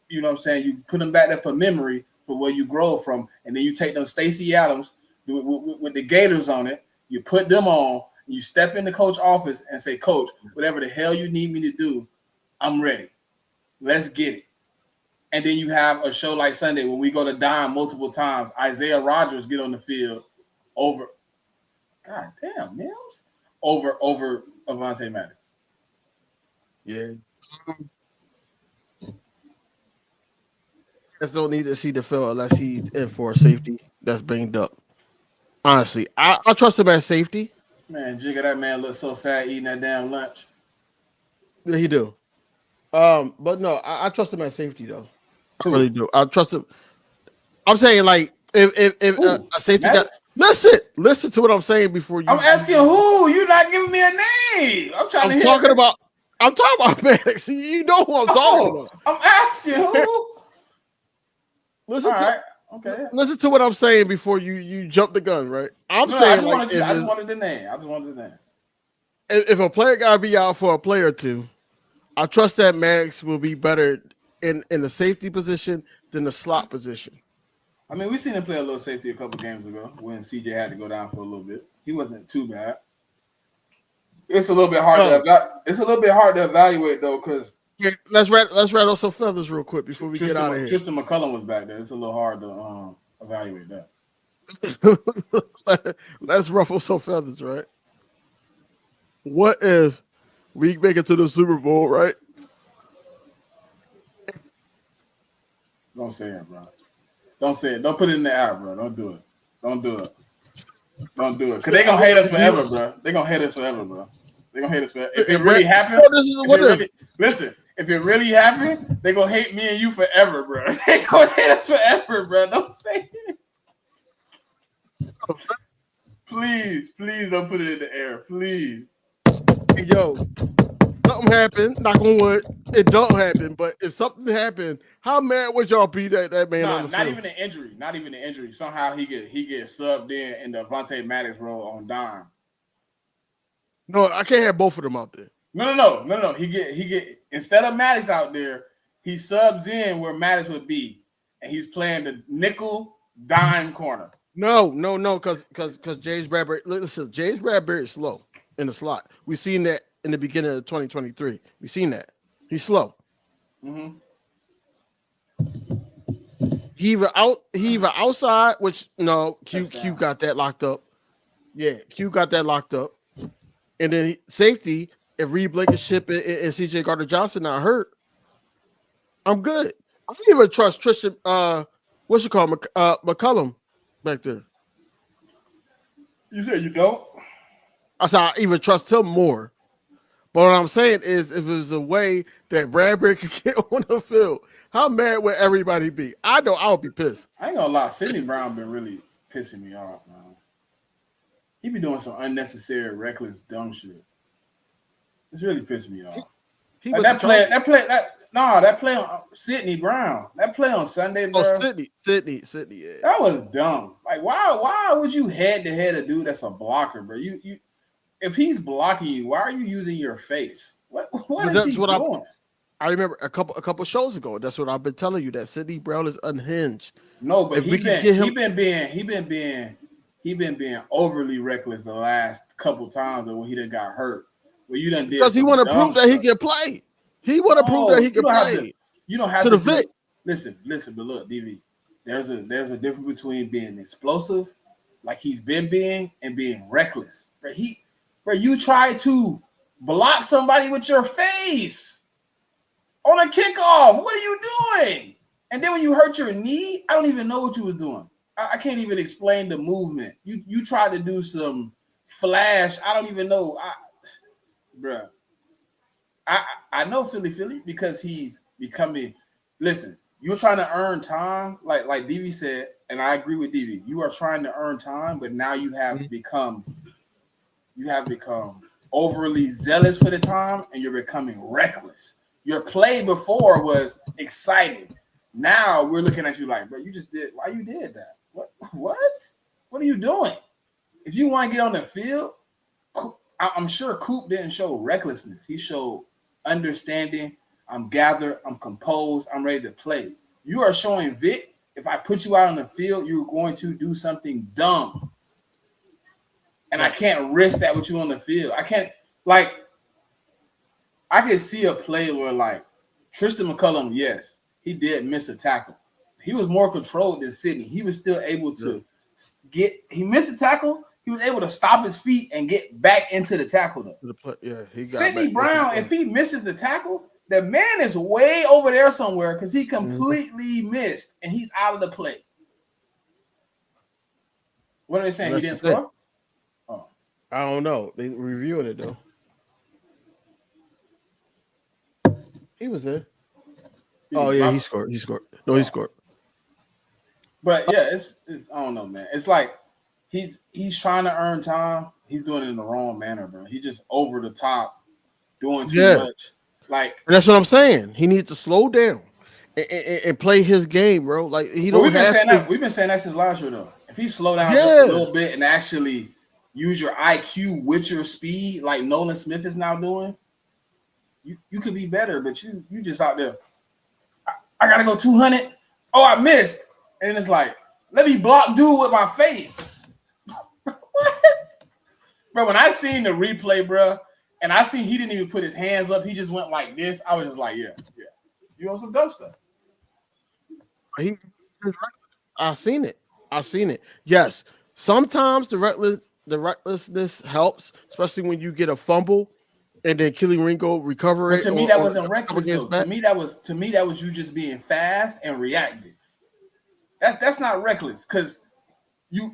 You know what I'm saying? You put them back there for memory for where you grow from, and then you take them Stacey Adams with the Gators on it. You put them on. You step in the coach office and say, Coach, whatever the hell you need me to do, I'm ready. Let's get it. And then you have a show like Sunday where we go to dime multiple times. Isaiah Rodgers get on the field over Avonte Maddox. Yeah. Just don't need to see the field unless he's in for a safety that's banged up. Honestly, I trust him at safety. Man, Jigga, that man looks so sad eating that damn lunch. Yeah, he do. But no, I trust him at safety though. I really do. I trust him. I'm saying like if a safety guy. Listen to what I'm saying before you. I'm asking who. You're not giving me a name. I'm talking about Maddox. You know who I'm talking about. I'm asking who. Listen to what I'm saying before you jump the gun, right? I just wanted the name. If a player gotta be out for a play or two, I trust that Maddox will be better in the safety position than the slot position. I mean, we seen him play a little safety a couple games ago when CJ had to go down for a little bit. He wasn't too bad. It's a little bit hard to evaluate though, because let's rattle some feathers real quick before we get out of here. Tristan McCullum was back there. It's a little hard to evaluate that. Let's ruffle some feathers, right? What if we make it to the Super Bowl, right? Don't say it, bro. Don't say it. Don't put it in the air, bro. Don't do it. Don't do it. Because they're going to hate us forever, bro. They're going to hate us forever, bro. They're going to hate us forever. If it really happened, if it really happened, they're going to hate me and you forever, bro. They're going to hate us forever, bro. Don't say it. Please don't put it in the air. Please. Hey, yo, something happened. Knock on wood. It don't happen. But if something happened, how mad would y'all be that man on the field? Not even an injury. Somehow he gets subbed in the Avonte Maddox role on dime. No, I can't have both of them out there. No. He get instead of Maddox out there, he subs in where Maddox would be, and he's playing the nickel dime corner. No, because James Bradbury. Listen, James Bradbury is slow in the slot. We seen that in the beginning of 2023. We seen that he's slow. Mm-hmm. He either outside, which no, Q got that locked up. Yeah, Q got that locked up. And then safety, if Reed Blankenship and CJ Gardner-Johnson not hurt, I'm good. I don't even trust Tristan. McCullum back there. You said you don't? I said I even trust him more. But what I'm saying is, if there's a way that Bradbury could get on the field, how mad would everybody be? I know I'll be pissed. I ain't gonna lie, Sidney Brown been really pissing me off, man. He be doing some unnecessary, reckless, dumb shit. It's really pissing me off. That play on Sidney Brown. That play on Sunday, bro. Oh, Sidney, yeah. That was dumb. Like, why would you head to head a dude that's a blocker, bro? You if he's blocking you, why are you using your face? What is he doing? I remember a couple shows ago. That's what I've been telling you, that Sidney Brown is unhinged. No, but he been being overly reckless the last couple times when he done got hurt. Well, you done did because he want to prove that he can play. He want to prove that he can play. You don't have to to. The Vic. Listen. But look, DV, there's a difference between being explosive, like he's been being, and being reckless. You try to block somebody with your face on a kickoff. What are you doing? And then when you hurt your knee, I don't even know what you was doing. I can't even explain the movement. You tried to do some flash. I don't even know. Bruh. I know Philly because he's becoming. Listen, you're trying to earn time, like DV said, and I agree with DV. You are trying to earn time, but now you have become overly zealous for the time, and you're becoming reckless. Your play before was exciting. Now we're looking at you like, bro, you just did. Why you did that? What? What are you doing? If you want to get on the field, I'm sure Coop didn't show recklessness. He showed understanding. I'm gathered. I'm composed. I'm ready to play. You are showing Vic, if I put you out on the field, you're going to do something dumb. And I can't risk that with you on the field. I can't, like, I could see a play where, like, Tristan McCullum, yes, he did miss a tackle. He was more controlled than Sidney. He was still able to he missed a tackle. He was able to stop his feet and get back into the tackle, though. Sidney Brown, if he misses the tackle, the man is way over there somewhere because he completely missed and he's out of the play. What are they saying? He didn't score? Oh. I don't know. They reviewing it though. He was there. Oh yeah, he scored. He scored. No, he scored. But yeah, it's I don't know, man. It's like he's trying to earn time. He's doing it in the wrong manner, bro. He's just over the top, doing too much. Like, and that's what I'm saying. He needs to slow down and play his game, bro. Like he don't. We've been saying that since last year, though. If he slow down just a little bit and actually use your IQ with your speed, like Nolan Smith is now doing, you could be better. But you just out there. I gotta go 200. Oh, I missed. And it's like, let me block dude with my face. What? Bro, when I seen the replay, bro, and I seen he didn't even put his hands up, he just went like this. I was just like, yeah. You on some dumb stuff. I seen it. Yes. Sometimes the recklessness helps, especially when you get a fumble and then Kelly Ringo recover it. To me, that wasn't reckless. To me, that was you just being fast and reacting. That's not reckless because you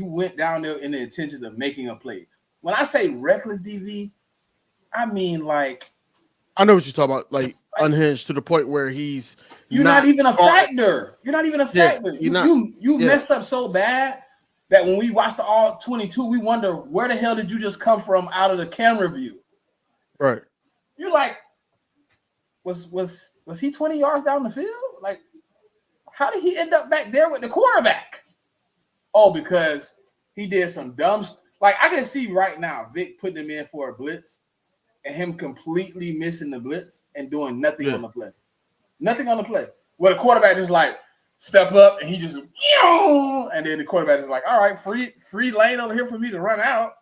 went down there in the intentions of making a play. When I say reckless, DV, I mean like I know what you're talking about, like unhinged to the point where you're not even a factor. You're not even a factor. You messed up so bad that when we watched the all 22, we wonder where the hell did you just come from out of the camera view? Right. You're like, was he 20 yards down the field? Like, how did he end up back there with the quarterback? Oh, because he did some dumb stuff. Like, I can see right now Vic putting him in for a blitz and him completely missing the blitz and doing nothing on the play. Nothing on the play. Where the quarterback just like step up and he just and then the quarterback is like, all right, free lane over here for me to run out.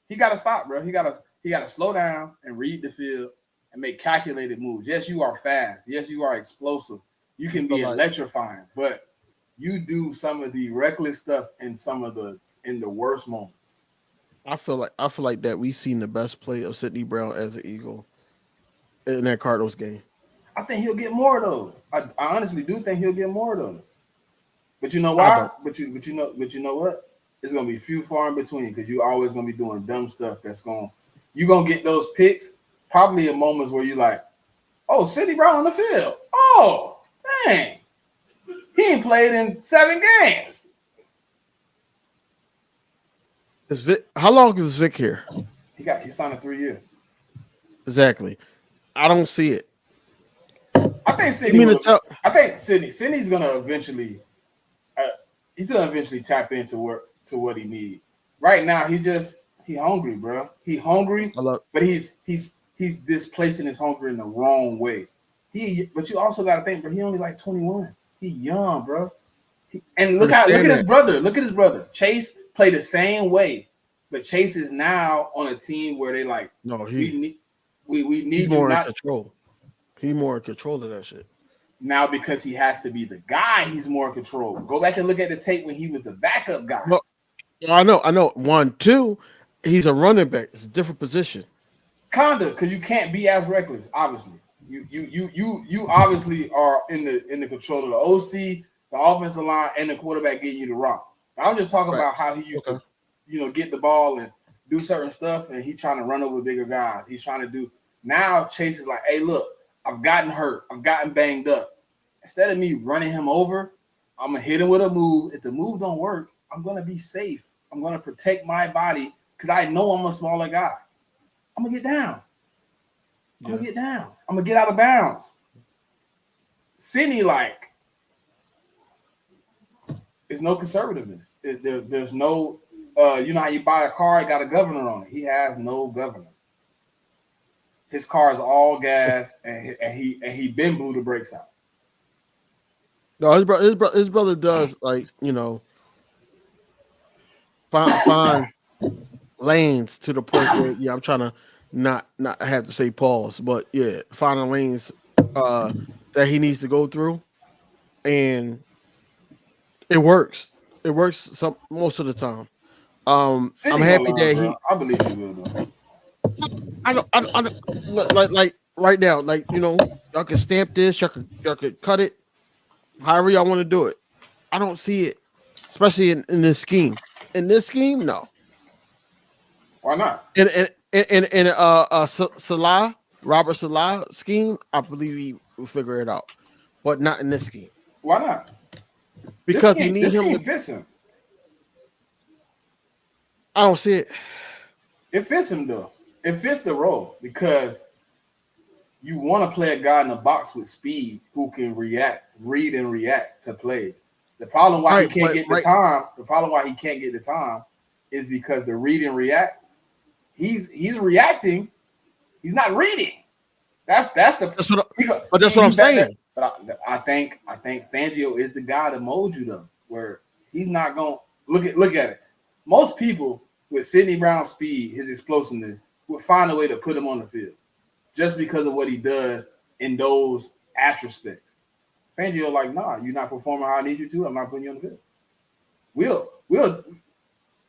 He got to stop, bro. He got to slow down and read the field and make calculated moves. Yes, you are fast. Yes, you are explosive. You can be electrifying, but you do some of the reckless stuff in the worst moments. I feel like that we've seen the best play of Sidney Brown as an Eagle in that Cardinals game. I think he'll get more of those. I honestly do think he'll get more of those. But you know why? But you know what? It's gonna be few far in between because you're always gonna be doing dumb stuff you're gonna get those picks probably in moments where you're like, oh, Sidney Brown on the field. Oh, dang. He ain't played in 7 games. How long is Vic here? He signed a 3-year. Exactly. I don't see it. I think Sidney's gonna eventually tap into what he needs. Right now, he hungry, bro. He hungry, but he's displacing his hunger in the wrong way. But you also got to think, bro. He only like 21. He young, bro. Look at his brother. Look at his brother. Chase played the same way, but Chase is now on a team where they like. No, we need he's more in control. He's more in control of that shit. Now because he has to be the guy, he's more in control. Go back and look at the tape when he was the backup guy. Well, I know. 1, 2, he's a running back. It's a different position. Kinda, because you can't be as reckless. Obviously, you obviously are in the control of the OC, the offensive line, and the quarterback getting you the rock. I'm just talking about how he used to, get the ball and do certain stuff, and he's trying to run over bigger guys. He's trying to do. Now Chase is like, hey, look, I've gotten hurt. I've gotten banged up. Instead of me running him over, I'm going to hit him with a move. If the move don't work, I'm going to be safe. I'm going to protect my body because I know I'm a smaller guy. I'm gonna get down. I'm gonna get down. I'm gonna get out of bounds. Sydney, like, there's no conservativeness. There's no, you know how you buy a car, it got a governor on it. He has no governor. His car is all gas, and he been blew the brakes out. No, his brother does, like, you know, find lanes to the point where, yeah, I'm trying to not have to say pause, but yeah, finding lanes that he needs to go through, and it works. It works most of the time. I'm Sydney happy gonna that learn, he. bro. I believe he will, though. I don't like right now, like, you know, y'all can stamp this, y'all could cut it, however y'all want to do it. I don't see it, especially in this scheme. In this scheme, no. Why not? Salah, Robert Salah scheme, I believe he will figure it out, but not in this scheme Why not? because he needs this him game to. fits him. I don't see it. It fits him though. It fits the role because you want to play a guy in the box with speed who can read and react to plays. The problem why he can't get the time. The problem why he can't get the time is because the read and react. He's reacting. He's not reading. That's what I'm saying. But I think Fangio is the guy to mold you though, where he's not going to look at it. Most people with Sidney Brown's speed, his explosiveness, would find a way to put him on the field just because of what he does in those aspects. Fangio like, nah, you're not performing how I need you to. I'm not putting you on the field.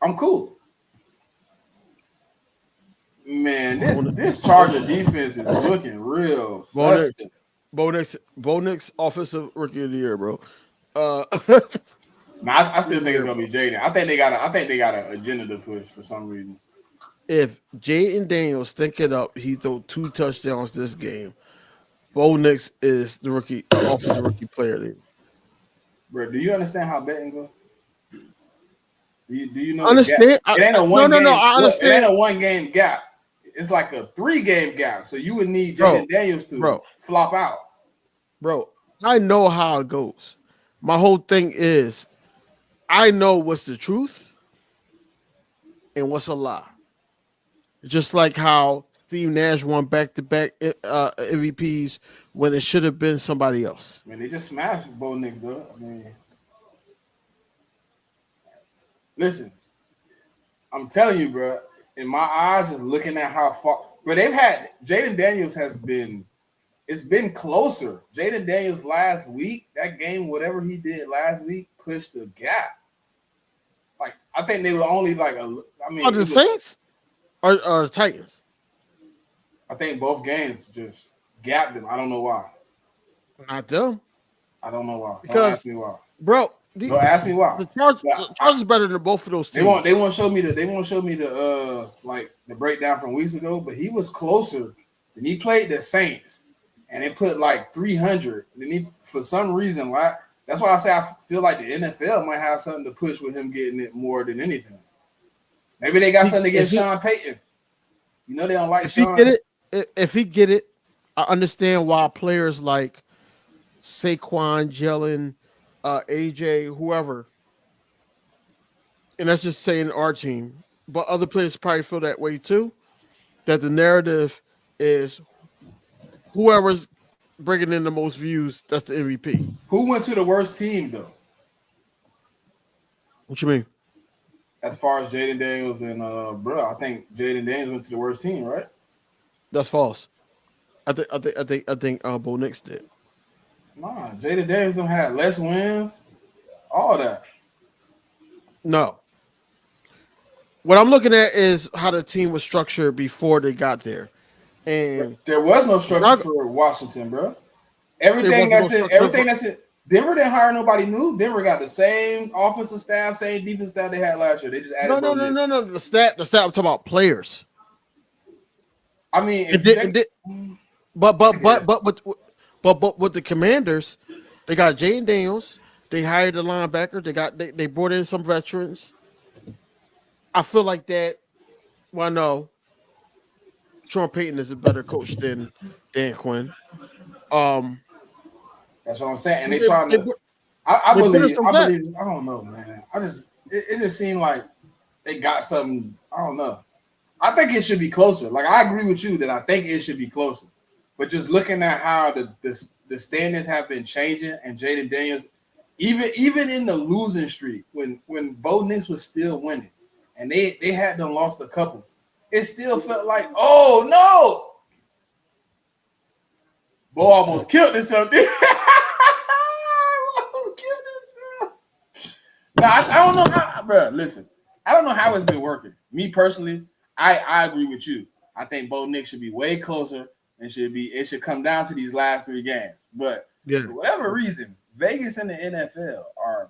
I'm cool. Man, this Charger defense is looking real. Bo Nix, offensive rookie of the year, bro. I still think it's gonna be Jaden. I think they got an agenda to push for some reason. If Jaden Daniels think it up, he threw 2 touchdowns this game. Bo Nix is the offensive rookie player there. Bro, do you understand how betting goes? Do you know? Understand? It ain't a one game. I understand. It ain't a 1 game gap. It's like a 3 game gap. So you would need Jaden Daniels to flop out. Bro, I know how it goes. My whole thing is, I know what's the truth and what's a lie. Just like how Steve Nash won back-to-back MVPs when it should have been somebody else. Man, they just smashed Bo Nix, though. I mean, listen, I'm telling you, bro. In my eyes, just looking at how far, but they've had Jaden Daniels it's been closer. Jaden Daniels last week, that game, whatever he did last week, pushed the gap. Like, I think they were only like Are the Saints or the Titans? I think both games just gapped them. I don't know why. Not them. I don't know why. Because, don't ask me why. Bro, don't ask me why. The Chargers better than both of those teams. They won't show me the like the breakdown from weeks ago, but he was closer when he played the Saints and they put like 300. And he, for some reason, that's why I say I feel like the NFL might have something to push with him getting it more than anything. Maybe they got something against Sean Payton. You know they don't like Sean. If he get it, I understand why players like Saquon, Jalen, AJ, whoever, and that's just saying our team, but other players probably feel that way too, that the narrative is whoever's bringing in the most views, that's the MVP. Who went to the worst team, though? What you mean? As far as Jaden Daniels and I think Jaden Daniels went to the worst team, right? That's false. I think Bo Nix did. Nah, Jaden Daniels don't have less wins, all that. No. What I'm looking at is how the team was structured before they got there. And there was no structure for Washington, bro. Everything that's in Denver didn't hire nobody new. Denver got the same offensive staff, same defensive staff they had last year. They just added no. The stat I'm talking about players. I mean, but with the Commanders, they got Jaden Daniels. They hired a linebacker. They brought in some veterans. I feel like that Well, no, Sean Payton is a better coach than Dan Quinn. Um, That's what I'm saying. And they, they trying they, to. I they bring believe. some I vets. believe. I don't know, man. It just seemed like they got something. I don't know. I think it should be closer. Like I agree with you that I think it should be closer. But just looking at how the standings have been changing and Jaden Daniels, even in the losing streak, when Bo Nix was still winning, and they had them lost a couple, it still felt like, oh no, Bo almost killed himself. Almost killed himself. Now I don't know how, bro. Listen, I don't know how it's been working. Me personally, I agree with you. I think Bo Nix should be way closer and it should come down to these last 3 games. But Yeah, for whatever reason, Vegas and the NFL are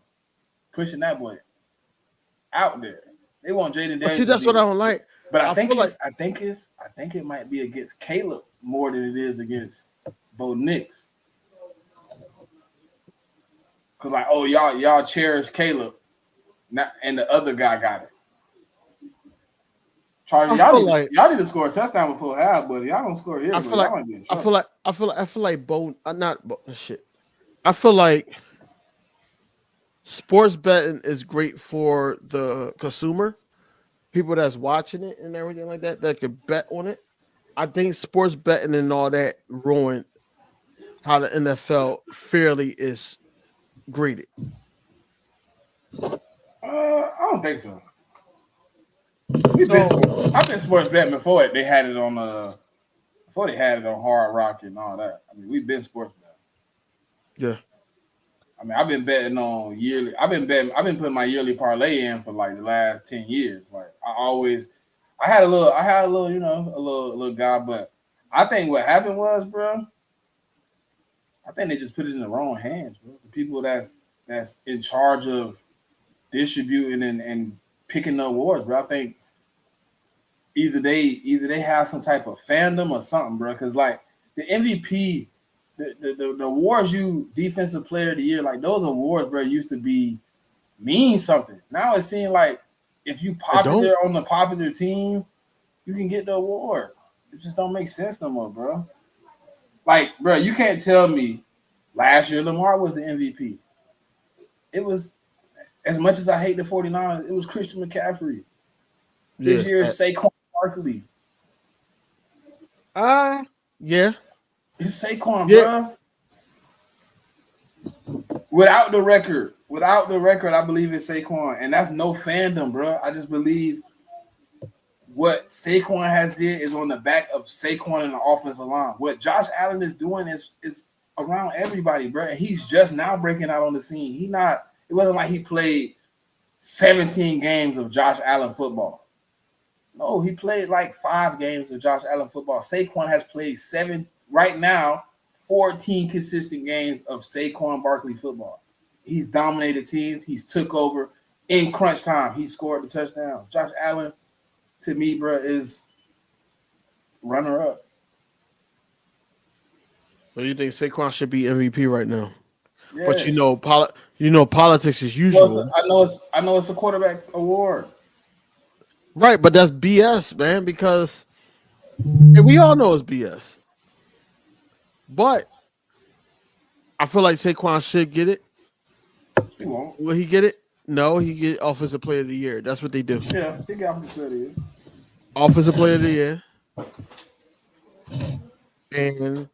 pushing that boy out there. They want Jaden but Daniels see, to that's what be, I don't like. but I feel like I think it might be against Caleb more than it is against Bo Nix. Cause like, oh y'all cherish Caleb, not, and the other guy got it. Charlie, I feel like y'all need to score a touchdown before half, but y'all don't score here, I but feel like y'all might be in I trouble. feel like I feel like not shit. I feel like sports betting is great for the consumer, people that's watching it and everything like that that could bet on it. I think sports betting and all that ruined how the NFL fairly is graded. I don't think so. So I've been sports betting before they had it on before they had it on Hard Rock and all that. I mean, we've been sports betting. yeah, I mean, I've been betting on yearly. I've been putting my yearly parlay in for like the last 10 years. Like I had a little, you know, a little guy, but I think what happened was, bro, I think they just put it in the wrong hands, bro. The people that's in charge of distributing and picking the awards, bro. I think either they have some type of fandom or something, bro. Because like the MVP, the awards you defensive player of the year, like those awards, bro, used to be mean something. Now it seems like if you it don't. popular on the popular team, you can get the award. It just don't make sense no more, bro. Like, bro, you can't tell me last year Lamar was the MVP. It was, as much as I hate the 49ers, it was Christian McCaffrey. This Yeah, year is Saquon Barkley. yeah, It's Saquon, yeah. bro. Without the record, I believe it's Saquon, and that's no fandom, bro. I just believe what Saquon has did is on the back of Saquon and the offensive line. What Josh Allen is doing is around everybody, bro. And he's just now breaking out on the scene. It wasn't like he played 17 games of Josh Allen football. No, he played like 5 games of Josh Allen football. Saquon has played 7 right now, 14 consistent games of Saquon Barkley football. He's dominated teams. He's took over in crunch time. He scored the touchdown. Josh Allen, to me, bro, is runner up. So you think Saquon should be MVP right now? But Yes. politics is Well, usual, I know it's a quarterback award. right? But that's BS, man. Because and we all know it's BS. But I feel like Saquon should get it. He won't. Will he get it? No, he get Offensive Player of the Year. That's what they do. Yeah, he got the credit. Offensive Player of the Year, and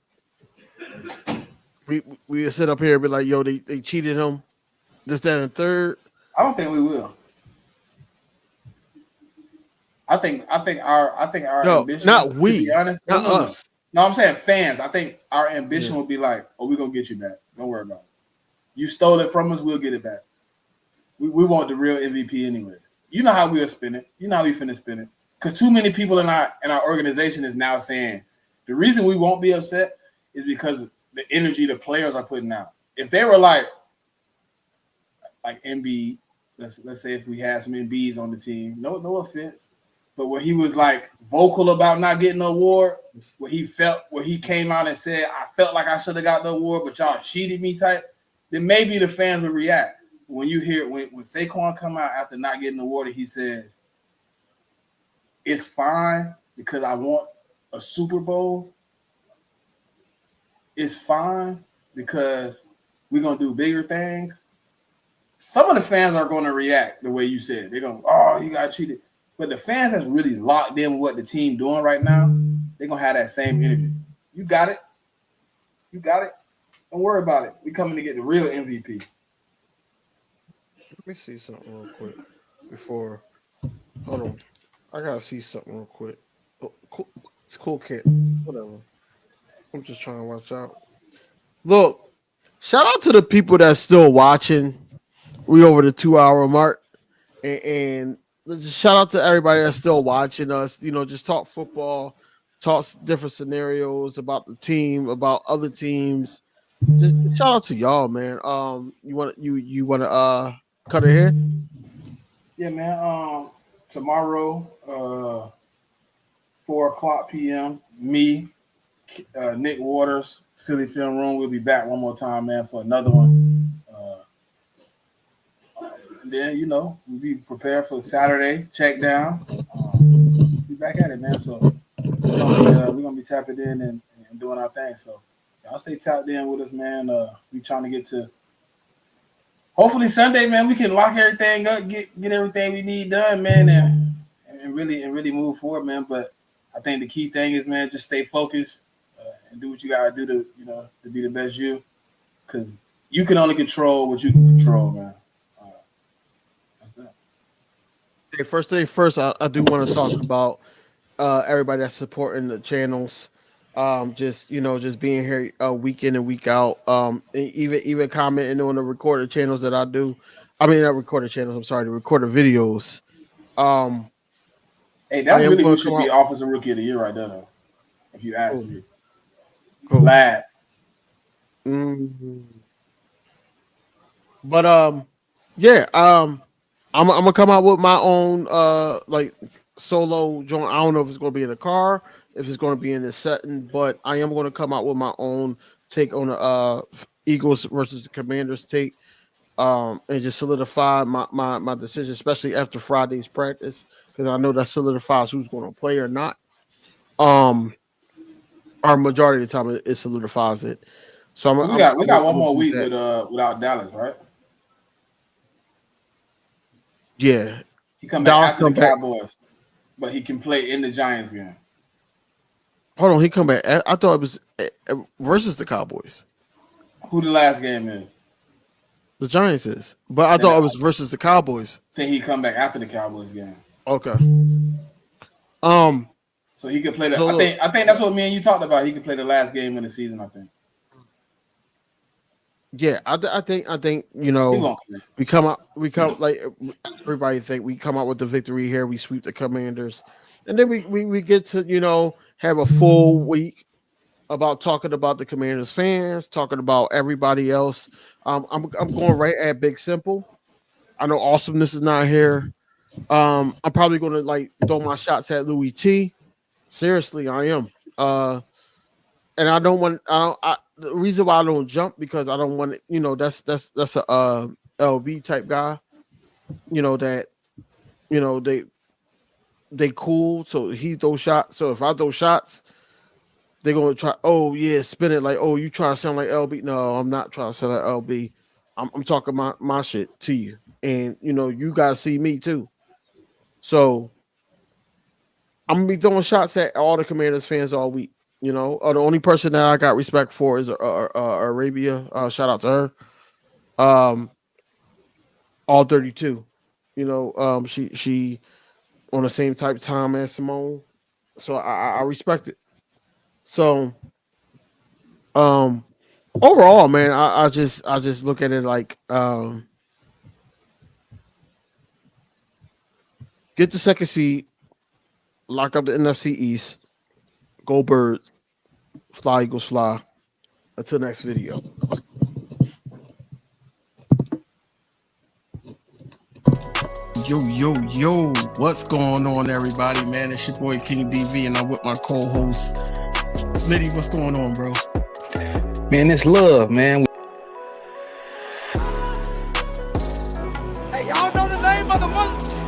we sit up here and be like, yo, they cheated him. This, that, and third. I don't think we will. I think our No, ambition, not to we, be honest, not no. us. No, I'm saying fans. I think our ambition Yeah. would be like, oh, we're gonna get you back. Don't worry about it. You stole it from us, we'll get it back. We want the real MVP anyways. You know how we'll spin it. You know how we finna spin it. Because too many people in our organization is now saying the reason we won't be upset is because of the energy the players are putting out. If they were like MB, let's say if we had some MBs on the team, no offense, but where he was like vocal about not getting the award, where he came out and said, I felt like I should have got the award, but y'all cheated me type, then maybe the fans would react. When you hear when Saquon come out after not getting the award, he says, it's fine because I want a Super Bowl. It's fine because we're gonna do bigger things. Some of the fans are going to react the way you said. They're going, oh, he got cheated. But the fans that's really locked in with what the team doing right now, they're going to have that same energy. You got it. You got it. Don't worry about it. We coming to get the real MVP. Let me see something real quick before. Hold on. I got to see something real quick. Oh, cool. It's cool, kid. Whatever. I'm just trying to watch out. Look, shout out to the people that's still watching. We over the 2 hour mark, and just shout out to everybody that's still watching us. You know, just talk football, talk different scenarios about the team, about other teams. Just shout out to y'all, man. You want to cut it here? Yeah, man. Tomorrow, 4:00 p.m. Me, Nick Waters, Philly Film Room. We'll be back one more time, man, for another one. And then, you know, we'll be prepared for Saturday check down. Be back at it, man. So we're gonna be tapping in and doing our thing. So y'all stay tapped in with us, man. We trying to get to hopefully Sunday, man. We can lock everything up, get everything we need done, man, and really move forward, man. But I think the key thing is, man, just stay focused and do what you gotta do to be the best you, because you can only control what you can control, man. Hey, first thing first, I do want to talk about everybody that's supporting the channels. Just being here week in and week out. And even commenting on the recorded channels that I do. I mean, not recorded channels. I'm sorry, the recorded videos. Hey, that's really who should be Offensive Rookie of the Year right there, though. If you ask me, glad. Mm-hmm. But yeah. I'm gonna come out with my own like solo joint. I don't know if it's gonna be in a car, if it's gonna be in this setting, but I am gonna come out with my own take on the Eagles versus the Commanders take, and just solidify my decision, especially after Friday's practice, because I know that solidifies who's gonna play or not. Our majority of the time it solidifies it. So we got one more week without Dallas, right? Yeah, he come back after the Cowboys, but he can play in the Giants game. Hold on, he come back. I thought it was versus the Cowboys. Who the last game is? The Giants is, but I thought it was versus the Cowboys. I think he come back after the Cowboys game. Okay. So he could play the. I think that's what me and you talked about. He could play the last game in the season. I think. Yeah, I think we come like everybody think we come out with the victory here. We sweep the Commanders, and then we get to have a full week about talking about the Commanders fans, talking about everybody else. I'm going right at Big Simple. I know Awesomeness is not here. I'm probably going to throw my shots at Louis T. Seriously, I am. And I don't want. The reason why I don't jump because I don't want it. That's a LV type guy. They cool. So he throw shots. So if I throw shots, they're gonna try. Oh yeah, spin it like you trying to sound like LB. No, I'm not trying to sound like LB. I'm talking my shit to you, and you guys see me too. So I'm gonna be throwing shots at all the Commanders fans all week. The only person that I got respect for is Arabia. Shout out to her. All 32. She on the same type of time as Simone, so I respect it. So, overall, man, I just look at it like get the second seed, lock up the NFC East, go Birds. Fly Eagles fly. Until next video. Yo, what's going on, everybody, man? It's your boy King DV, and I'm with my co-host Liddy. What's going on, bro? Man, it's love, man. Hey, y'all know the name of the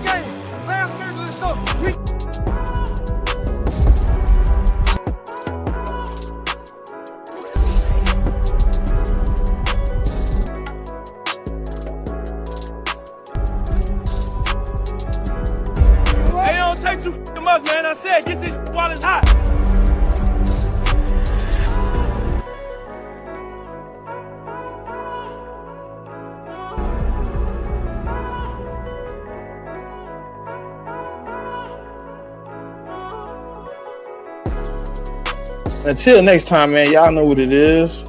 game. Last minute of this stuff. Until next time, man, y'all know what it is.